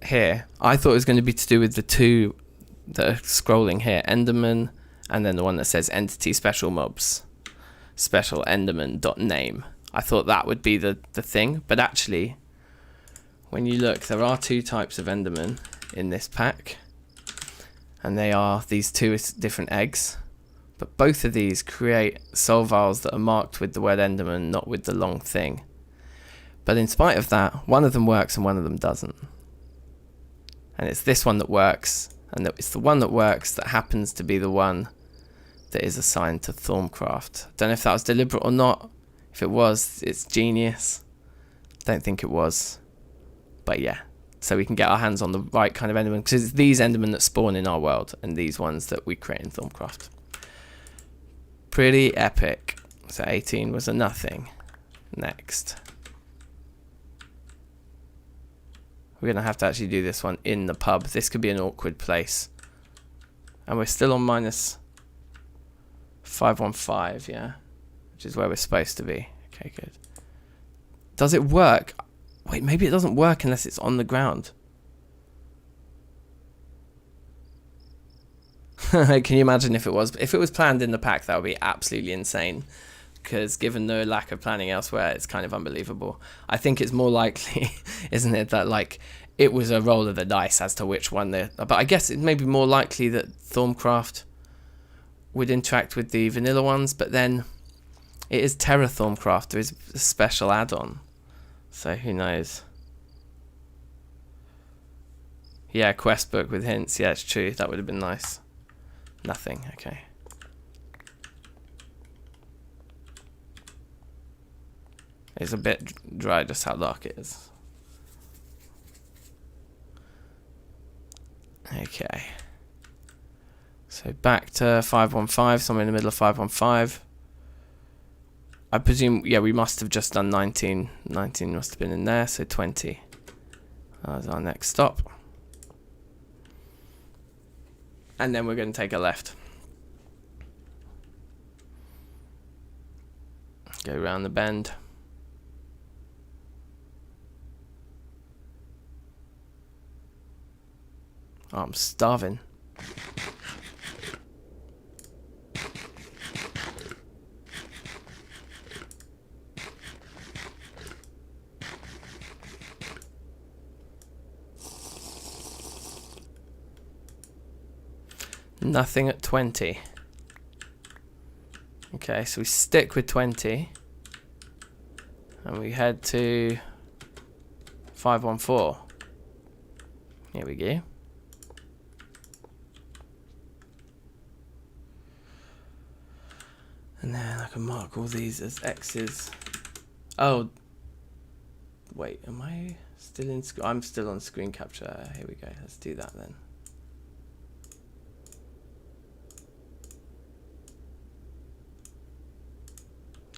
Here, I thought it was going to be to do with the two that are scrolling here, Enderman, and then the one that says entity special mobs, special Enderman.name. I thought that would be the thing, but actually, when you look, there are two types of Enderman in this pack, and they are these two different eggs. But both of these create soul vials that are marked with the word Enderman, not with the long thing. But in spite of that, one of them works and one of them doesn't. And it's this one that works, and it's the one that works that happens to be the one that is assigned to Thormcraft. Don't know if that was deliberate or not. If it was, it's genius. Don't think it was. But yeah, so we can get our hands on the right kind of Enderman, because it's these Endermen that spawn in our world, and these ones that we create in Thormcraft. Pretty epic. So 18 was a nothing. Next. We're going to have to actually do this one in the pub. This could be an awkward place. And we're still on minus 515, yeah? Which is where we're supposed to be. Okay, good. Does it work? Wait, maybe it doesn't work unless it's on the ground. Can you imagine if it was? If it was planned in the pack, that would be absolutely insane. Because given no lack of planning elsewhere, it's kind of unbelievable. I think it's more likely, isn't it, that like it was a roll of the dice as to which one they. But I guess it may be more likely that Thormcraft would interact with the vanilla ones. But then it is Terrafirmacraft. There is a special add-on, so who knows? Yeah, quest book with hints. Yeah, it's true. That would have been nice. Nothing. Okay. It's a bit dry just how dark it is. Okay. So back to 515, somewhere in the middle of 515. I presume, yeah, we must have just done 19. 19 must have been in there, so 20. That's our next stop. And then we're going to take a left. Go around the bend. Oh, I'm starving. Nothing at 20. Okay, so we stick with 20. And we head to 514. Here we go. And then I can mark all these as X's. Oh. Wait, am I still in... I'm still on screen capture. Here we go. Let's do that then.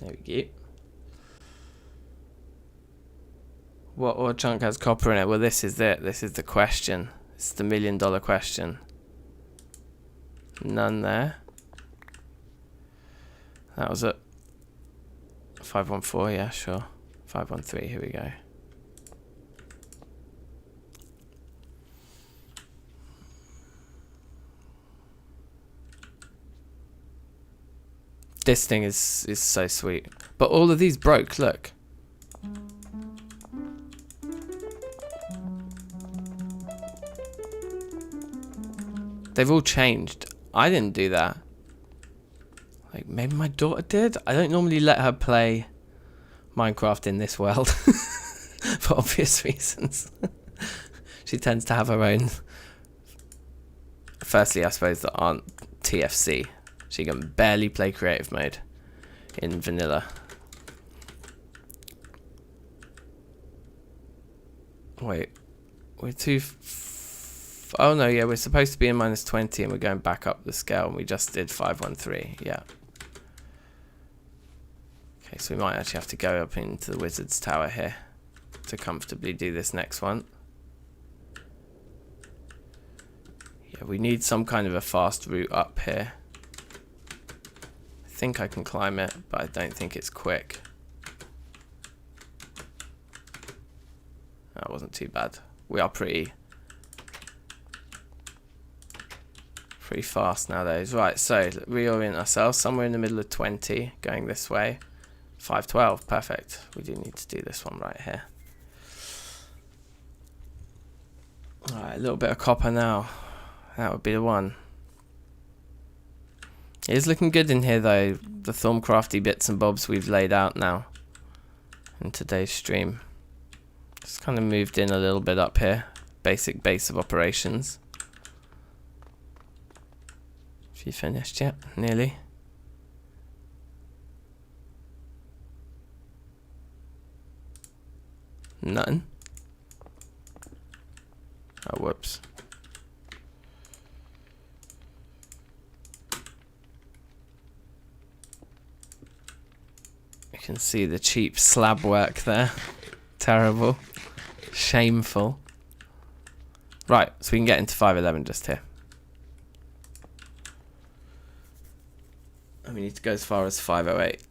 There we go. What ore chunk has copper in it? Well, this is it. This is the question. It's the $1 million question. None there. That was it. 514, yeah, sure. 513, here we go. This thing is so sweet. But all of these broke, look. They've all changed. I didn't do that. Like, maybe my daughter did? I don't normally let her play Minecraft in this world. For obvious reasons. She tends to have her own. Firstly, I suppose, that aren't TFC. She can barely play creative mode in vanilla. Wait, we're oh no, yeah, we're supposed to be in -20 and we're going back up the scale and we just did 513, yeah. Okay, so we might actually have to go up into the wizard's tower here to comfortably do this next one. Yeah, we need some kind of a fast route up here. I think I can climb it, but I don't think it's quick. That wasn't too bad. We are pretty fast nowadays. Right, so reorient ourselves somewhere in the middle of 20, going this way. 512, perfect. We do need to do this one right here. Alright, a little bit of copper now. That would be the one. It is looking good in here though, the Thorncrafty bits and bobs we've laid out now in today's stream. Just kind of moved in a little bit up here. Basic base of operations. Have you finished yet? Nearly. Nothing. Oh, whoops. You can see the cheap slab work there. Terrible. Shameful. Right, so we can get into 511 just here. And we need to go as far as 508.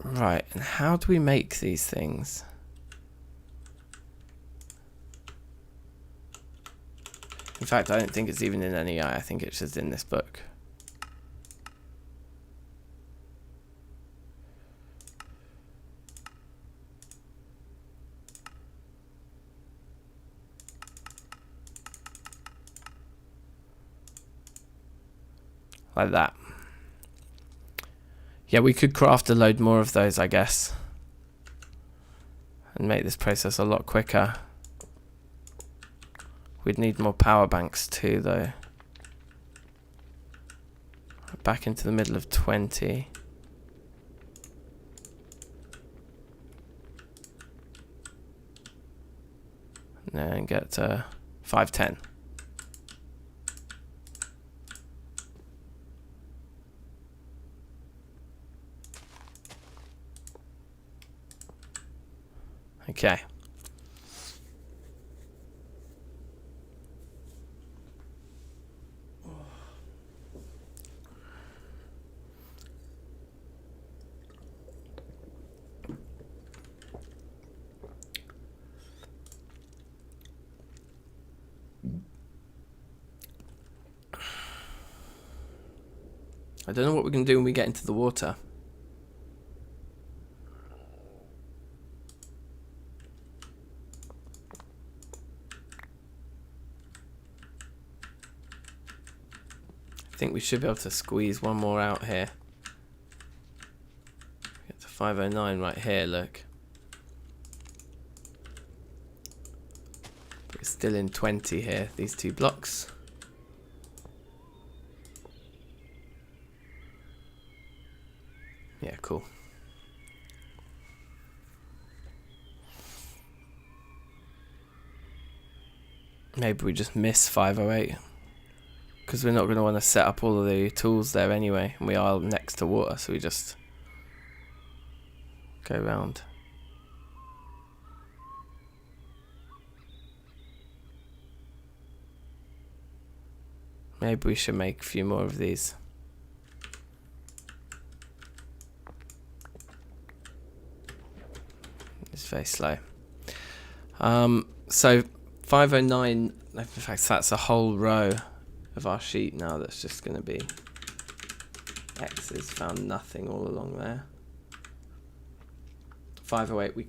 Right, and how do we make these things? In fact, I don't think it's even in NEI. I think it's just in this book. Like that. Yeah, we could craft a load more of those, I guess. And make this process a lot quicker. We'd need more power banks too, though. Back into the middle of 20. And then get to 510. Okay. I don't know what we're going to do when we get into the water. I think we should be able to squeeze one more out here. Get to 509 right here, look. But we're still in 20 here, these two blocks. Yeah, cool. Maybe we just miss 508. Because we're not going to want to set up all of the tools there anyway. And we are next to water, so we just go round. Maybe we should make a few more of these. It's very slow. So 509, in fact that's a whole row of our sheet now that's just going to be X's, found nothing all along there. 508 we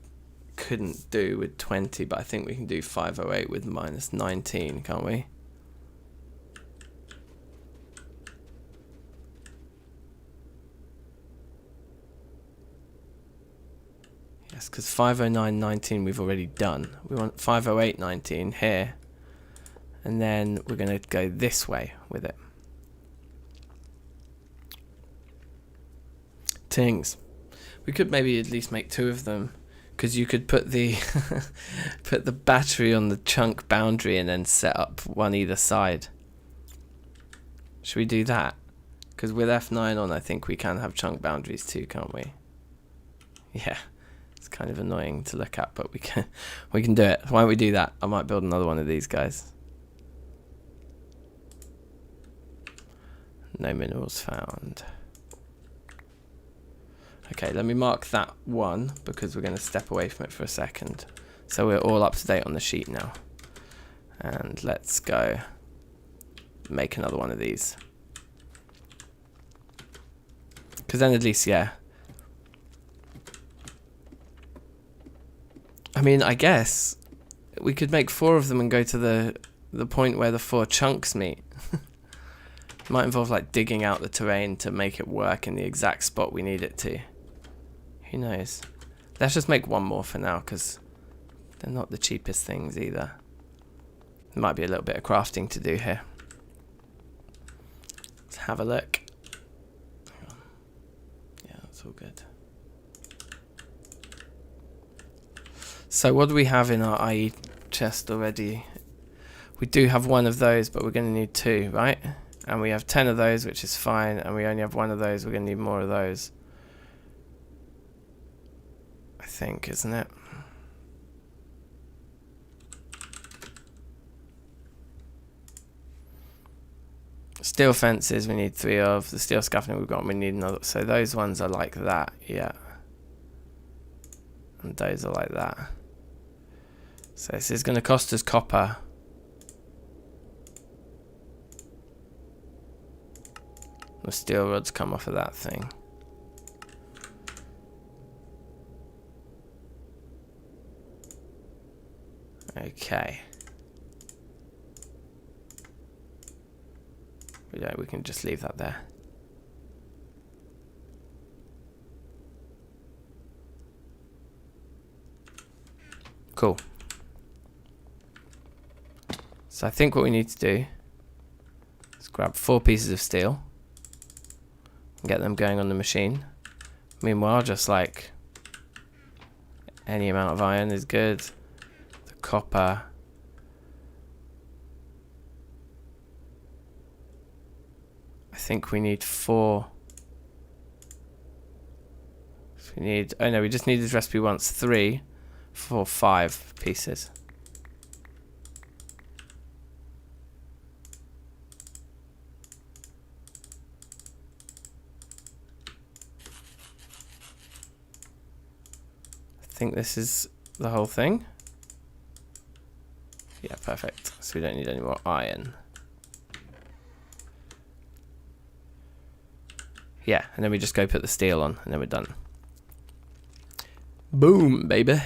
couldn't do with 20, but I think we can do 508 with minus 19, can't we? Yes, because 509.19 we've already done. We want 508.19 here, and then we're going to go this way with it. Tings. We could maybe at least make 2 of them, because you could put the put the battery on the chunk boundary and then set up one either side. Should we do that? Because with F9 on, I think we can have chunk boundaries too, can't we? Yeah. It's kind of annoying to look at, but we can do it. Why don't we do that? I might build another one of these guys. No minerals found. Okay, let me mark that one because we're going to step away from it for a second. So we're all up to date on the sheet now. And let's go make another one of these. Because then at least, yeah. I mean, I guess we could make 4 of them and go to the point where the 4 chunks meet. It might involve like digging out the terrain to make it work in the exact spot we need it to. Who knows? Let's just make 1 more for now, because they're not the cheapest things either. There might be a little bit of crafting to do here. Let's have a look. Hang on. Yeah, that's all good. So what do we have in our IE chest already? We do have 1 of those, but we're going to need 2, right? And we have 10 of those, which is fine, and we only have 1 of those. We're going to need more of those, I think, isn't it? Steel fences we need 3 of. The steel scaffolding we've got, we need another. So those ones are like that, yeah. And those are like that. So this is going to cost us copper. The steel rods come off of that thing. Okay. We can just leave that there. Cool. So I think what we need to do is grab 4 pieces of steel and get them going on the machine. Meanwhile, just like any amount of iron is good. The copper. I think we need 4. So we need, oh no, we just need this recipe once. 3, 4, 5 pieces. I think this is the whole thing. Yeah, perfect. So we don't need any more iron. Yeah, and then we just go put the steel on, and then we're done. Boom, baby.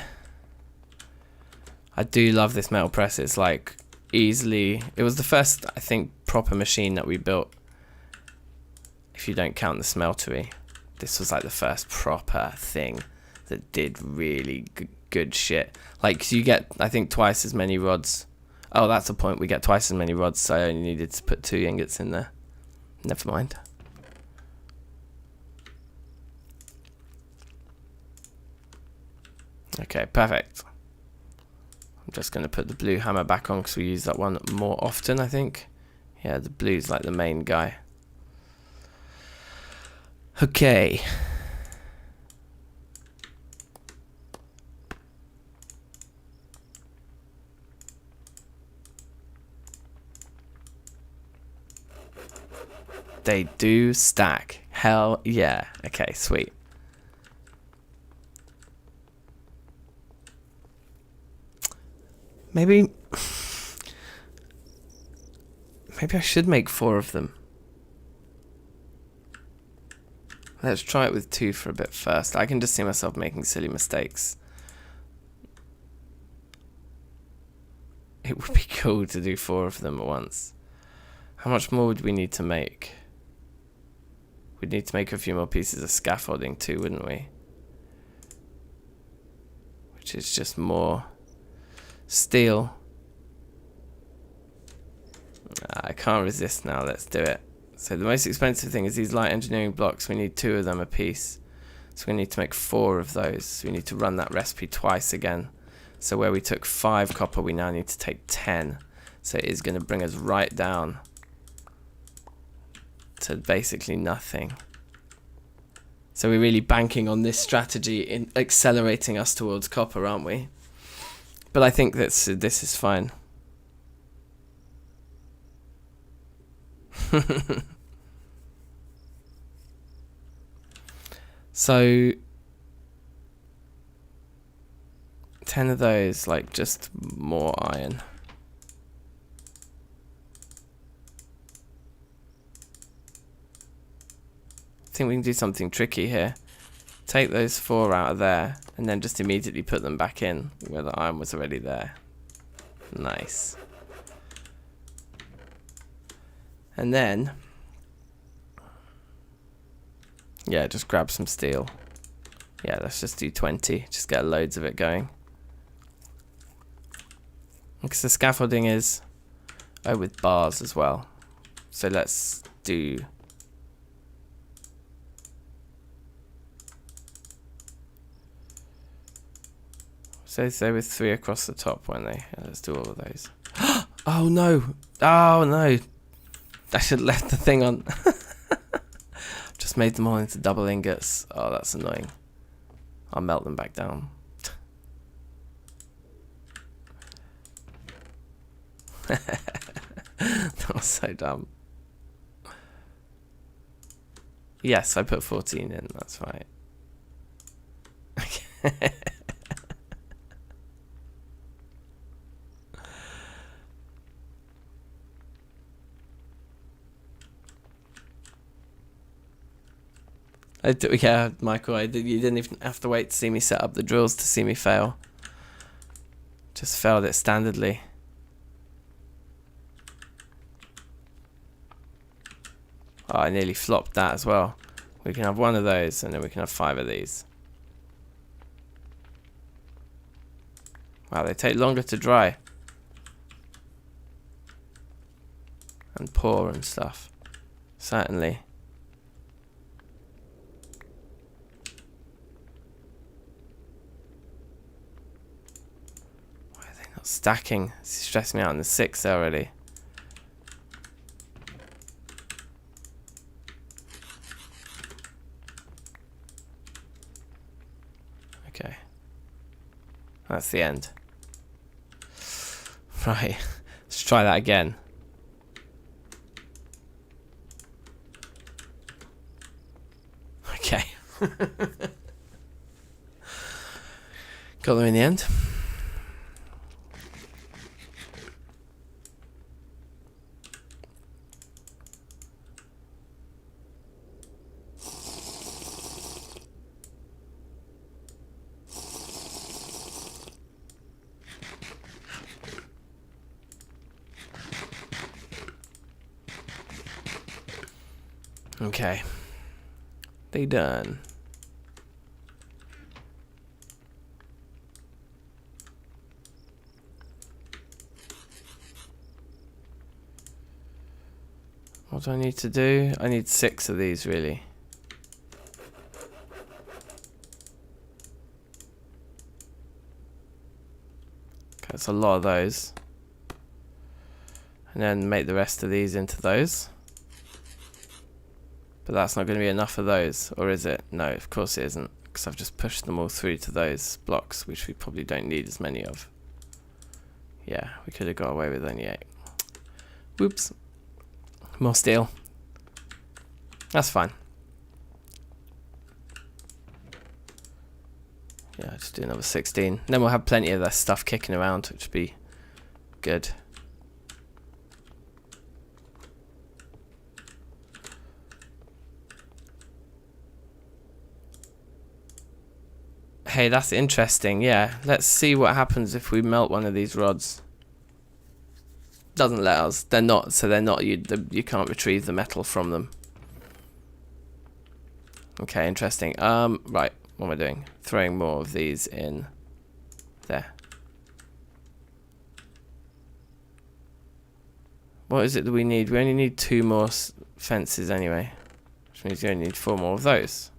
I do love this metal press. It's like easily, it was the first, I think, proper machine that we built. If you don't count the smeltery, this was like the first proper thing that did really good shit. Like, you get, I think, twice as many rods. Oh, that's the point. We get twice as many rods, so I only needed to put 2 ingots in there. Never mind. Okay, perfect. I'm just going to put the blue hammer back on because we use that one more often, I think. Yeah, the blue's like the main guy. Okay. They do stack. Hell yeah. Okay, sweet. Maybe I should make 4 of them. Let's try it with 2 for a bit first. I can just see myself making silly mistakes. It would be cool to do 4 of them at once. How much more would we need to make? We'd need to make a few more pieces of scaffolding too, wouldn't we? Which is just more steel. I can't resist now, let's do it. So the most expensive thing is these light engineering blocks. We need 2 of them a piece. So we need to make 4 of those. So we need to run that recipe twice again. So where we took 5 copper, we now need to take 10. So it is going to bring us right down to basically nothing. So we're really banking on this strategy in accelerating us towards copper, aren't we? But I think this is fine. So 10 of those, like just more iron. I think we can do something tricky here. Take those 4 out of there and then just immediately put them back in where the iron was already there. Nice. And then, yeah, just grab some steel. Yeah, let's just do 20. Just get loads of it going. Because the scaffolding is with bars as well. So let's do... So they were 3 across the top, weren't they? Yeah, let's do all of those. Oh no! Oh no! I should have left the thing on. Just made them all into double ingots. Oh, that's annoying. I'll melt them back down. That was so dumb. Yes, I put 14 in, that's right. Okay. Yeah, Michael, you didn't even have to wait to see me set up the drills to see me fail. Just failed it standardly. Oh, I nearly flopped that as well. We can have 1 of those and then we can have 5 of these. Wow, they take longer to dry. And pour and stuff. Certainly. Stacking. It's stressing me out in the 6 already. Okay. That's the end. Right. Let's try that again. Okay. Got them in the end. Okay. They done. What do I need to do? I need 6 of these, really. Okay, That's a lot of those. And then make the rest of these into those. But that's not going to be enough of those, or is it? No, of course it isn't, because I've just pushed them all through to those blocks, which we probably don't need as many of. Yeah, we could have got away with only 8. Whoops. More steel. That's fine. Yeah, just do another 16. Then we'll have plenty of that stuff kicking around, which would be good. Hey, that's interesting. Yeah, let's see what happens if we melt one of these rods. Doesn't let us. They're not. So they're not. You can't retrieve the metal from them. Okay, interesting. Right. What am I doing? Throwing more of these in there. What is it that we need? We only need 2 more fences anyway, which means you only need 4 more of those.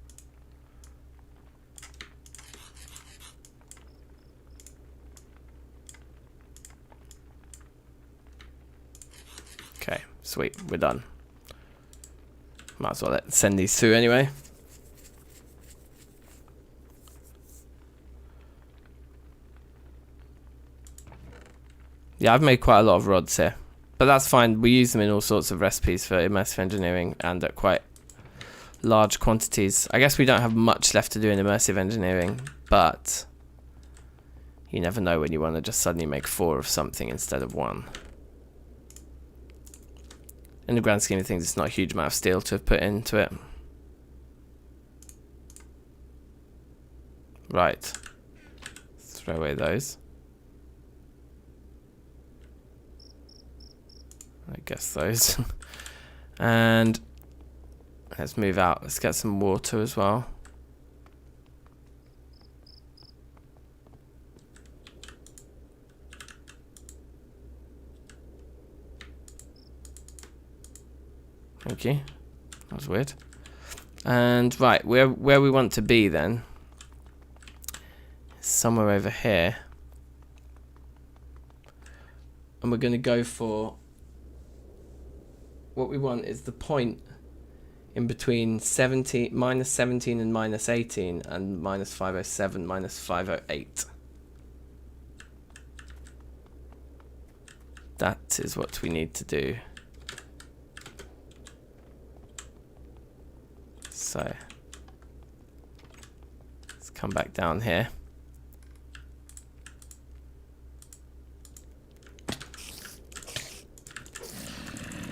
Okay, sweet, we're done. Might as well send these through anyway. Yeah, I've made quite a lot of rods here, but that's fine. We use them in all sorts of recipes for immersive engineering and at quite large quantities. I guess we don't have much left to do in immersive engineering, but you never know when you want to just suddenly make 4 of something instead of 1. In the grand scheme of things, it's not a huge amount of steel to have put into it. Right. Throw away those. I guess those. And let's move out. Let's get some water as well. Thank you. That was weird. And right, where we want to be then is somewhere over here. And we're going to go for, what we want is the point in between minus 17 and minus 18 and minus 507, minus 508. That is what we need to do. So let's come back down here.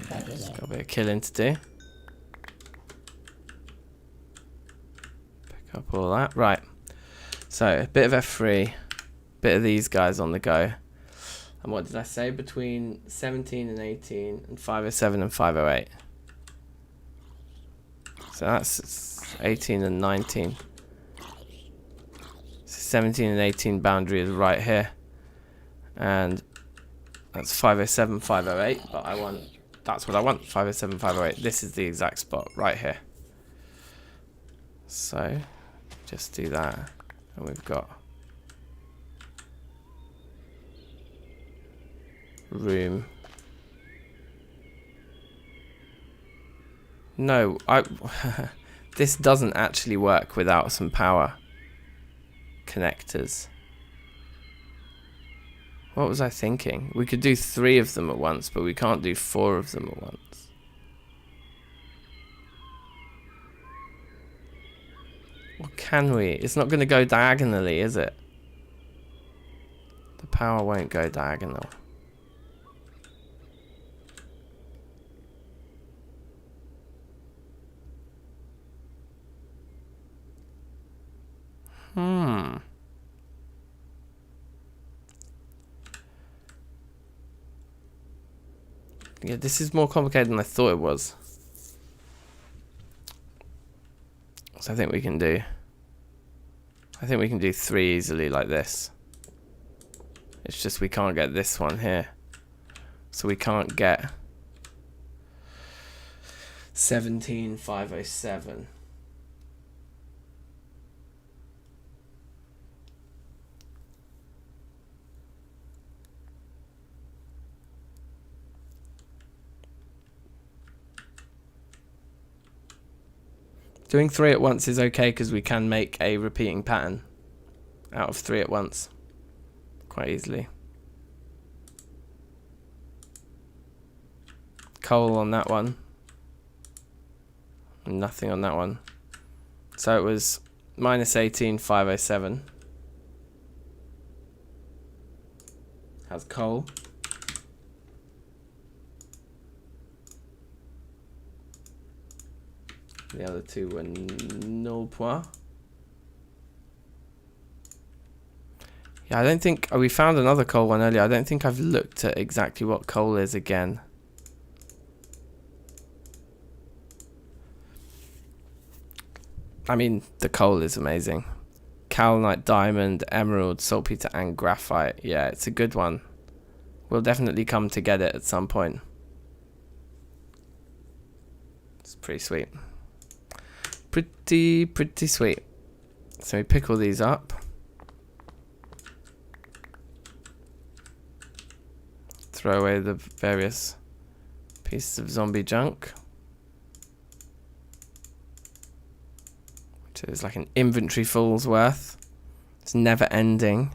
Got a bit of killing to do. Pick up all that. Right. So a bit of F3, bit of these guys on the go. And what did I say? Between 17 and 18 and 507 and 508. So that's 18 and 19. So 17 and 18 boundary is right here. And that's 507, 508. But I want, that's what I want, 507, 508. This is the exact spot right here. So just do that. And we've got room. No, this doesn't actually work without some power connectors. What was I thinking? We could do 3 of them at once, but we can't do 4 of them at once. What can we? It's not going to go diagonally, is it? The power won't go diagonal. Yeah, this is more complicated than I thought it was. So I think we can do 3 easily like this. It's just we can't get this one here. So we can't get 17507. Doing 3 at once is okay because we can make a repeating pattern out of 3 at once quite easily. Coal on that one. Nothing on that one. So it was minus 18,507. Has coal. The other two were null point. Yeah, I don't think we found another coal one earlier. I don't think I've looked at exactly what coal is again. I mean, the coal is amazing. Kaolinite, diamond, emerald, saltpeter, and graphite. Yeah, it's a good one. We'll definitely come to get it at some point. It's pretty sweet. Pretty sweet. So we pick all these up. Throw away the various pieces of zombie junk. Which is like an inventory full's worth. It's never ending.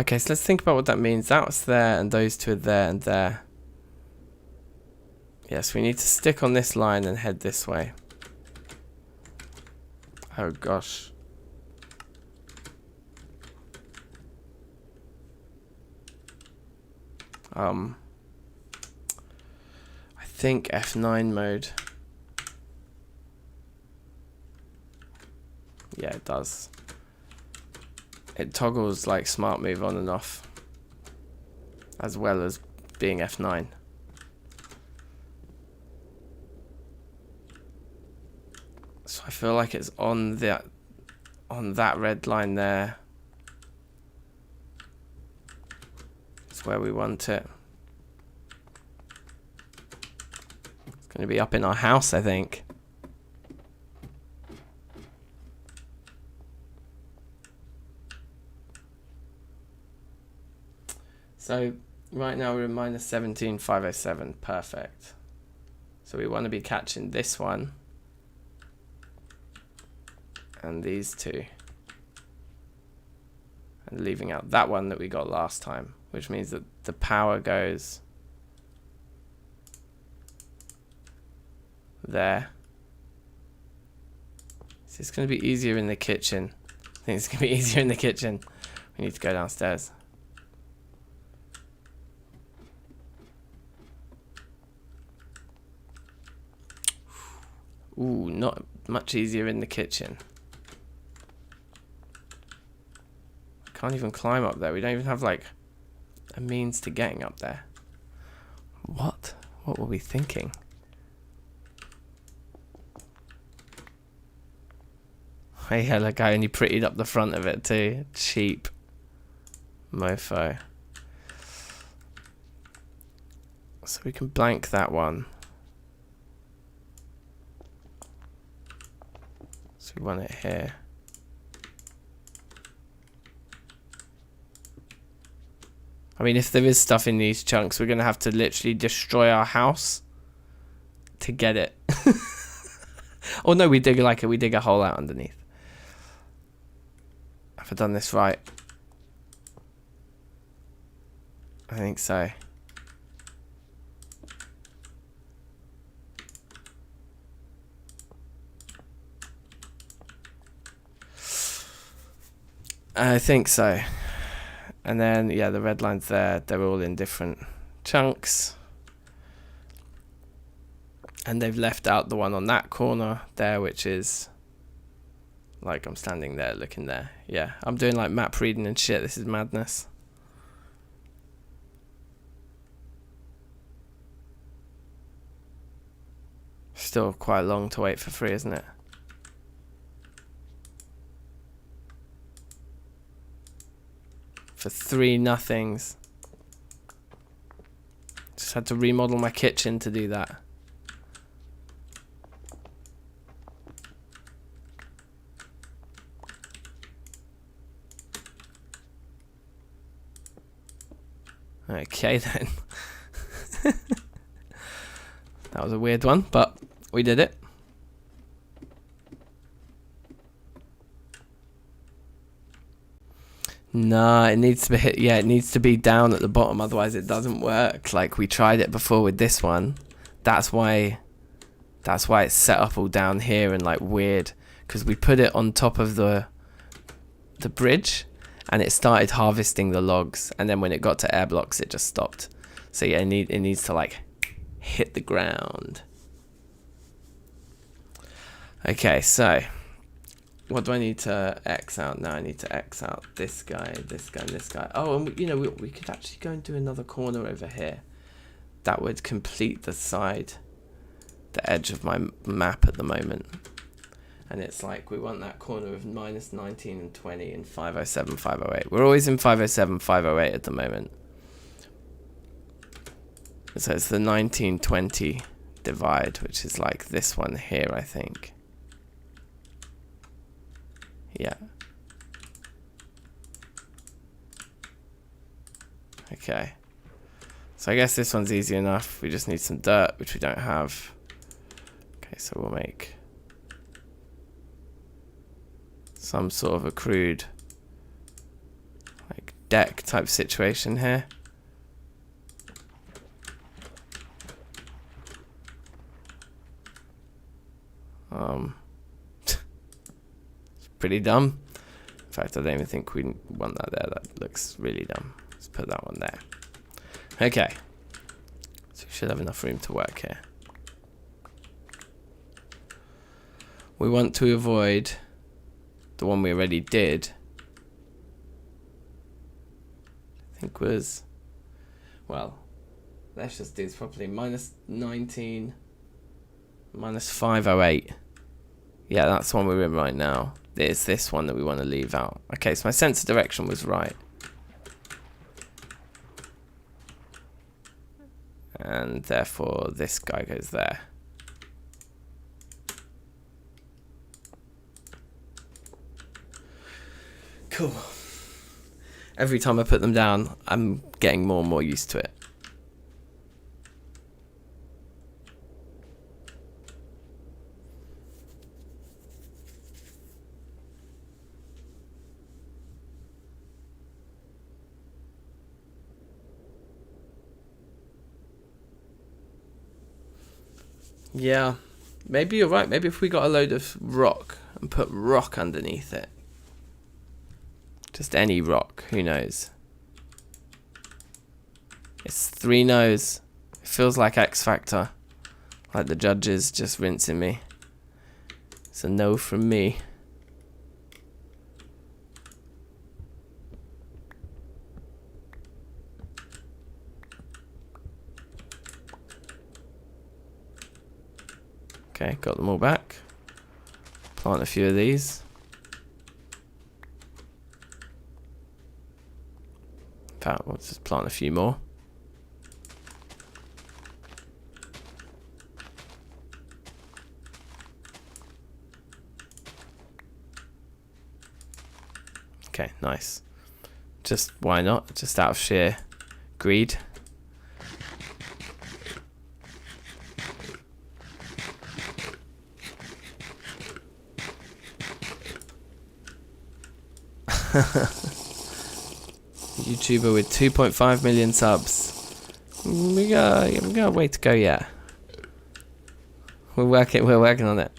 Okay, so let's think about what that means. That's there, and those two are there and there. Yes, we need to stick on this line and head this way. Oh gosh. I think F9 mode. Yeah, it does. It toggles like smart move on and off, as well as being F9. So I feel like it's on that red line there. It's where we want it. It's going to be up in our house, I think. So right now we're at minus 17,507. Perfect. So we want to be catching this one and these two, and leaving out that one that we got last time, which means that the power goes there. So it's going to be easier in the kitchen. I think it's going to be easier in the kitchen. We need to go downstairs. Ooh, not much easier in the kitchen. Can't even climb up there. We don't even have like a means to getting up there. What? What were we thinking? Hey, yeah, look, I only prettied up the front of it too. Cheap mofo. So we can blank that one. So we want it here. I mean, if there is stuff in these chunks, we're going to have to literally destroy our house to get it. Or no, we dig a hole out underneath. Have I done this right? I think so. I think so. And then, yeah, the red lines there, they're all in different chunks. And they've left out the one on that corner there, which is like I'm standing there looking there. Yeah, I'm doing like map reading and shit. This is madness. Still quite long to wait for free, isn't it? For 3 nothings. Just had to remodel my kitchen to do that. Okay then. That was a weird one, but we did it. No, it needs to be hit. Yeah, it needs to be down at the bottom, otherwise it doesn't work. Like we tried it before with this one. That's why it's set up all down here and like weird, because we put it on top of the bridge and it started harvesting the logs, and then when it got to air blocks it just stopped. So yeah, it needs to like hit the ground. Okay, so what do I need to X out now? I need to X out this guy, this guy, and this guy. Oh, and you know, we could actually go and do another corner over here. That would complete the side, the edge of my map at the moment. And it's like we want that corner of -19 and 20 and 507, 508. We're always in 507, 508 at the moment. So it's the 1920 divide, which is like this one here, I think. Yeah. Okay. So I guess this one's easy enough. We just need some dirt, which we don't have. Okay, so we'll make some sort of a crude like deck type situation here. It's pretty dumb. In fact, I don't even think we want that there. That looks really dumb. Let's put that one there. Okay. So we should have enough room to work here. We want to avoid the one we already did. I think was, well, let's just do this properly. -19, -508. Yeah, that's the one we're in right now. It's this one that we want to leave out. Okay, so my sense of direction was right. And therefore this guy goes there. Cool. Every time I put them down, I'm getting more and more used to it. Yeah, maybe you're right. Maybe if we got a load of rock and put rock underneath it. Just any rock, who knows? It's 3 no's. It feels like X Factor. Like the judges just rinsing me. It's a no from me. Okay, got them all back. Plant a few of these. In fact, we'll just plant a few more. Okay, nice. Just why not? Just out of sheer greed. YouTuber with 2.5 million subs. We got a way to go yet. We're working on it.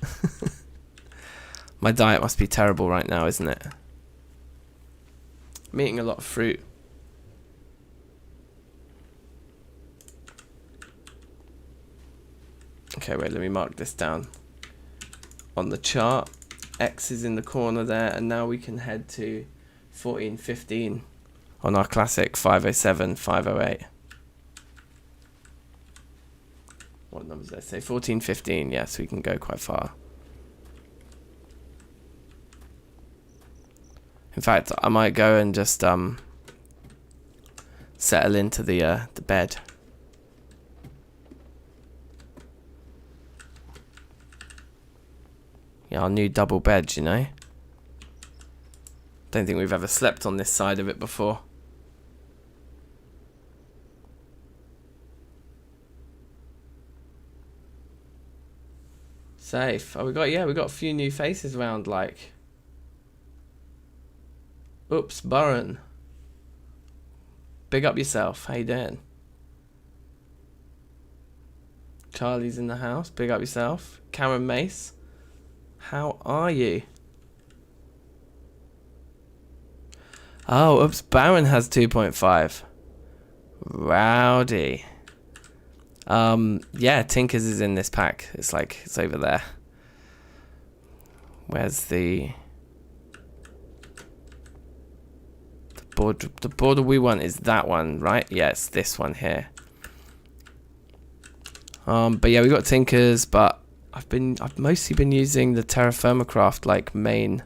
My diet must be terrible right now, isn't it? I'm eating a lot of fruit. Okay, wait, let me mark this down on the chart. X is in the corner there, and now we can head to 1415 on our classic 507, 508. What numbers did I say? 1415, yes, we can go quite far. In fact, I might go and just settle into the bed. Yeah, our new double bed, you know. Don't think we've ever slept on this side of it before. Safe. Oh, we got a few new faces around, like. Oops, Burren. Big up yourself. How you doing? Charlie's in the house. Big up yourself. Cameron Mace. How are you? Oh, oops. Baron has 2.5. Rowdy. Yeah, Tinkers is in this pack. It's like, it's over there. Where's the border? The border we want is that one, right? Yeah, it's this one here. But yeah, we got Tinkers, but I've mostly been using the Terrafirmacraft like main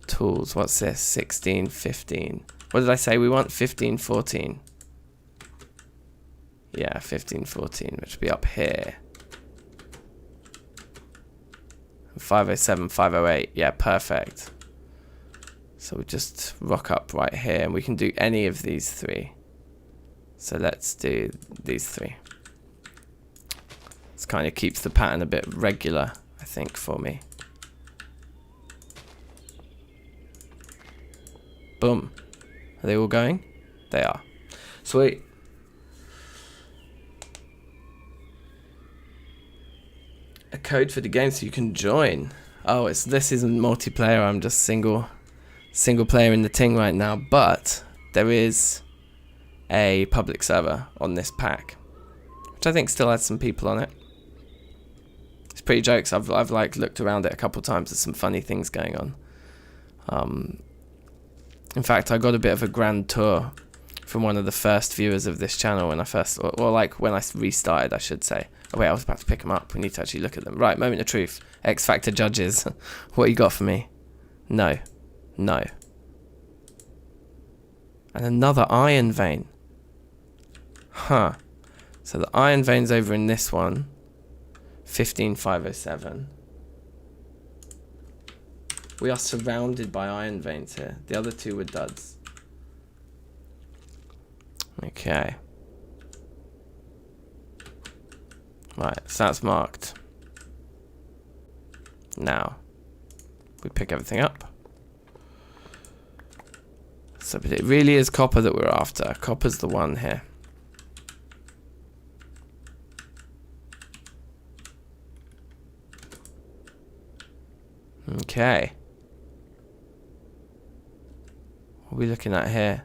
tools. What's this? 16, 15. What did I say? We want 15, 14. Yeah, 15, 14, which will be up here. 507, 508. Yeah, perfect. So we just rock up right here, and we can do any of these three. So let's do these three. This kind of keeps the pattern a bit regular, I think, for me. Boom. Are they all going? They are. Sweet. A code for the game so you can join. Oh, this isn't multiplayer. I'm just single player in the ting right now. But there is a public server on this pack, which I think still has some people on it. It's pretty jokes. I've like looked around it a couple times. There's some funny things going on. In fact, I got a bit of a grand tour from one of the first viewers of this channel when I first, or like when I restarted, I should say. Oh wait, I was about to pick them up. We need to actually look at them. Right, moment of truth. X Factor judges. What you got for me? No. No. And another iron vein. Huh. So the iron vein's over in this one. 15507. We are surrounded by iron veins here. The other two were duds. Okay. Right, so that's marked. Now, we pick everything up. So, but it really is copper that we're after. Copper's the one here. Okay. What are we looking at here?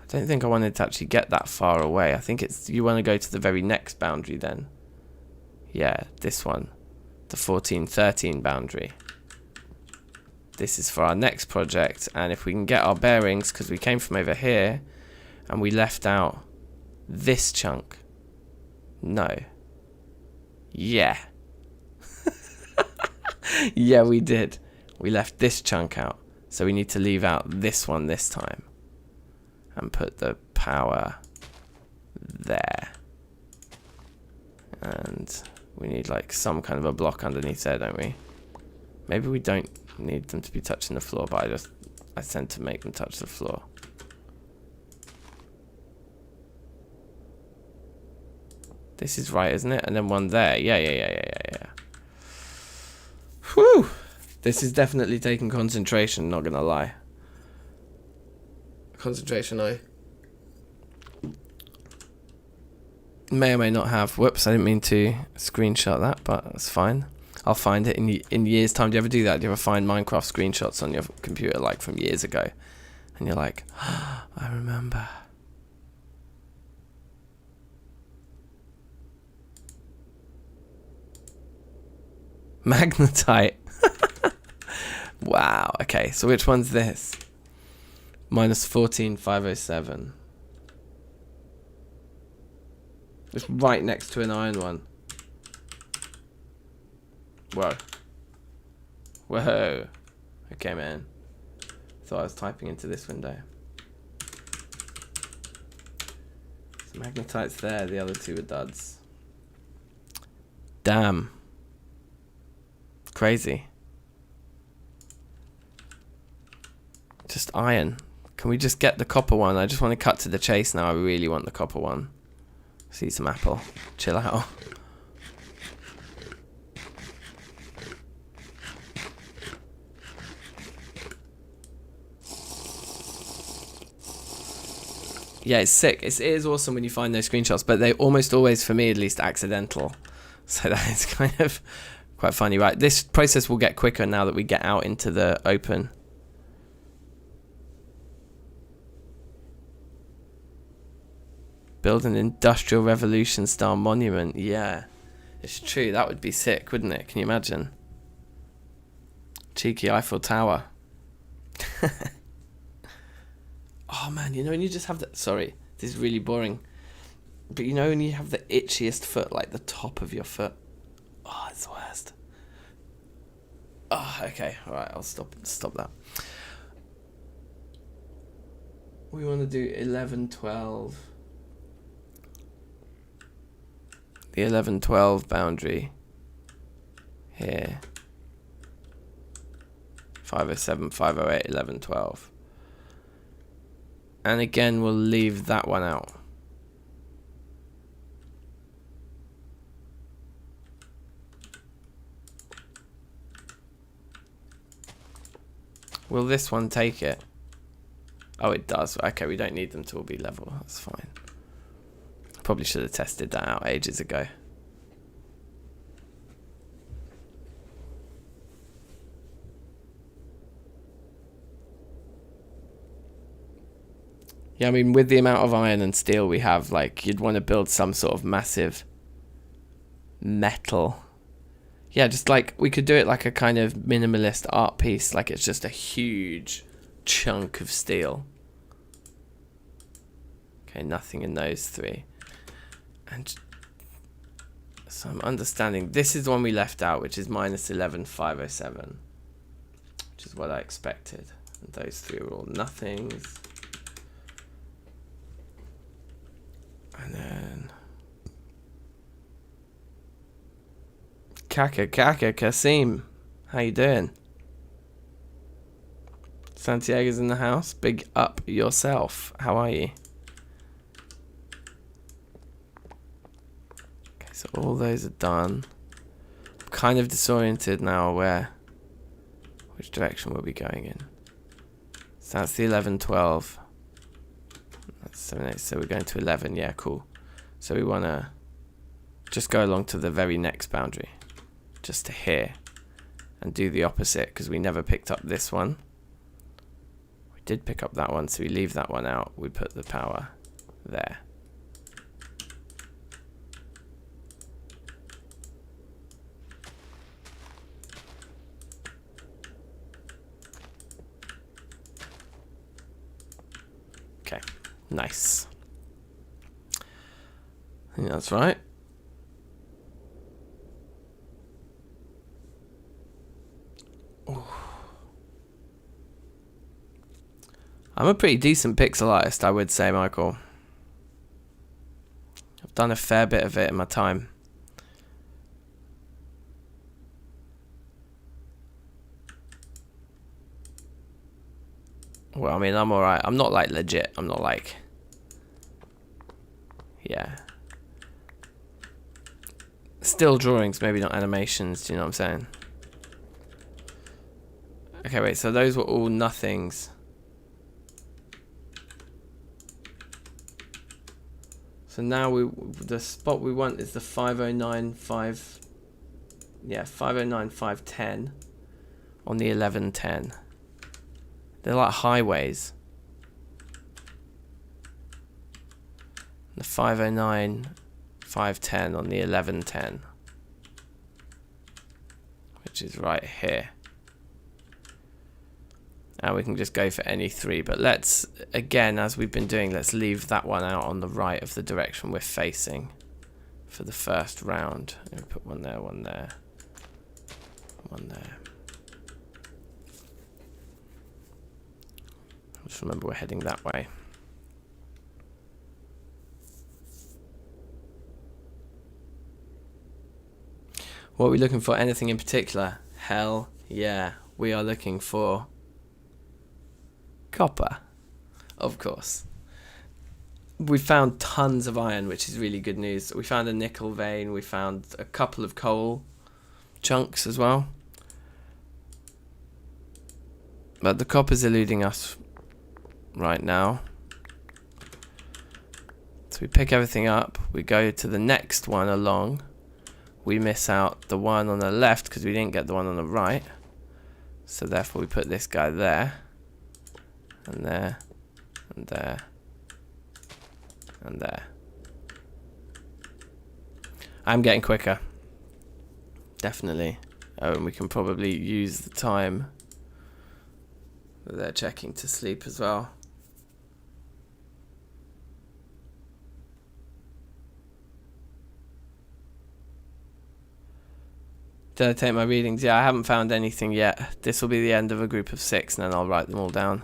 I don't think I wanted to actually get that far away. I think it's, you want to go to the very next boundary then. Yeah, this one. The 14-13 boundary. This is for our next project, and if we can get our bearings, because we came from over here and we left out this chunk. No. Yeah. Yeah, we did. We left this chunk out, so we need to leave out this one this time and put the power there. And we need like some kind of a block underneath there, don't we? Maybe we don't need them to be touching the floor, but I tend to make them touch the floor. This is right, isn't it? And then one there. Yeah. Whew! This is definitely taking concentration, not gonna lie. Concentration I may or may not have. Whoops, I didn't mean to screenshot that, but that's fine. I'll find it in years' time. Do you ever do that? Do you ever find Minecraft screenshots on your computer like from years ago? And you're like, oh, I remember. Magnetite. Wow. Okay, so which one's this? Minus 14,507. It's right next to an iron one. Whoa. Whoa. Okay, man. Thought I was typing into this window. So magnetite's there, the other two are duds. Damn. Crazy. Just iron. Can we just get the copper one? I just want to cut to the chase now. I really want the copper one. See some apple. Chill out. Yeah, it's sick. It is awesome when you find those screenshots, but they're almost always, for me at least, accidental. So that is kind of quite funny. Right, this process will get quicker now that we get out into the open. Build an Industrial Revolution style monument. Yeah, it's true. That would be sick, wouldn't it? Can you imagine? Cheeky Eiffel Tower. Oh man, you know when you just have that... Sorry, this is really boring. But you know when you have the itchiest foot, like the top of your foot? Oh, it's the worst. Oh, okay. Alright, I'll stop that. We want to do 11, 12. The 11, 12 boundary. Here. 507, 508, 11, 12. And again, we'll leave that one out. Will this one take it? Oh, it does. Okay, we don't need them to all be level. That's fine. Probably should have tested that out ages ago. Yeah, I mean, with the amount of iron and steel we have, like, you'd want to build some sort of massive metal. Yeah, just like, we could do it like a kind of minimalist art piece, like it's just a huge chunk of steel. Okay, nothing in those three. And so I'm understanding, this is the one we left out, which is minus 11, 507. Which is what I expected. And those three are all nothings. And then Kaka Kasim, how you doing? Santiago's in the house. Big up yourself. How are you? Okay, so all those are done. I'm kind of disoriented now which direction we'll be going in. So that's the 11, 12. That's 7, 8, so we're going to 11, yeah, cool. So we want to just go along to the very next boundary, just to here, and do the opposite, because we never picked up this one. We did pick up that one, so we leave that one out. We put the power there. Okay, nice. I think that's right. Ooh. I'm a pretty decent pixel artist, I would say, Michael. I've done a fair bit of it in my time. Well, I mean, I'm alright. I'm not like legit. I'm not like... Yeah. Still drawings, maybe not animations, do you know what I'm saying? Okay, wait, so those were all nothings. So now the spot we want is the 509, 509, 510 on the 1110. They're like highways. The 509, 510 on the 1110, which is right here. And we can just go for any three, but let's, again, as we've been doing, let's leave that one out on the right of the direction we're facing for the first round. Let me put one there, one there, one there. Just remember we're heading that way. What are we looking for? Anything in particular? Hell yeah, we are looking for copper, of course. We found tons of iron, which is really good news. We found a nickel vein, we found a couple of coal chunks as well. But the copper's eluding us right now. So we pick everything up, we go to the next one along, we miss out the one on the left because we didn't get the one on the right, so therefore we put this guy there, and there, and there, and there. I'm getting quicker, definitely. Oh, and we can probably use the time that they're checking to sleep as well. Did I take my readings? Yeah, I haven't found anything yet. This will be the end of a group of 6, and then I'll write them all down.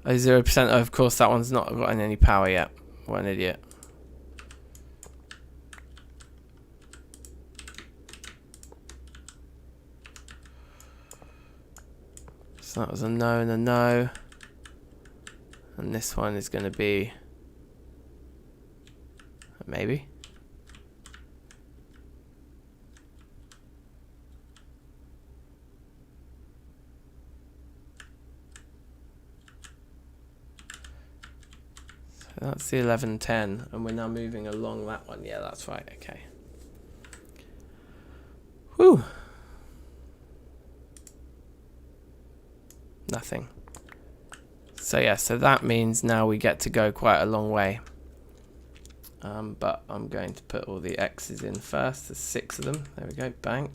Oh, 0%. Oh, of course, that one's not got any power yet. What an idiot. So that was a no and a no. And this one is going to be maybe. So that's the 1110, and we're now moving along that one. Yeah, that's right. Okay. Whew. Nothing. So yeah, so that means now we get to go quite a long way. But I'm going to put all the X's in first. There's 6 of them. There we go. Bang.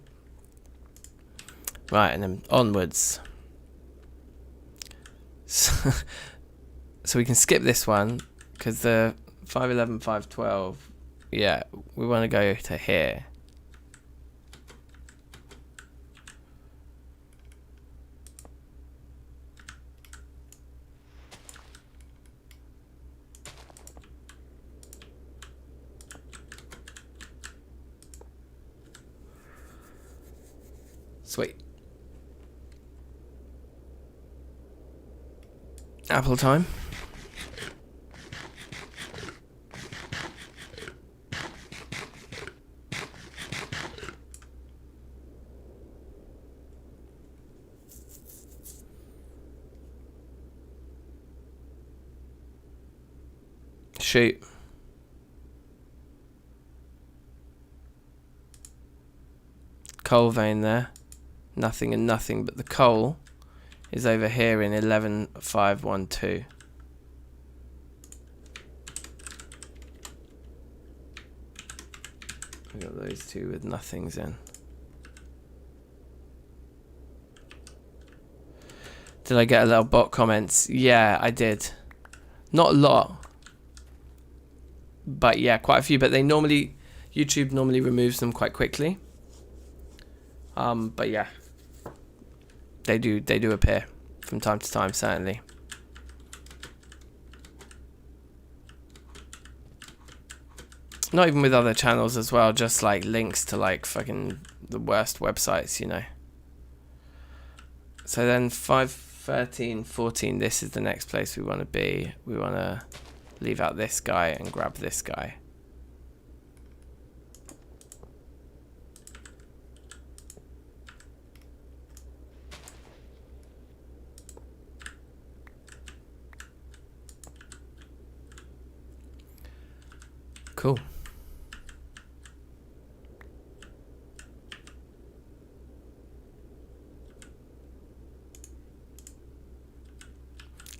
Right, and then onwards. So we can skip this one because the 511, 512. Yeah, we want to go to here. Sweet. Apple time. Shoot. Coal vein there. Nothing and nothing, but the coal is over here in 11512. I got those two with nothings in. Did I get a little bot comments? Yeah, I did. Not a lot, but yeah, quite a few. But they normally, YouTube normally removes them quite quickly. But yeah, they do appear from time to time, certainly. Not even with other channels as well, just like links to like fucking the worst websites, you know. So then 5, 13, 14, this is the next place we want to be. We want to leave out this guy and grab this guy. Cool.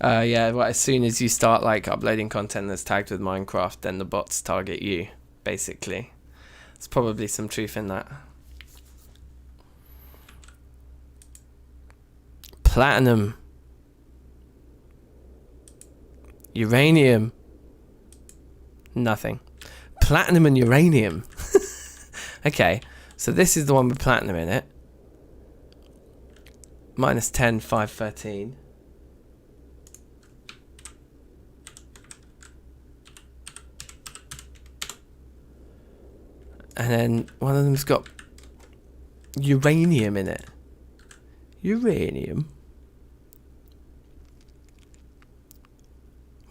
Yeah, well, as soon as you start like uploading content that's tagged with Minecraft, then the bots target you, basically. There's probably some truth in that. Platinum. Uranium. Nothing. Platinum and uranium. Okay, so this is the one with platinum in it. -10, 5, 13. And then one of them's got uranium in it. Uranium.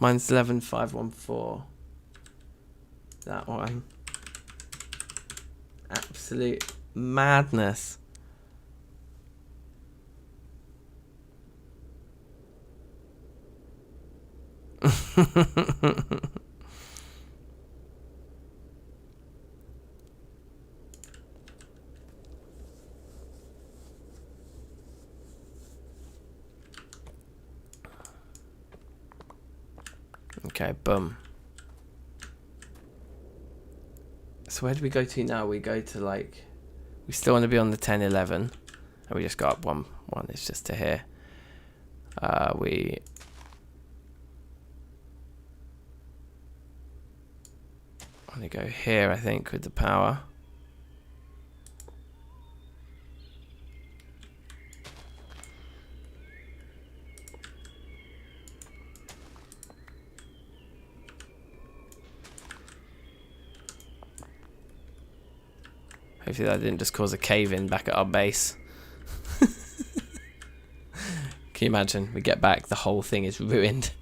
-11, 5, 1, 4. That one. Absolute madness. Okay, boom. So where do we go to now? We go to like, we still want to be on the 1011, and we just got up one. It's just to here. We want to go here, I think, with the power. Hopefully that didn't just cause a cave-in back at our base. Can you imagine? We get back, the whole thing is ruined.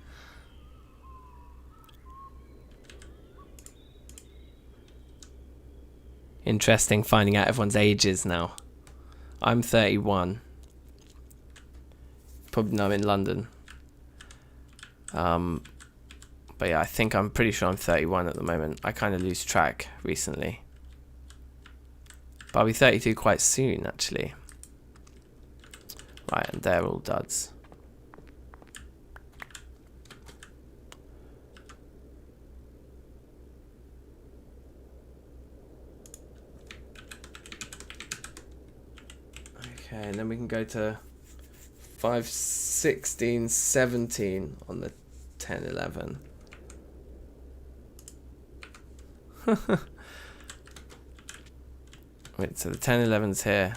Interesting finding out everyone's ages now. I'm 31. Probably no, I'm in London. But yeah, I think I'm pretty sure I'm 31 at the moment. I kind of lose track recently. But I'll be 32 quite soon, actually. Right, and they're all duds. Okay, and then we can go to 5, 16, 17 on the 10, 11. Wait, so the 10, 11's here.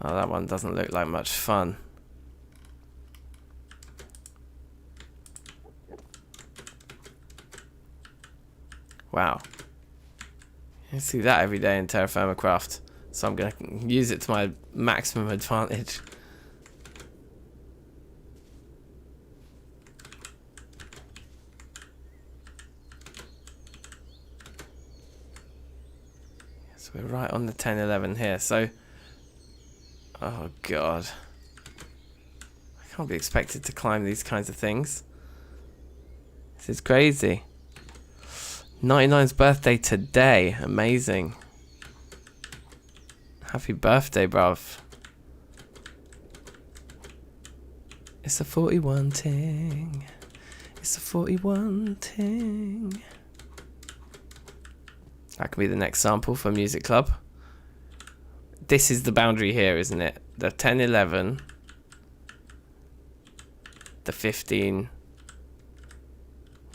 Oh, that one doesn't look like much fun. Wow. You see that every day in Terrafirmacraft. So I'm going to use it to my maximum advantage. So we're right on the 10, 11 here. So, oh god. I can't be expected to climb these kinds of things. This is crazy. 99's birthday today. Amazing. Happy birthday, bruv. It's a 41 ting. It's a 41 ting. That could be the next sample for Music Club. This is the boundary here, isn't it? The 10, 11. The 15.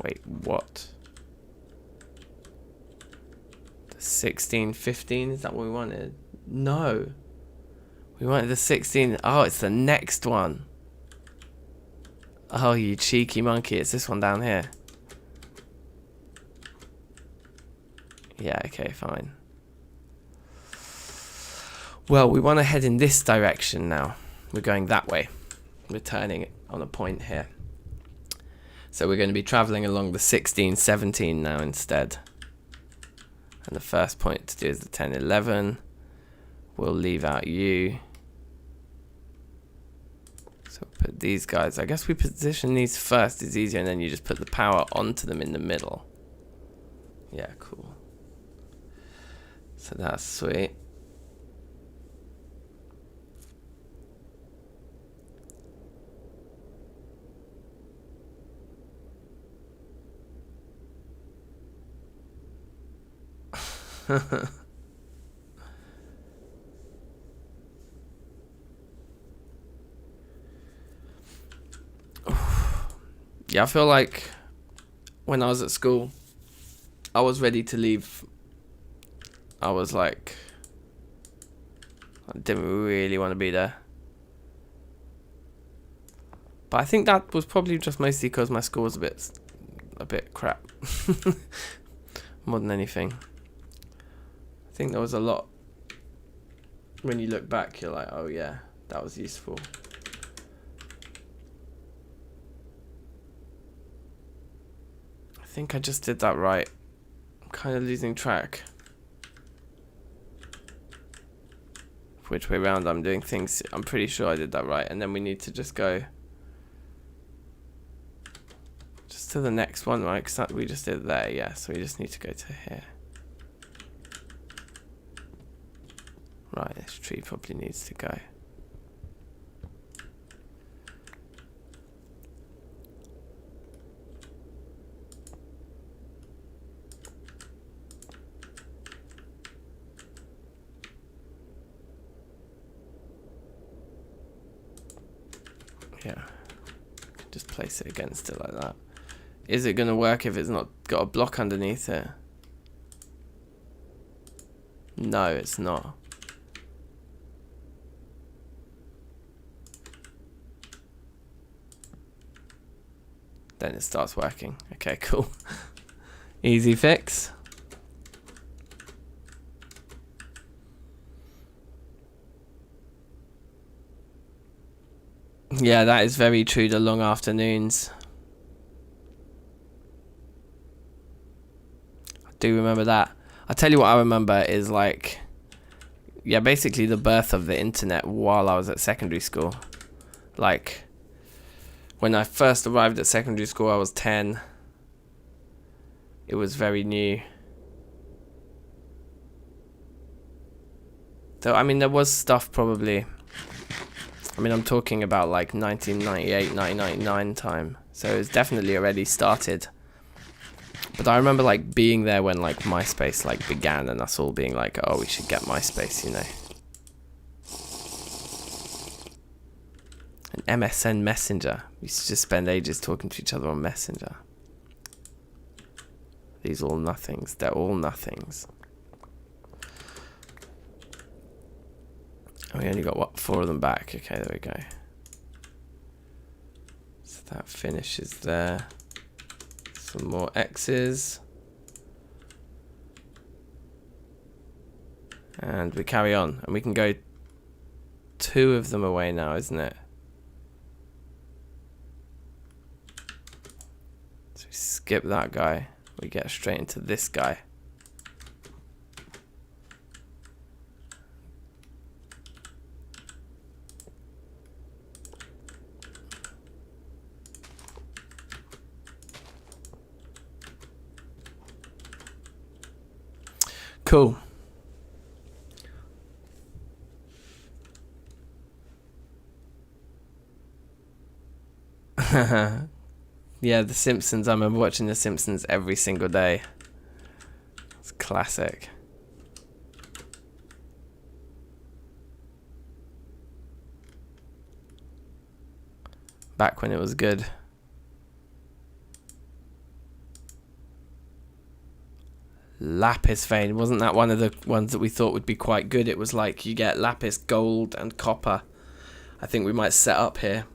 Wait, what? The 16, 15? Is that what we wanted? No. We wanted the 16. Oh, it's the next one. Oh, you cheeky monkey. It's this one down here. Yeah, okay, fine. Well, we want to head in this direction now. We're going that way. We're turning it on a point here. So we're going to be traveling along the 16, 17 now instead. And the first point to do is the 10, 11. We'll leave out you. So put these guys. I guess we position these first is easier, and then you just put the power onto them in the middle. Yeah, cool. So that's sweet. Yeah, I feel like when I was at school, I was ready to leave. I was like, I didn't really want to be there. But I think that was probably just mostly because my school was a bit crap. More than anything. I think there was a lot. When you look back, you're like, oh yeah, that was useful. I think I just did that right. I'm kind of losing track. Which way round I'm doing things. I'm pretty sure I did that right. And then we need to just go to the next one, right? Because we just did it there, yeah. So we just need to go to here. Right, this tree probably needs to go. Yeah, just place it against it like that. Is it going to work if it's not got a block underneath it? No, it's not. Then it starts working. Okay, cool. Easy fix. Yeah, that is very true, the long afternoons. I do remember that. I'll tell you what I remember is like, yeah, basically the birth of the internet while I was at secondary school. Like, when I first arrived at secondary school, I was 10. It was very new. So, I mean, there was stuff probably... I mean, I'm talking about like 1998, 1999 time. So it's definitely already started. But I remember like being there when like MySpace like began and us all being like, oh, we should get MySpace, you know. An MSN Messenger. We used to just spend ages talking to each other on Messenger. These all nothings. They're all nothings. We only got, what, 4 of them back. Okay, there we go. So that finishes there. Some more X's. And we carry on. And we can go 2 of them away now, isn't it? So we skip that guy. We get straight into this guy. Cool. Yeah, The Simpsons. I remember watching The Simpsons every single day. It's classic. Back when it was good. Lapis vein, wasn't that one of the ones that we thought would be quite good? It was like you get lapis, gold and copper. I think we might set up here.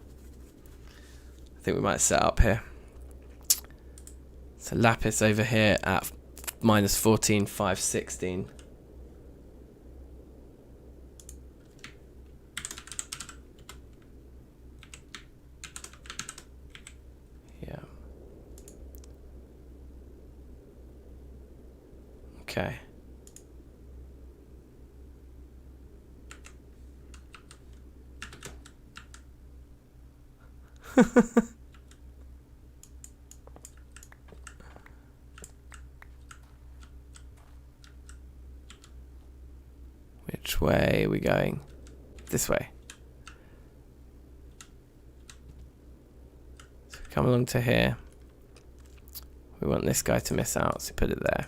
So lapis over here at -14, 516. Yeah. Okay. Which way are we going? This way. So come along to here. We want this guy to miss out, so put it there.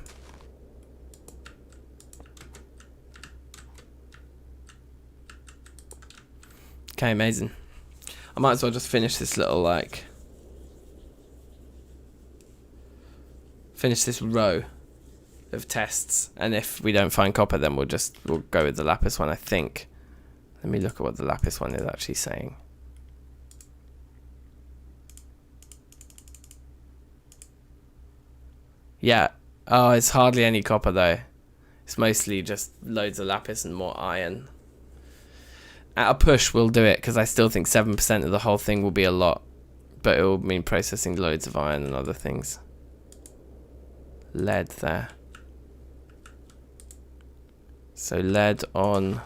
Okay, amazing. I might as well just finish this little finish this row of tests, and if we don't find copper, then we'll go with the lapis one, I think. Let me look at what the lapis one is actually saying. Yeah. Oh, it's hardly any copper though. It's mostly just loads of lapis and more iron. At a push, we'll do it, because I still think 7% of the whole thing will be a lot. But it will mean processing loads of iron and other things. Lead there. So lead on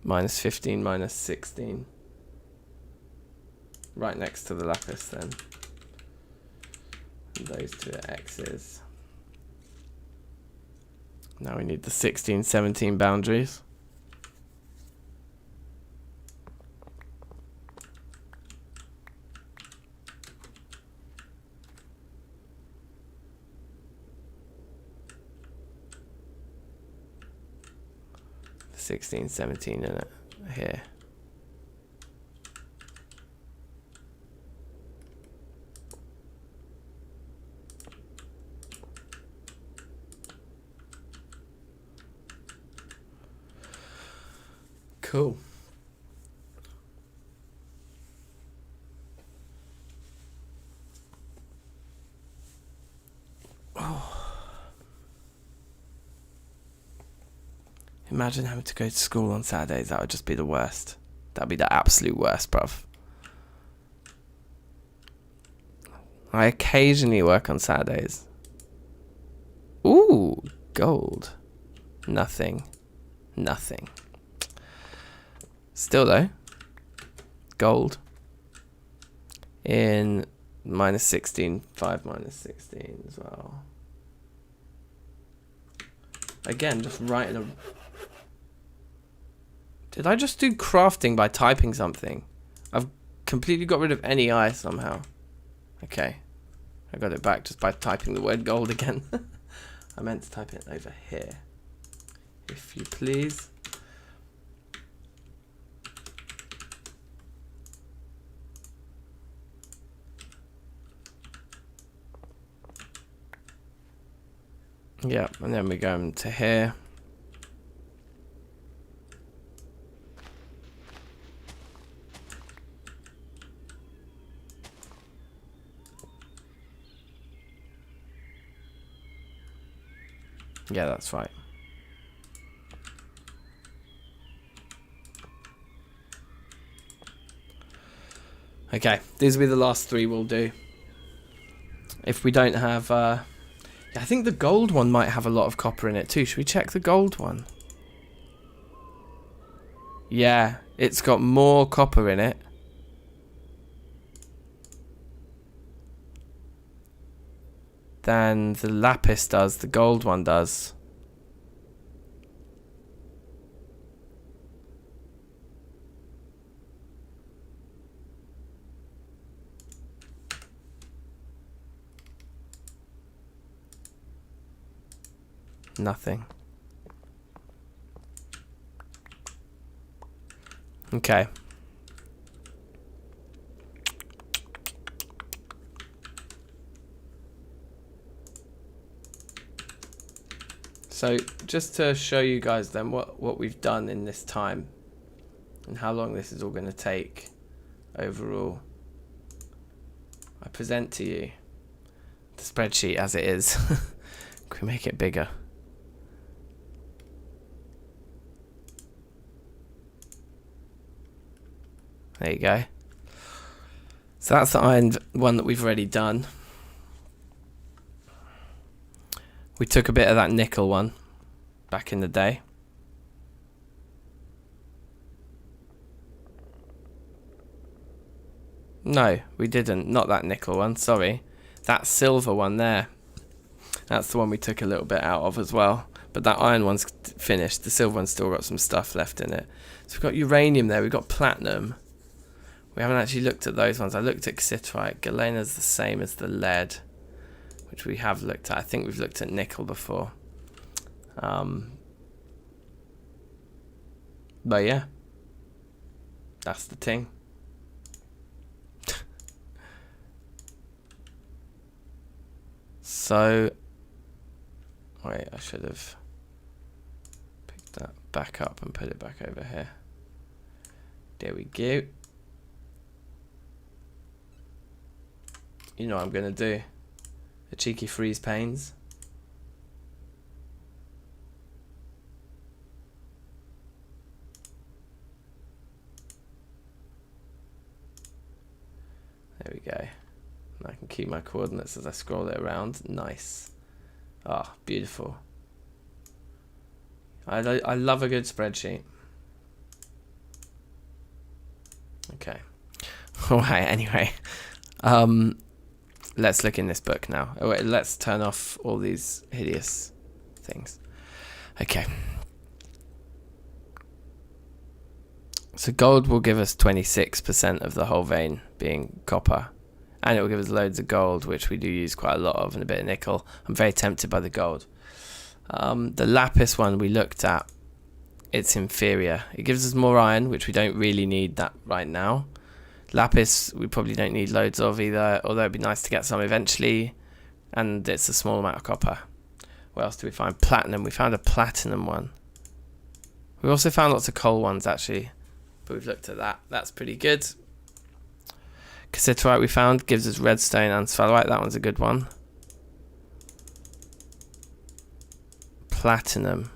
-15, -16. right next to the lapis then. And those two are X's. Now we need the 16, 17 boundaries. The 16, 17 in it here. Cool. Oh. Imagine having to go to school on Saturdays. That would just be the worst. That'd be the absolute worst, bruv. I occasionally work on Saturdays. Ooh, gold. Nothing. Nothing. Still though, gold in -16, 5 -16 as well. Again, just writing a... Did I just do crafting by typing something? I've completely got rid of any I somehow. Okay, I got it back just by typing the word gold again. I meant to type it over here. If you please. Yeah, and then we go into here. Yeah, that's right. Okay, these will be the last 3 we'll do. If we don't have... I think the gold one might have a lot of copper in it too. Should we check the gold one? Yeah, it's got more copper in it. Than the lapis does, the gold one does. Nothing. Okay. So just to show you guys then what we've done in this time and how long this is all going to take overall, I present to you the spreadsheet as it is. Can we make it bigger? There you go. So that's the iron one that we've already done. We took a bit of that nickel one back in the day. No, we didn't. Not that nickel one, sorry. That silver one there. That's the one we took a little bit out of as well. But that iron one's finished. The silver one's still got some stuff left in it. So we've got uranium there. We've got platinum. We haven't actually looked at those ones. I looked at XXVII. Galena's the same as the lead, which we have looked at. I think we've looked at nickel before. But yeah, that's the thing. So, wait, I should have picked that back up and put it back over here. There we go. You know what I'm going to do. The cheeky freeze panes. There we go. And I can keep my coordinates as I scroll it around. Nice. Ah, beautiful. I love a good spreadsheet. Okay. Alright, anyway. Let's look in this book now. Oh, wait, let's turn off all these hideous things. Okay. So gold will give us 26% of the whole vein being copper. And it will give us loads of gold, which we do use quite a lot of, and a bit of nickel. I'm very tempted by the gold. The lapis one we looked at, it's inferior. It gives us more iron, which we don't really need that right now. Lapis we probably don't need loads of either, although it'd be nice to get some eventually. And it's a small amount of copper. What else do we find? Platinum. We found a platinum one. We also found lots of coal ones actually, but we've looked at that. That's pretty good. Cassiterite we found gives us redstone and sphalerite. That one's a good one. Platinum.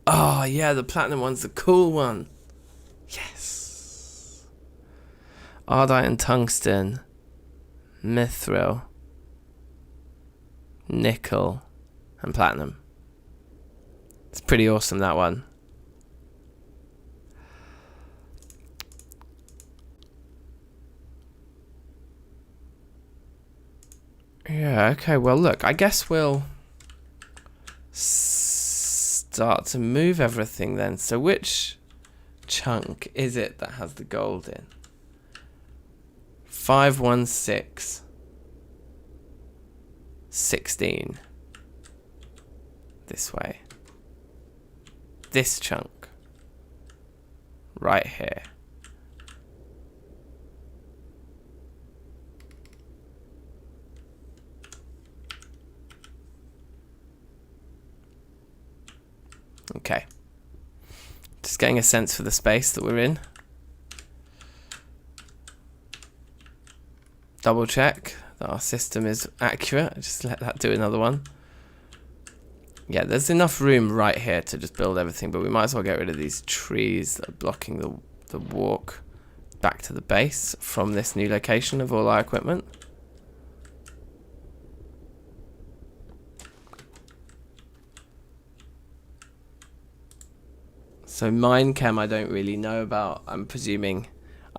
Oh yeah, the platinum one's the cool one. Yes. Ardite and tungsten. Mithril. Nickel. And platinum. It's pretty awesome, that one. Yeah, okay, well look, I guess we'll start to move everything then. So which chunk is it that has the gold in? 516 16 this way. This chunk right here. Okay. Just getting a sense for the space that we're in. Double check that our system is accurate. Just let that do another one. Yeah, there's enough room right here to just build everything, but we might as well get rid of these trees that are blocking the walk back to the base from this new location of all our equipment. So Minechem I don't really know about. I'm presuming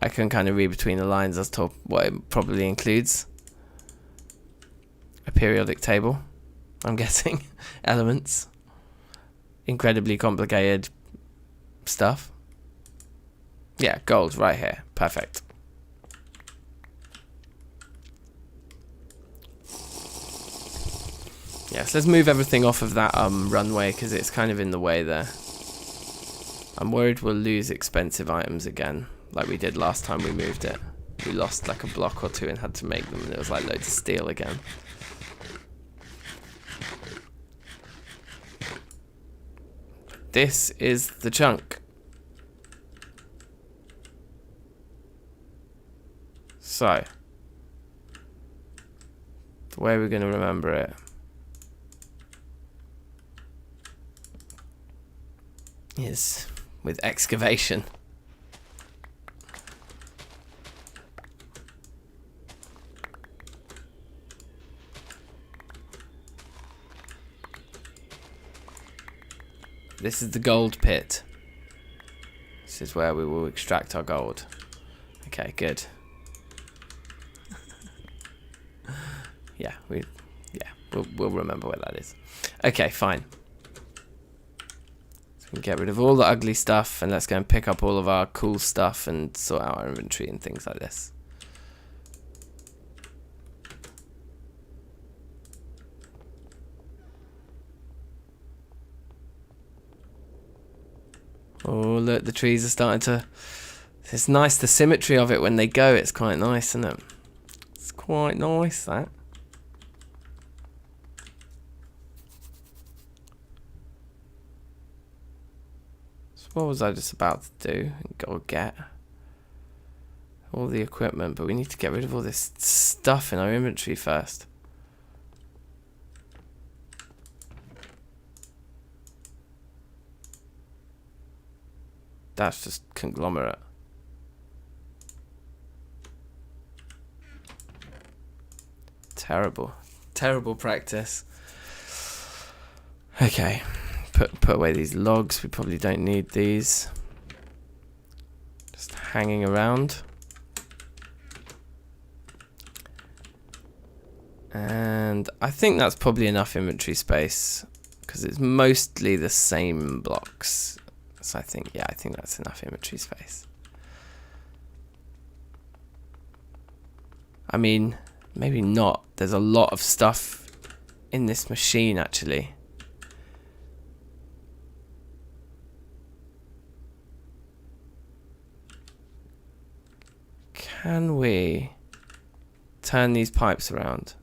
I can kind of read between the lines as to what it probably includes. A periodic table, I'm guessing. Elements. Incredibly complicated stuff. Yeah, gold right here. Perfect. Yeah, so let's move everything off of that runway because it's kind of in the way there. I'm worried we'll lose expensive items again, like we did last time we moved it. We lost like a block or two and had to make them, and it was like loads of steel again. This is the chunk. So, the way we're going to remember it is with excavation. This is the gold pit. This is where we will extract our gold. Okay, good. Yeah, we'll remember where that is. Okay, fine. So we can get rid of all the ugly stuff and let's go and pick up all of our cool stuff and sort out our inventory and things like this. Oh, look, the trees are starting to... It's nice, the symmetry of it when they go, it's quite nice, isn't it? It's quite nice, that. So what was I just about to do? Go get all the equipment, but we need to get rid of all this stuff in our inventory first. That's just conglomerate. Terrible. Terrible practice. Okay. Put away these logs. We probably don't need these. Just hanging around. And I think that's probably enough inventory space because it's mostly the same blocks. So I think, yeah, I think that's enough inventory space. I mean, maybe not. There's a lot of stuff in this machine actually. Can we turn these pipes around?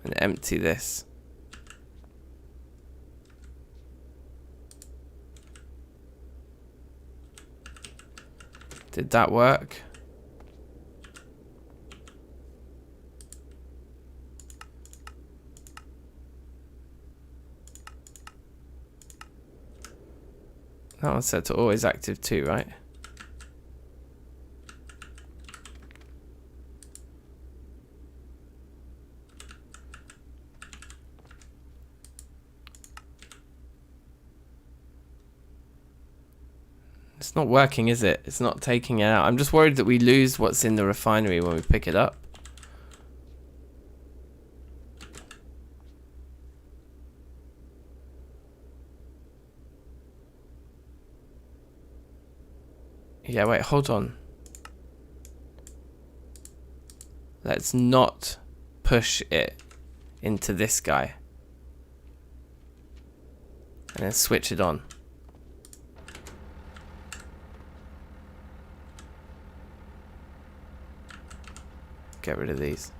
And empty this. Did that work? That one's set to always active too, right? It's not working, is it? It's not taking it out. I'm just worried that we lose what's in the refinery when we pick it up. Yeah, wait, hold on. Let's not push it into this guy. And then switch it on. Get rid of these.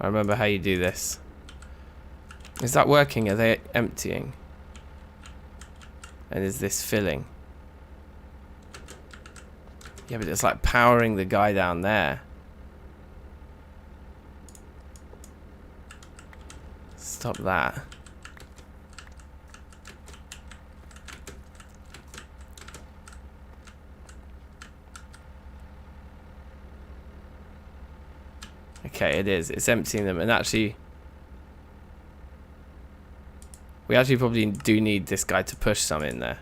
I remember how you do this. Is that working? Are they emptying? And is this filling? Yeah, but it's like powering the guy down there. Stop that. Okay, it is. It's emptying them, and actually, we actually probably do need this guy to push some in there.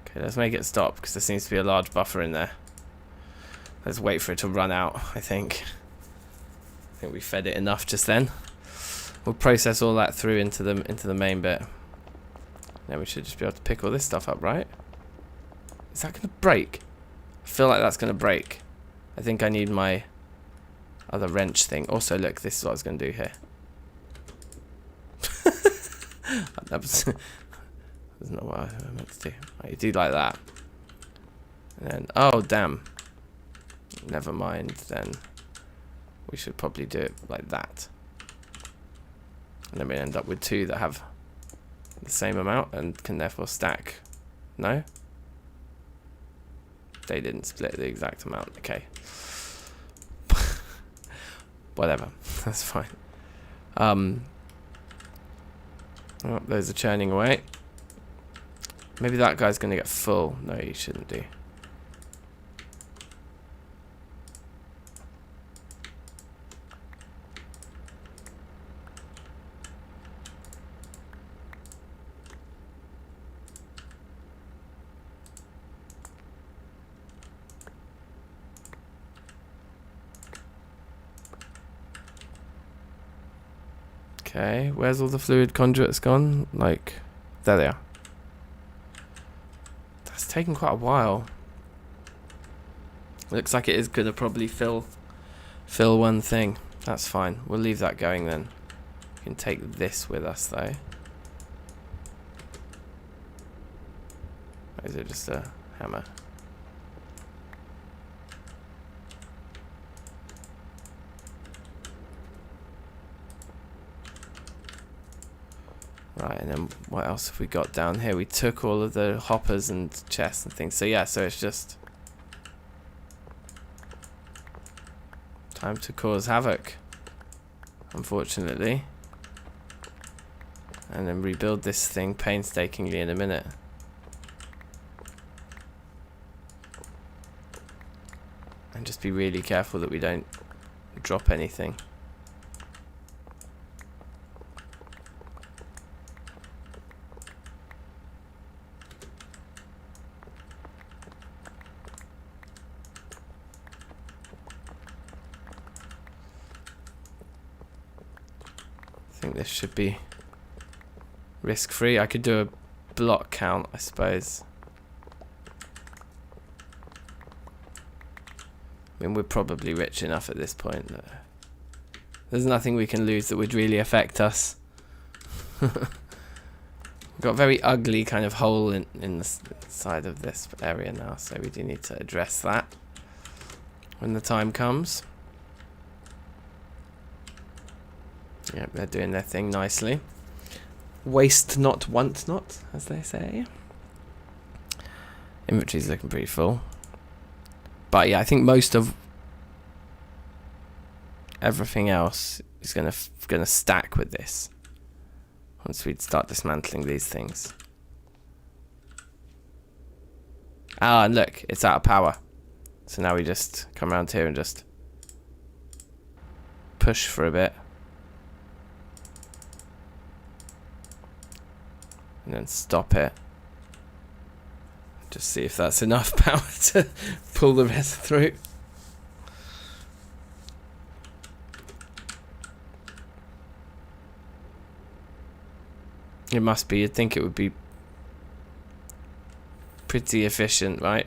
Okay, let's make it stop because there seems to be a large buffer in there. Let's wait for it to run out, I think. I think we fed it enough just then. We'll process all that through into the main bit. Then we should just be able to pick all this stuff up, right? Is that going to break? I feel like that's going to break. I think I need my other wrench thing. Also, look, this is what I was going to do here. That's not what I meant to do. Right, you do like that. And then, oh, damn. Never mind, then. We should probably do it like that. And then we end up with two that have the same amount and can therefore stack. No? They didn't split the exact amount. Okay. Whatever. That's fine. Oh, those are churning away. Maybe that guy's going to get full. No, he shouldn't do. Okay, where's all the fluid conduits gone? Like, there they are. That's taken quite a while. Looks like it is going to probably fill one thing. That's fine. We'll leave that going then. We can take this with us though. Or is it just a hammer? Right, and then what else have we got down here? We took all of the hoppers and chests and things. So yeah, so it's just time to cause havoc. unfortunately. And then rebuild this thing painstakingly in a minute. And just be really careful that we don't drop anything. I think this should be risk-free. I could do a block count, I suppose. I mean, we're probably rich enough at this point that there's nothing we can lose that would really affect us. Got a very ugly kind of hole in the side of this area now, so we do need to address that when the time comes. Yep, they're doing their thing nicely. Waste not, want not, as they say. Inventory's looking pretty full. But yeah, I think most of everything else is gonna stack with this once we start dismantling these things. Ah, and look, it's out of power. So now we just come around here and just push for a bit. And then stop it. Just see if that's enough power to pull the rest through. It must be. You'd think it would be pretty efficient, right?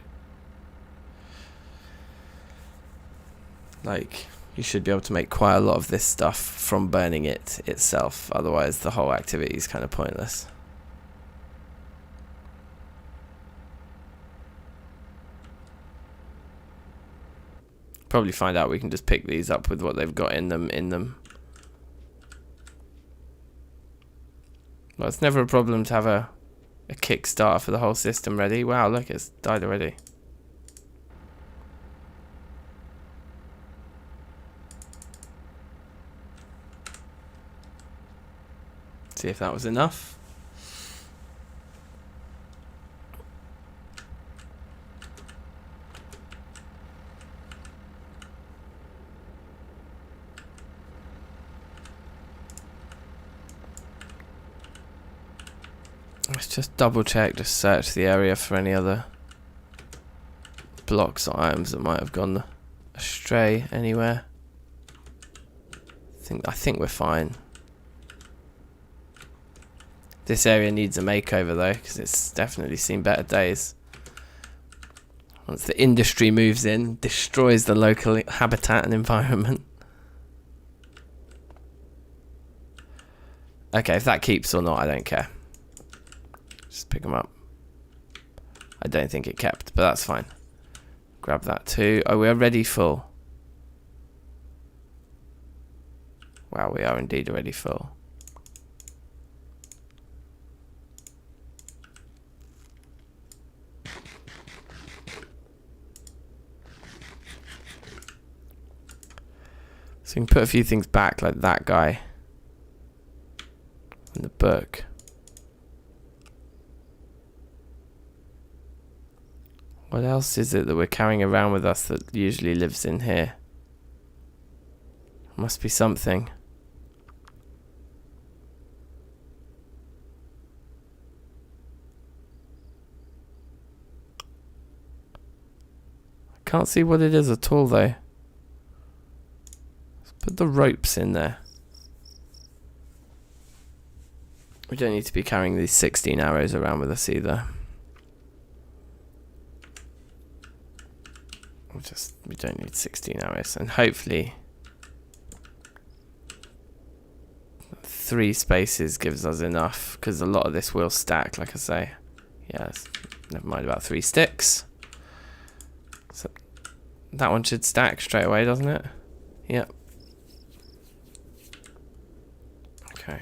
Like, you should be able to make quite a lot of this stuff from burning it itself. Otherwise, the whole activity is kind of pointless. Probably find out we can just pick these up with what they've got in them. Well, it's never a problem to have a kickstarter for the whole system ready. Wow, look, it's died already. See if that was enough. Let's just double check, just search the area for any other blocks or items that might have gone astray anywhere. I think we're fine. This area needs a makeover though, because it's definitely seen better days. Once the industry moves in, destroys the local habitat and environment. Okay, if that keeps or not, I don't care. Just pick them up. I don't think it kept, but that's fine. Grab that too. Oh, we're already full. Wow, we are indeed already full. So we can put a few things back, like that guy in the book. What else is it that we're carrying around with us that usually lives in here? Must be something. I can't see what it is at all though. Let's put the ropes in there. We don't need to be carrying these 16 arrows around with us either. We don't need 16 arrows, and hopefully 3 spaces gives us enough, because a lot of this will stack, like I say. Yes, never mind about 3 sticks. So that one should stack straight away, doesn't it? Yep. Okay.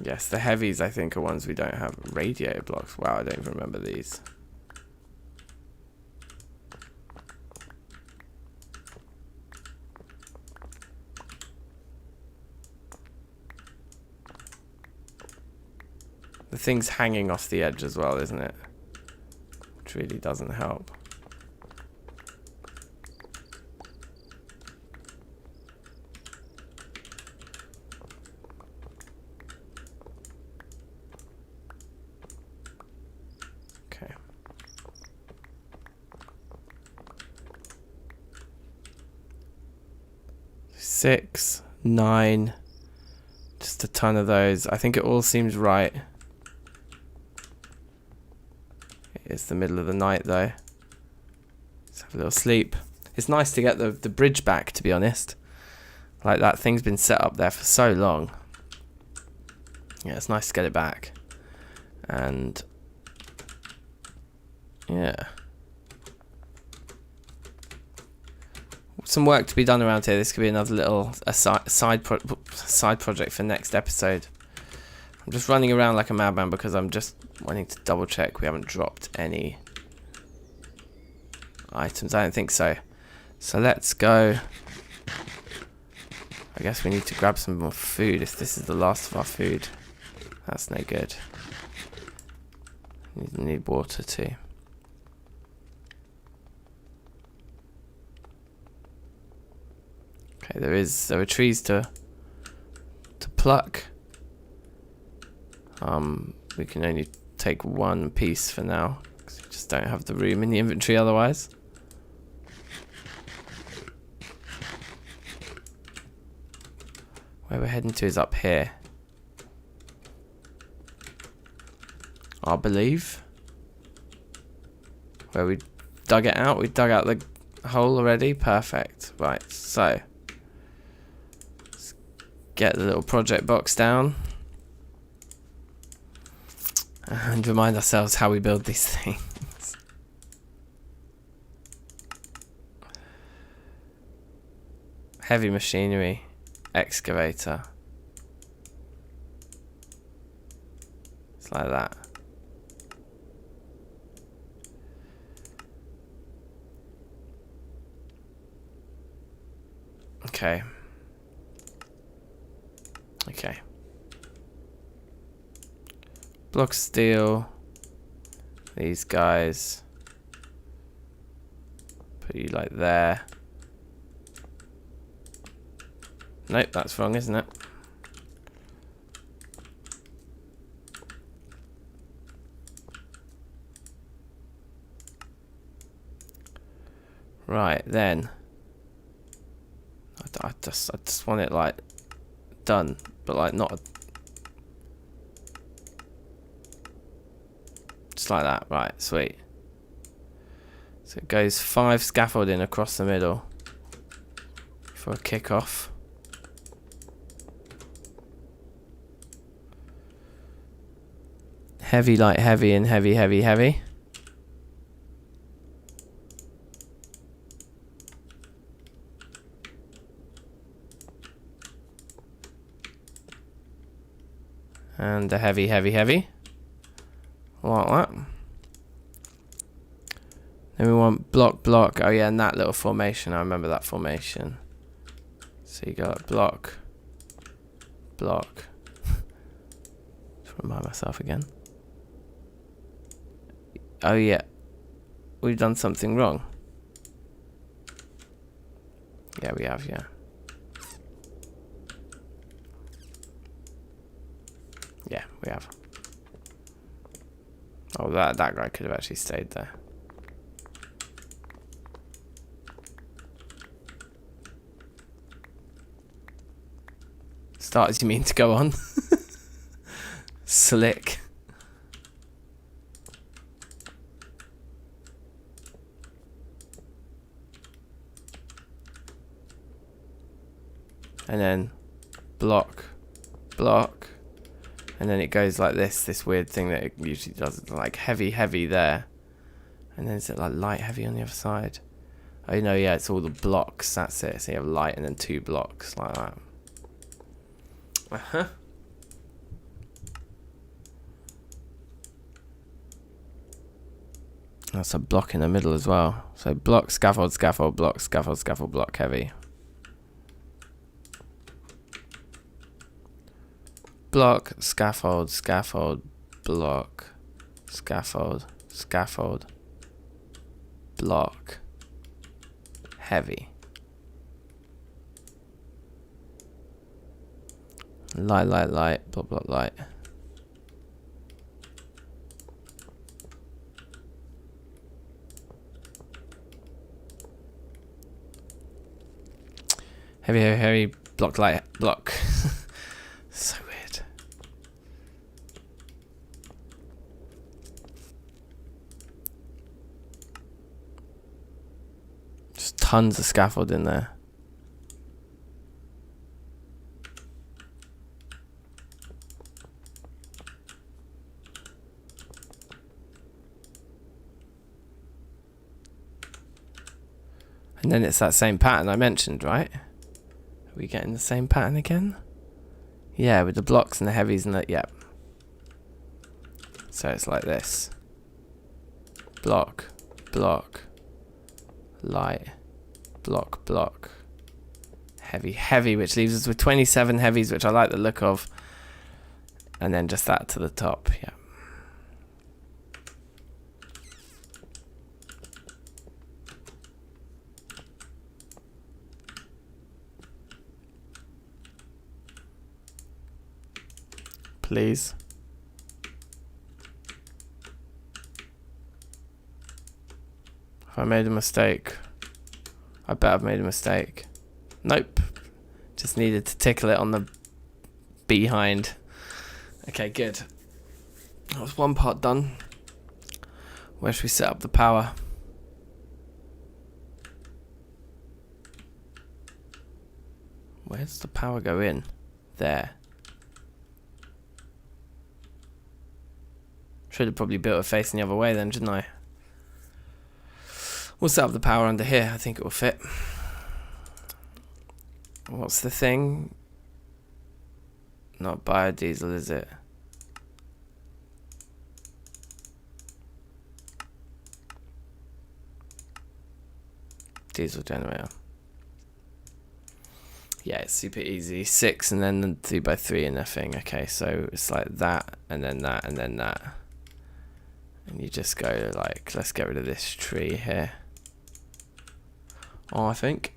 Yes, the heavies I think are ones we don't have. Radiator blocks. Wow, I don't even remember these. The thing's hanging off the edge as well, isn't it? Which really doesn't help. Okay. 6, 9. Just a ton of those. I think it all seems right. It's the middle of the night though. Let's have a little sleep. It's nice to get the bridge back, to be honest. Like, that thing's been set up there for so long. Yeah, it's nice to get it back. And yeah. Some work to be done around here. This could be another little side project for next episode. I'm just running around like a madman because I'm just wanting to double check we haven't dropped any items. I don't think so. So let's go. I guess we need to grab some more food if this is the last of our food. That's no good. Need water too. Okay, there are trees to pluck. We can only take one piece for now because we just don't have the room in the inventory otherwise. Where we're heading to is up here, I believe. Where we dug it out. We dug out the hole already. Perfect. Right, so let's get the little project box down and remind ourselves how we build these things. Heavy machinery, excavator. It's like that. Okay. Okay. Block steel. These guys. Put you like there. Nope, that's wrong, isn't it? Right, then. I just want it like done, but like not just like that. Right, sweet. So it goes 5 scaffolding across the middle for a kickoff. Heavy, light, heavy, and heavy, heavy, heavy. And a heavy, heavy, heavy. Like that. Then we want block, block. Oh yeah, and that little formation. I remember that formation. So you got block, block. Just remind myself again. Oh yeah. We've done something wrong. Yeah, we have, yeah. Yeah, we have. Oh, that guy could have actually stayed there. Start as you mean to go on. Slick. And then block, block. And then it goes like this weird thing that it usually does, like heavy, heavy there. And then is it like light, heavy on the other side? Oh no, yeah, it's all the blocks, that's it. So you have light and then 2 blocks, like that. Uh-huh. That's a block in the middle as well. So block, scaffold, scaffold, block, scaffold, scaffold, block, heavy. Block, scaffold, scaffold, block, scaffold, scaffold, block, heavy. Light, light, light, block, block, light. Heavy, heavy, heavy, block, light, block. So weird. Just tons of scaffold in there. And then it's that same pattern I mentioned, right? Are we getting the same pattern again? Yeah, with the blocks and the heavies and the, yep. So it's like this. Block, block, light, block, block, heavy, heavy, which leaves us with 27 heavies, which I like the look of. And then just that to the top, yeah. Please. If I made a mistake, I bet I've made a mistake. Nope. Just needed to tickle it on the behind. Okay, good. That was one part done. Where should we set up the power? Where does the power go in? There. Should have probably built it facing the other way then, shouldn't I? We'll set up the power under here. I think it will fit. What's the thing? Not biodiesel, is it? Diesel generator. Yeah, it's super easy. 6 and then the 3x3 in that thing. Okay, so it's like that and then that and then that. And you just go like, let's get rid of this tree here. Oh, I think.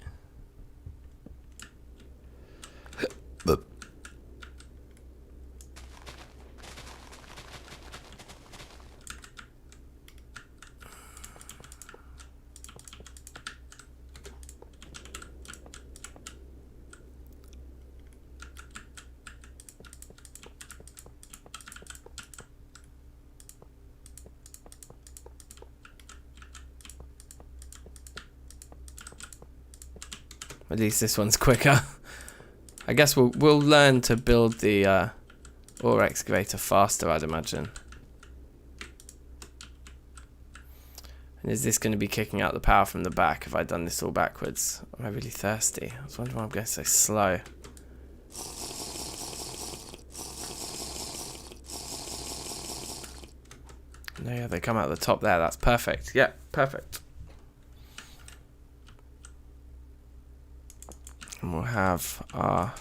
At least this one's quicker. I guess we'll learn to build the ore excavator faster, I'd imagine. And is this going to be kicking out the power from the back? Have I done this all backwards? Am I really thirsty? I was wondering why I'm going so slow. No, yeah, they come out the top there. That's perfect. Yeah, perfect. And we'll have our...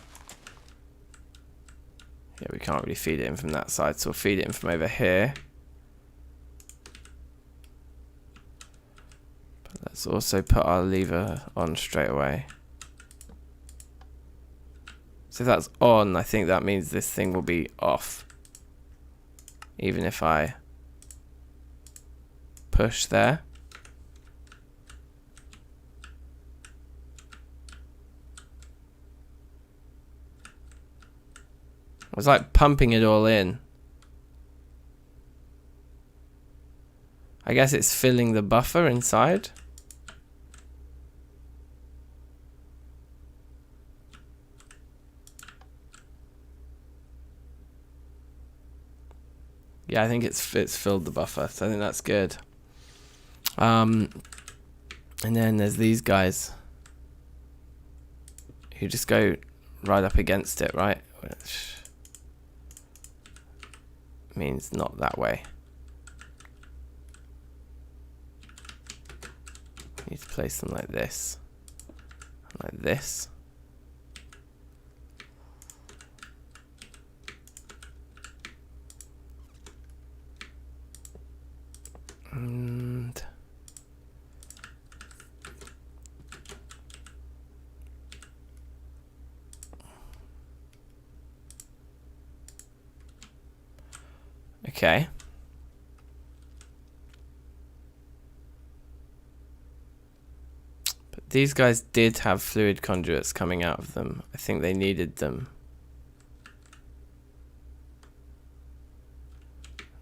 Yeah, we can't really feed it in from that side, so we'll feed it in from over here. But let's also put our lever on straight away. So if that's on, I think that means this thing will be off. Even if I push there. I was like pumping it all in. I guess it's filling the buffer inside. Yeah, I think it's filled the buffer, so I think that's good. And then there's these guys who just go right up against it, right? Which means not that way. Need to place them like this, like this. Okay. But these guys did have fluid conduits coming out of them. I think they needed them.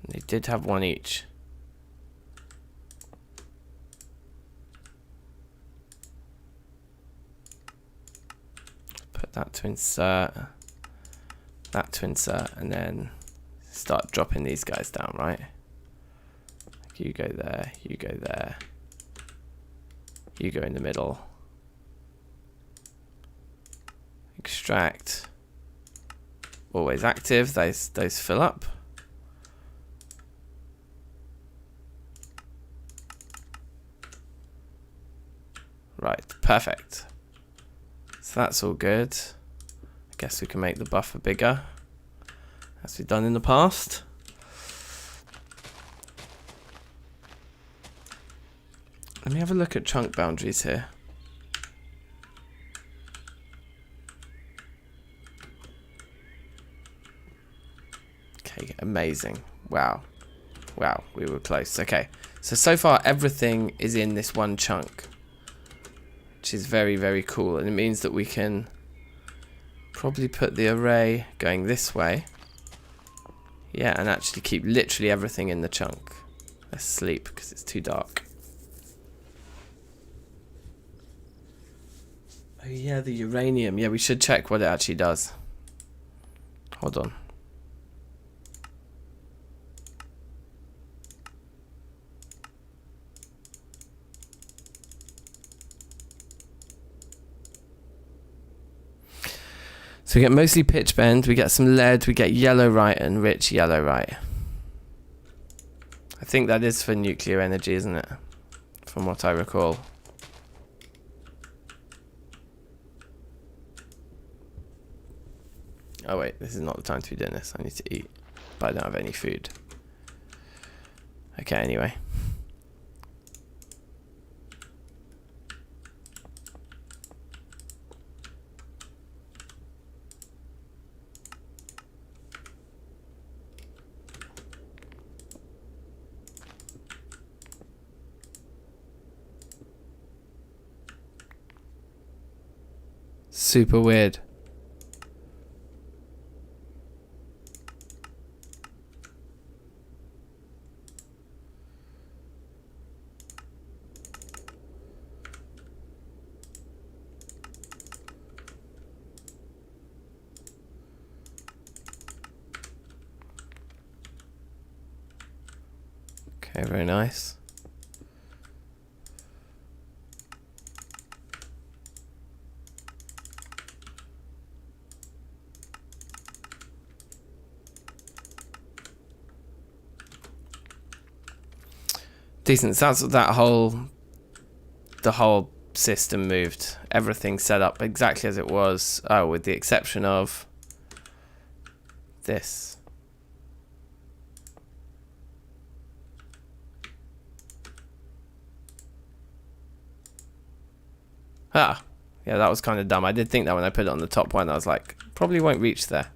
They did have one each. Put that to insert. That to insert, and then start dropping these guys down, right? You go there, you go there, you go in the middle. Extract. Always active, those fill up. Right, perfect. So that's all good. I guess we can make the buffer bigger, as we've done in the past. Let me have a look at chunk boundaries here. Okay, amazing. Wow. Wow, we were close. Okay, so far everything is in this one chunk, which is very, very cool. And it means that we can probably put the array going this way. Yeah, and actually keep literally everything in the chunk. Let's sleep because it's too dark. Oh yeah, the uranium. Yeah, we should check what it actually does. Hold on. So we get mostly pitchbend, we get some lead, we get yellowite and rich yellowite. I think that is for nuclear energy, isn't it? From what I recall. Oh wait, this is not the time to be doing this. I need to eat, but I don't have any food. Okay, anyway. Super weird. Okay, very nice. Decent. So that's the whole system moved. Everything set up exactly as it was. Oh, with the exception of this. Ah, yeah, that was kind of dumb. I did think that when I put it on the top one. I was like, probably won't reach there.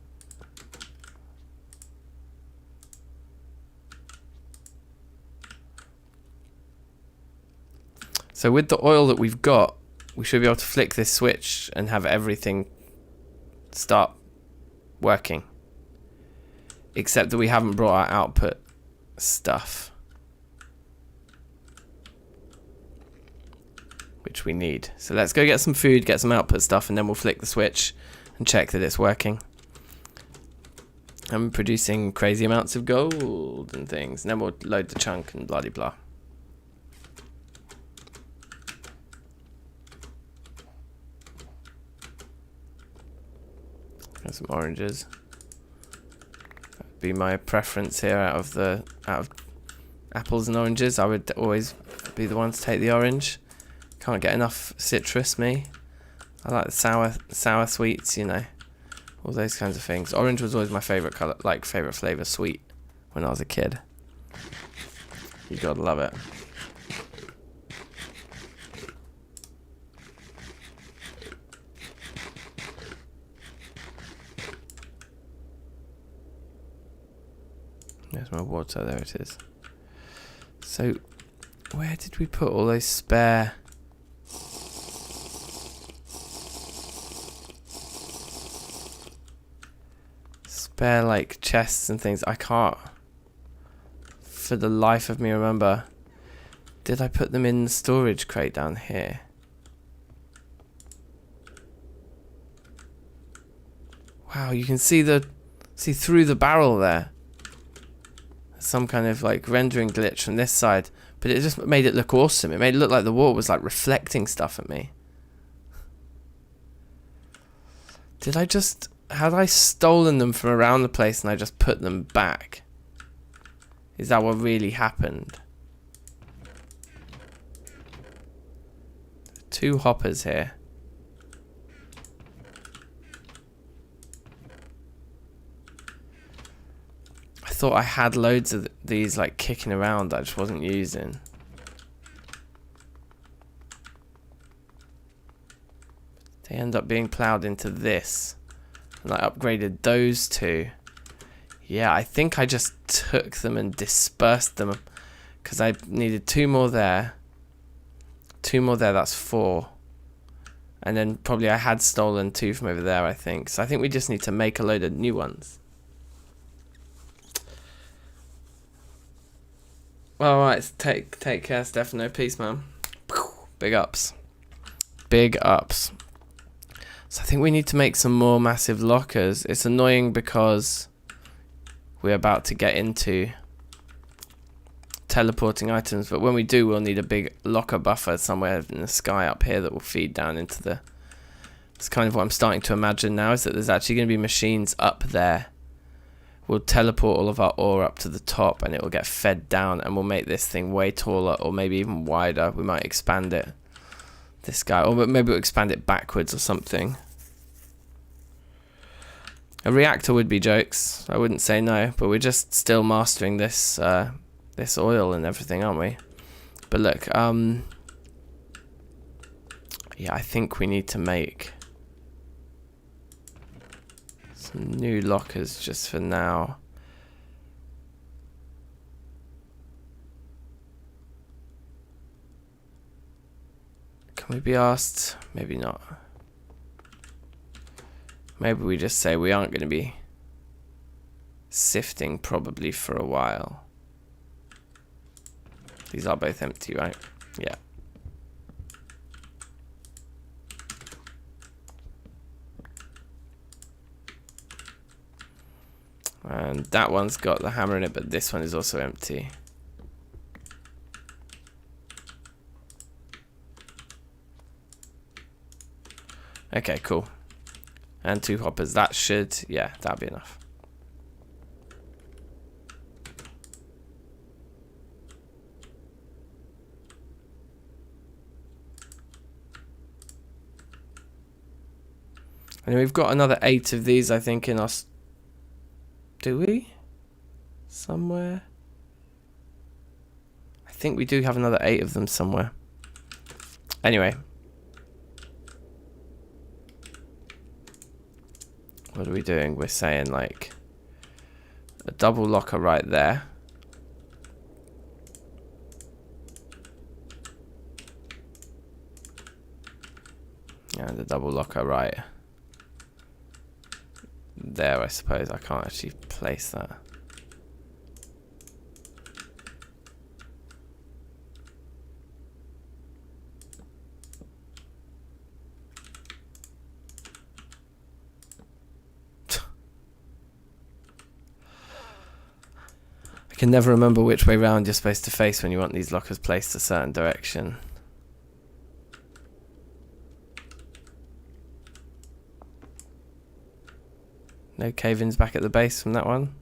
So with the oil that we've got, we should be able to flick this switch and have everything start working. Except that we haven't brought our output stuff, which we need. So let's go get some food, get some output stuff, and then we'll flick the switch and check that it's working. I'm producing crazy amounts of gold and things. And then we'll load the chunk and blah de blah. Some oranges. That'd be my preference here out of apples and oranges. I would always be the one to take the orange. Can't get enough citrus, me. I like the sour sweets, you know, all those kinds of things. Orange was always my favorite color, like favorite flavor, sweet, when I was a kid. You gotta love it. There's my water. There it is. So, where did we put all those spare... spare, like, chests and things? I can't, for the life of me, remember. Did I put them in the storage crate down here? Wow, you can see through the barrel there. Some kind of like rendering glitch from this side, but it just made it look awesome. It made it look like the water was like reflecting stuff at me. Had I stolen them from around the place and I just put them back? Is that what really happened? 2 hoppers here. I thought I had loads of these like kicking around that I just wasn't using. They end up being ploughed into this. And I upgraded those 2. Yeah, I think I just took them and dispersed them because I needed 2 more there. 2 more there, that's 4. And then probably I had stolen 2 from over there, I think. So I think we just need to make a load of new ones. Alright, take care, Stefano. Peace, man. Big ups. Big ups. So I think we need to make some more massive lockers. It's annoying because we're about to get into teleporting items, but when we do, we'll need a big locker buffer somewhere in the sky up here that will feed down into the... It's kind of what I'm starting to imagine now, is that there's actually going to be machines up there. We'll teleport all of our ore up to the top and it will get fed down, and we'll make this thing way taller or maybe even wider. We might expand it. This guy, or maybe we'll expand it backwards or something. A reactor would be jokes. I wouldn't say no, but we're just still mastering this this oil and everything, aren't we? But look, yeah, I think we need to make some new lockers just for now. Can we be asked? Maybe not. Maybe we just say we aren't going to be sifting probably for a while. These are both empty, right? Yeah. And that one's got the hammer in it, but this one is also empty. Okay, cool. And 2 hoppers. That should, yeah, that'll be enough. And we've got another 8 of these, I think, in us. Do we? Somewhere? I think we do have another 8 of them somewhere. Anyway. What are we doing? We're saying like a double locker right there. And a double locker right there, I suppose. I can't actually place that. I can never remember which way round you're supposed to face when you want these lockers placed a certain direction. No cave-ins back at the base from that one.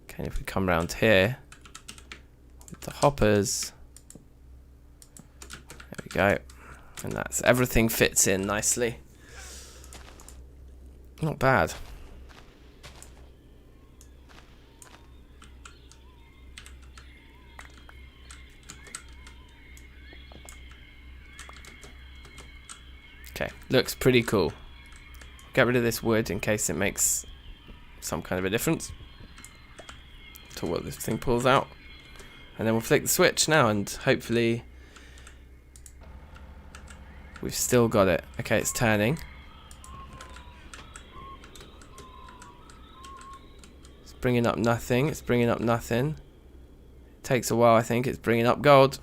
Okay, and if we come around here with the hoppers, there we go, and that's everything fits in nicely. Not bad. Okay, looks pretty cool. Get rid of this wood in case it makes some kind of a difference to what this thing pulls out. And then we'll flick the switch now and hopefully we've still got it. Okay, it's turning. It's bringing up nothing. It's bringing up nothing. It takes a while, I think. It's bringing up gold.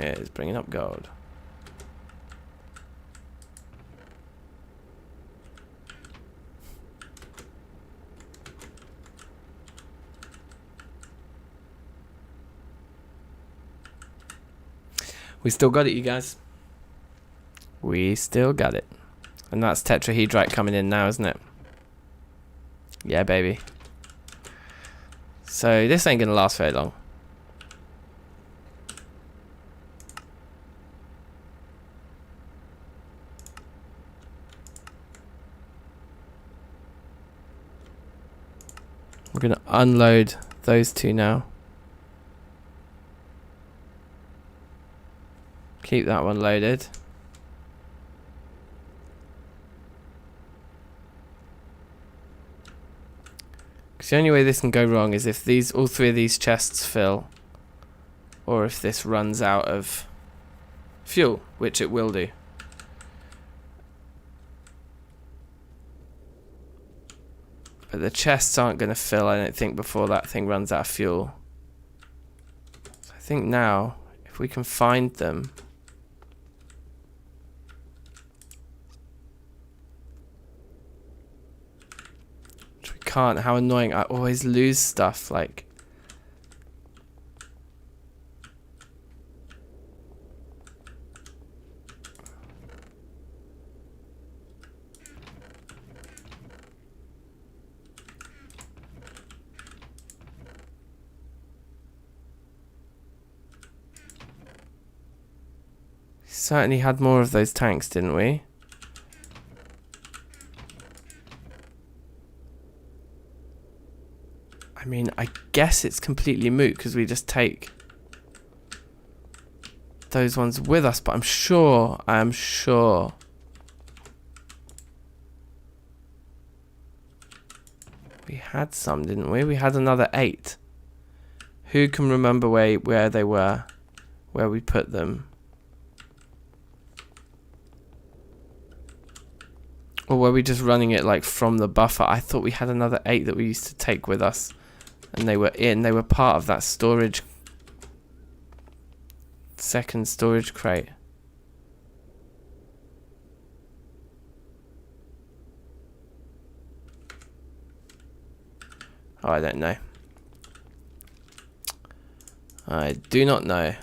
Yeah, it's bringing up gold. We still got it, you guys. We still got it. And that's tetrahedrite coming in now, isn't it? Yeah, baby. So this ain't gonna last very long. We're gonna unload those two now. Keep that one loaded. Because the only way this can go wrong is if all three of these chests fill, or if this runs out of fuel, which it will do. But the chests aren't going to fill, I don't think, before that thing runs out of fuel. So I think now, if we can find them. Which we can't. How annoying. I always lose stuff, like. Certainly had more of those tanks, didn't we? I mean, I guess it's completely moot because we just take those ones with us, but I'm sure we had some, didn't we? We had another 8. Who can remember where they were, where we put them? Or were we just running it like from the buffer? I thought we had another 8 that we used to take with us. And they were part of that storage. Second storage crate. Oh, I don't know. I do not know.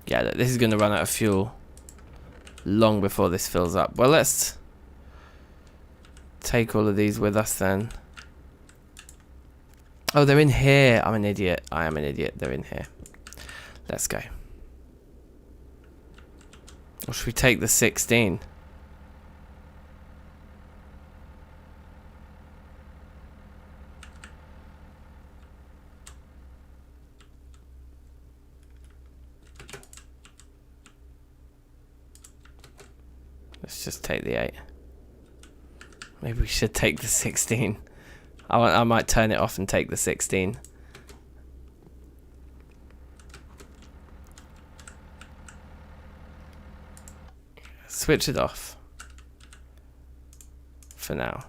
Yeah, this is going to run out of fuel long before this fills up. Well, let's take all of these with us then. Oh, they're in here. I'm an idiot. I am an idiot. They're in here. Let's go. Or should we take the 16? Let's just take the 8. Maybe we should take the 16. I might turn it off and take the 16. Switch it off. For now.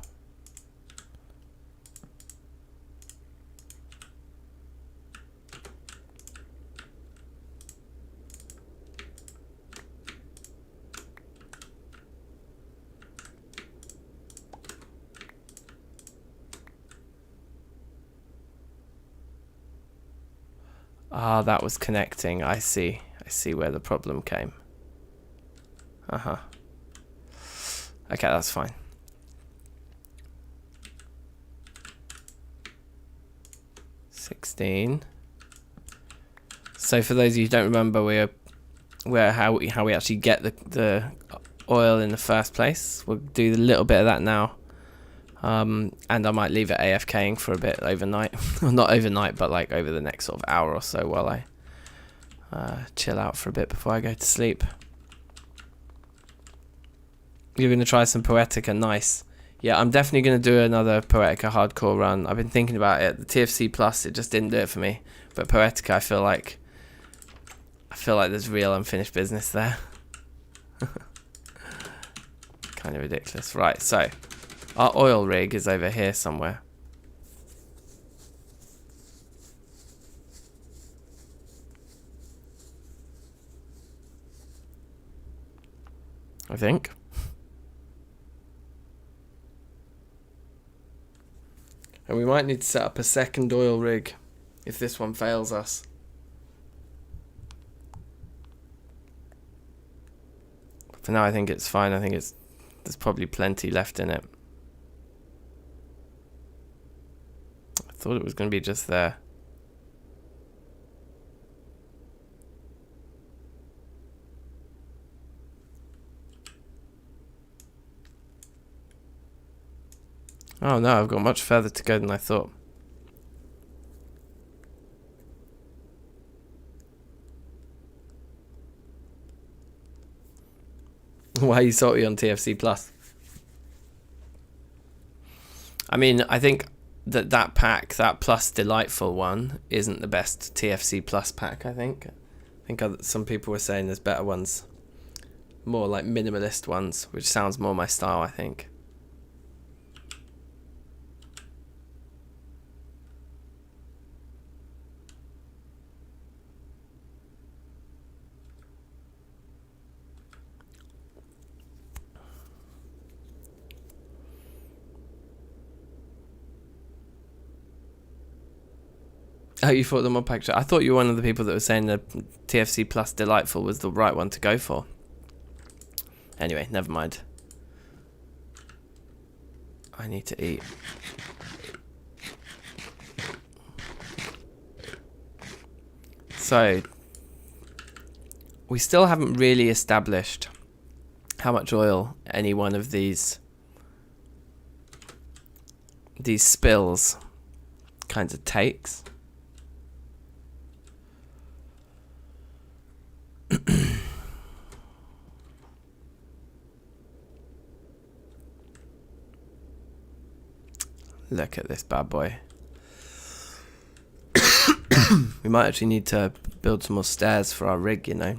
Ah, that was connecting. I see. I see where the problem came. Uh-huh. Okay, that's fine. $16. So for those of you who don't remember, we're how we actually get the oil in the first place. We'll do a little bit of that now. And I might leave it AFKing for a bit overnight. Well, not overnight, but like over the next sort of hour or so while I chill out for a bit before I go to sleep. You're going to try some Poetica, nice. Yeah, I'm definitely going to do another Poetica hardcore run. I've been thinking about it. The TFC Plus, it just didn't do it for me. But Poetica, I feel like there's real unfinished business there. Kind of ridiculous. Right, so our oil rig is over here somewhere. I think. And we might need to set up a second oil rig if this one fails us. For now, I think it's fine. I think there's probably plenty left in it. I thought it was going to be just there. Oh no, I've got much further to go than I thought. Why are you salty on TFC Plus? I mean, I think that pack, that Plus Delightful one, isn't the best TFC Plus pack, I think. Some people were saying there's better ones. More like minimalist ones, which sounds more my style, I think. Oh, you thought the mod pack? I thought you were one of the people that was saying the TFC Plus Delightful was the right one to go for. Anyway, never mind. I need to eat. So, we still haven't really established how much oil any one of these spills kinds of takes. Look at this bad boy. We might actually need to build some more stairs for our rig, you know.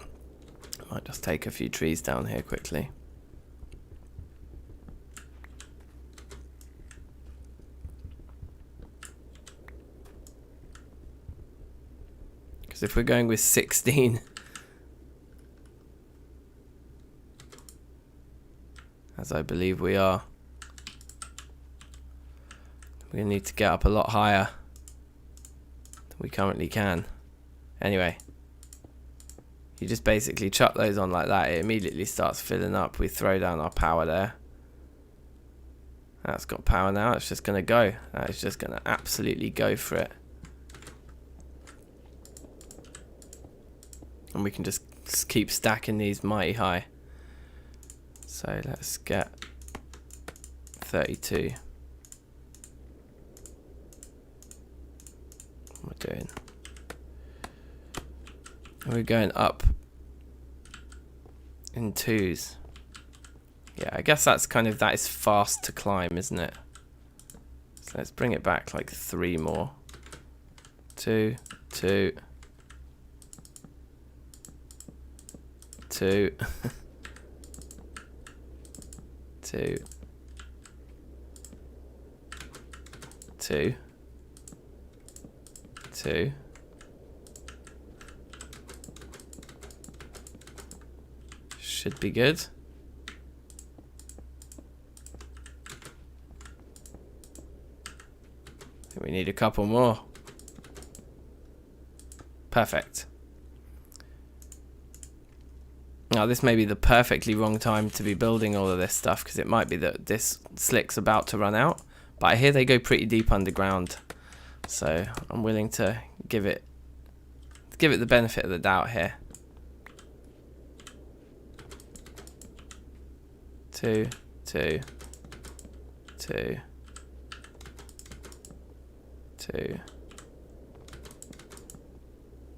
Might just take a few trees down here quickly. Because if we're going with 16, as I believe we are, we're going to need to get up a lot higher than we currently can. Anyway, you just basically chuck those on like that, it immediately starts filling up. We throw down our power there. That's got power now, it's just going to go. That is just going to absolutely go for it. And we can just keep stacking these mighty high. So let's get 32. What we're doing? We're going up in twos. Yeah, I guess that's that is fast to climb, isn't it? So let's bring it back like 3 more. 2, 2, 2, 2, 2, 2. Should be good. We need a couple more. Perfect. Now this may be the perfectly wrong time to be building all of this stuff, because it might be that this slick's about to run out, but I hear they go pretty deep underground, so I'm willing to give it the benefit of the doubt here. 2, 2, 2, 2,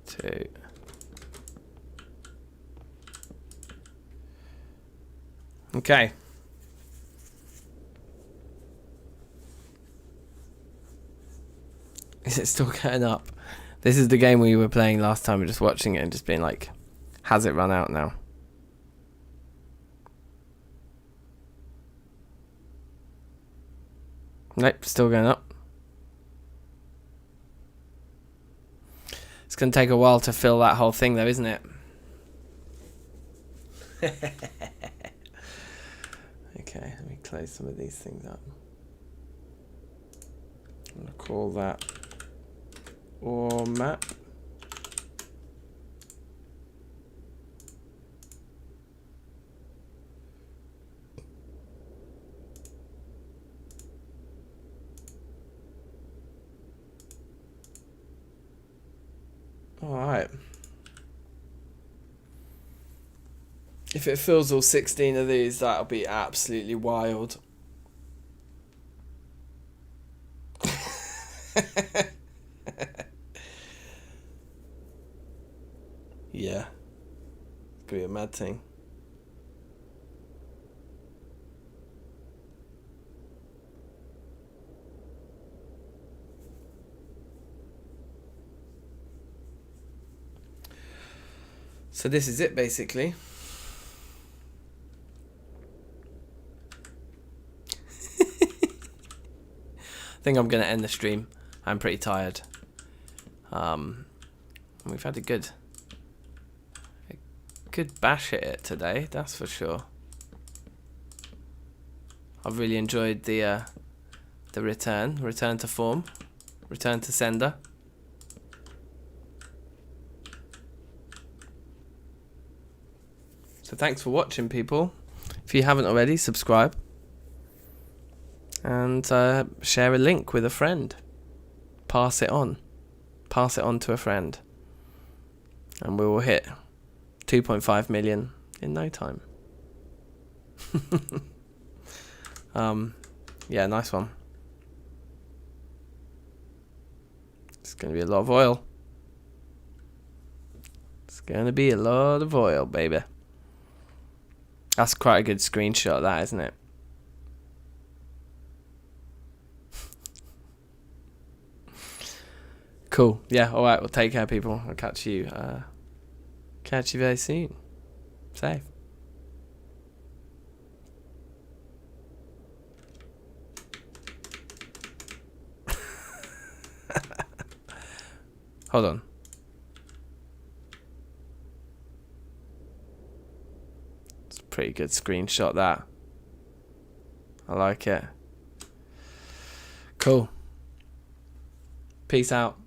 2. Okay. Is it still getting up? This is the game we were playing last time. We're just watching it and just being like, has it run out now? Nope, still going up. It's going to take a while to fill that whole thing though, isn't it? Okay, let me close some of these things up. I'm going to call that ore map. Alright. If it fills all 16 of these, that'll be absolutely wild. Yeah. It's gonna be a mad thing. So this is it basically. I think I'm gonna end the stream. I'm pretty tired. We've had a good bash at it today, that's for sure. I've really enjoyed the return to form, return to sender. So thanks for watching, people. If you haven't already, subscribe and share a link with a friend. Pass it on to a friend, and we will hit 2.5 million in no time. Yeah, nice one. It's gonna be a lot of oil. It's gonna be a lot of oil, baby. That's quite a good screenshot, that, isn't it? Cool. Yeah, alright, well, take care, people. I'll catch you very soon. Safe. Hold on. It's a pretty good screenshot, that. I like it. Cool. Peace out.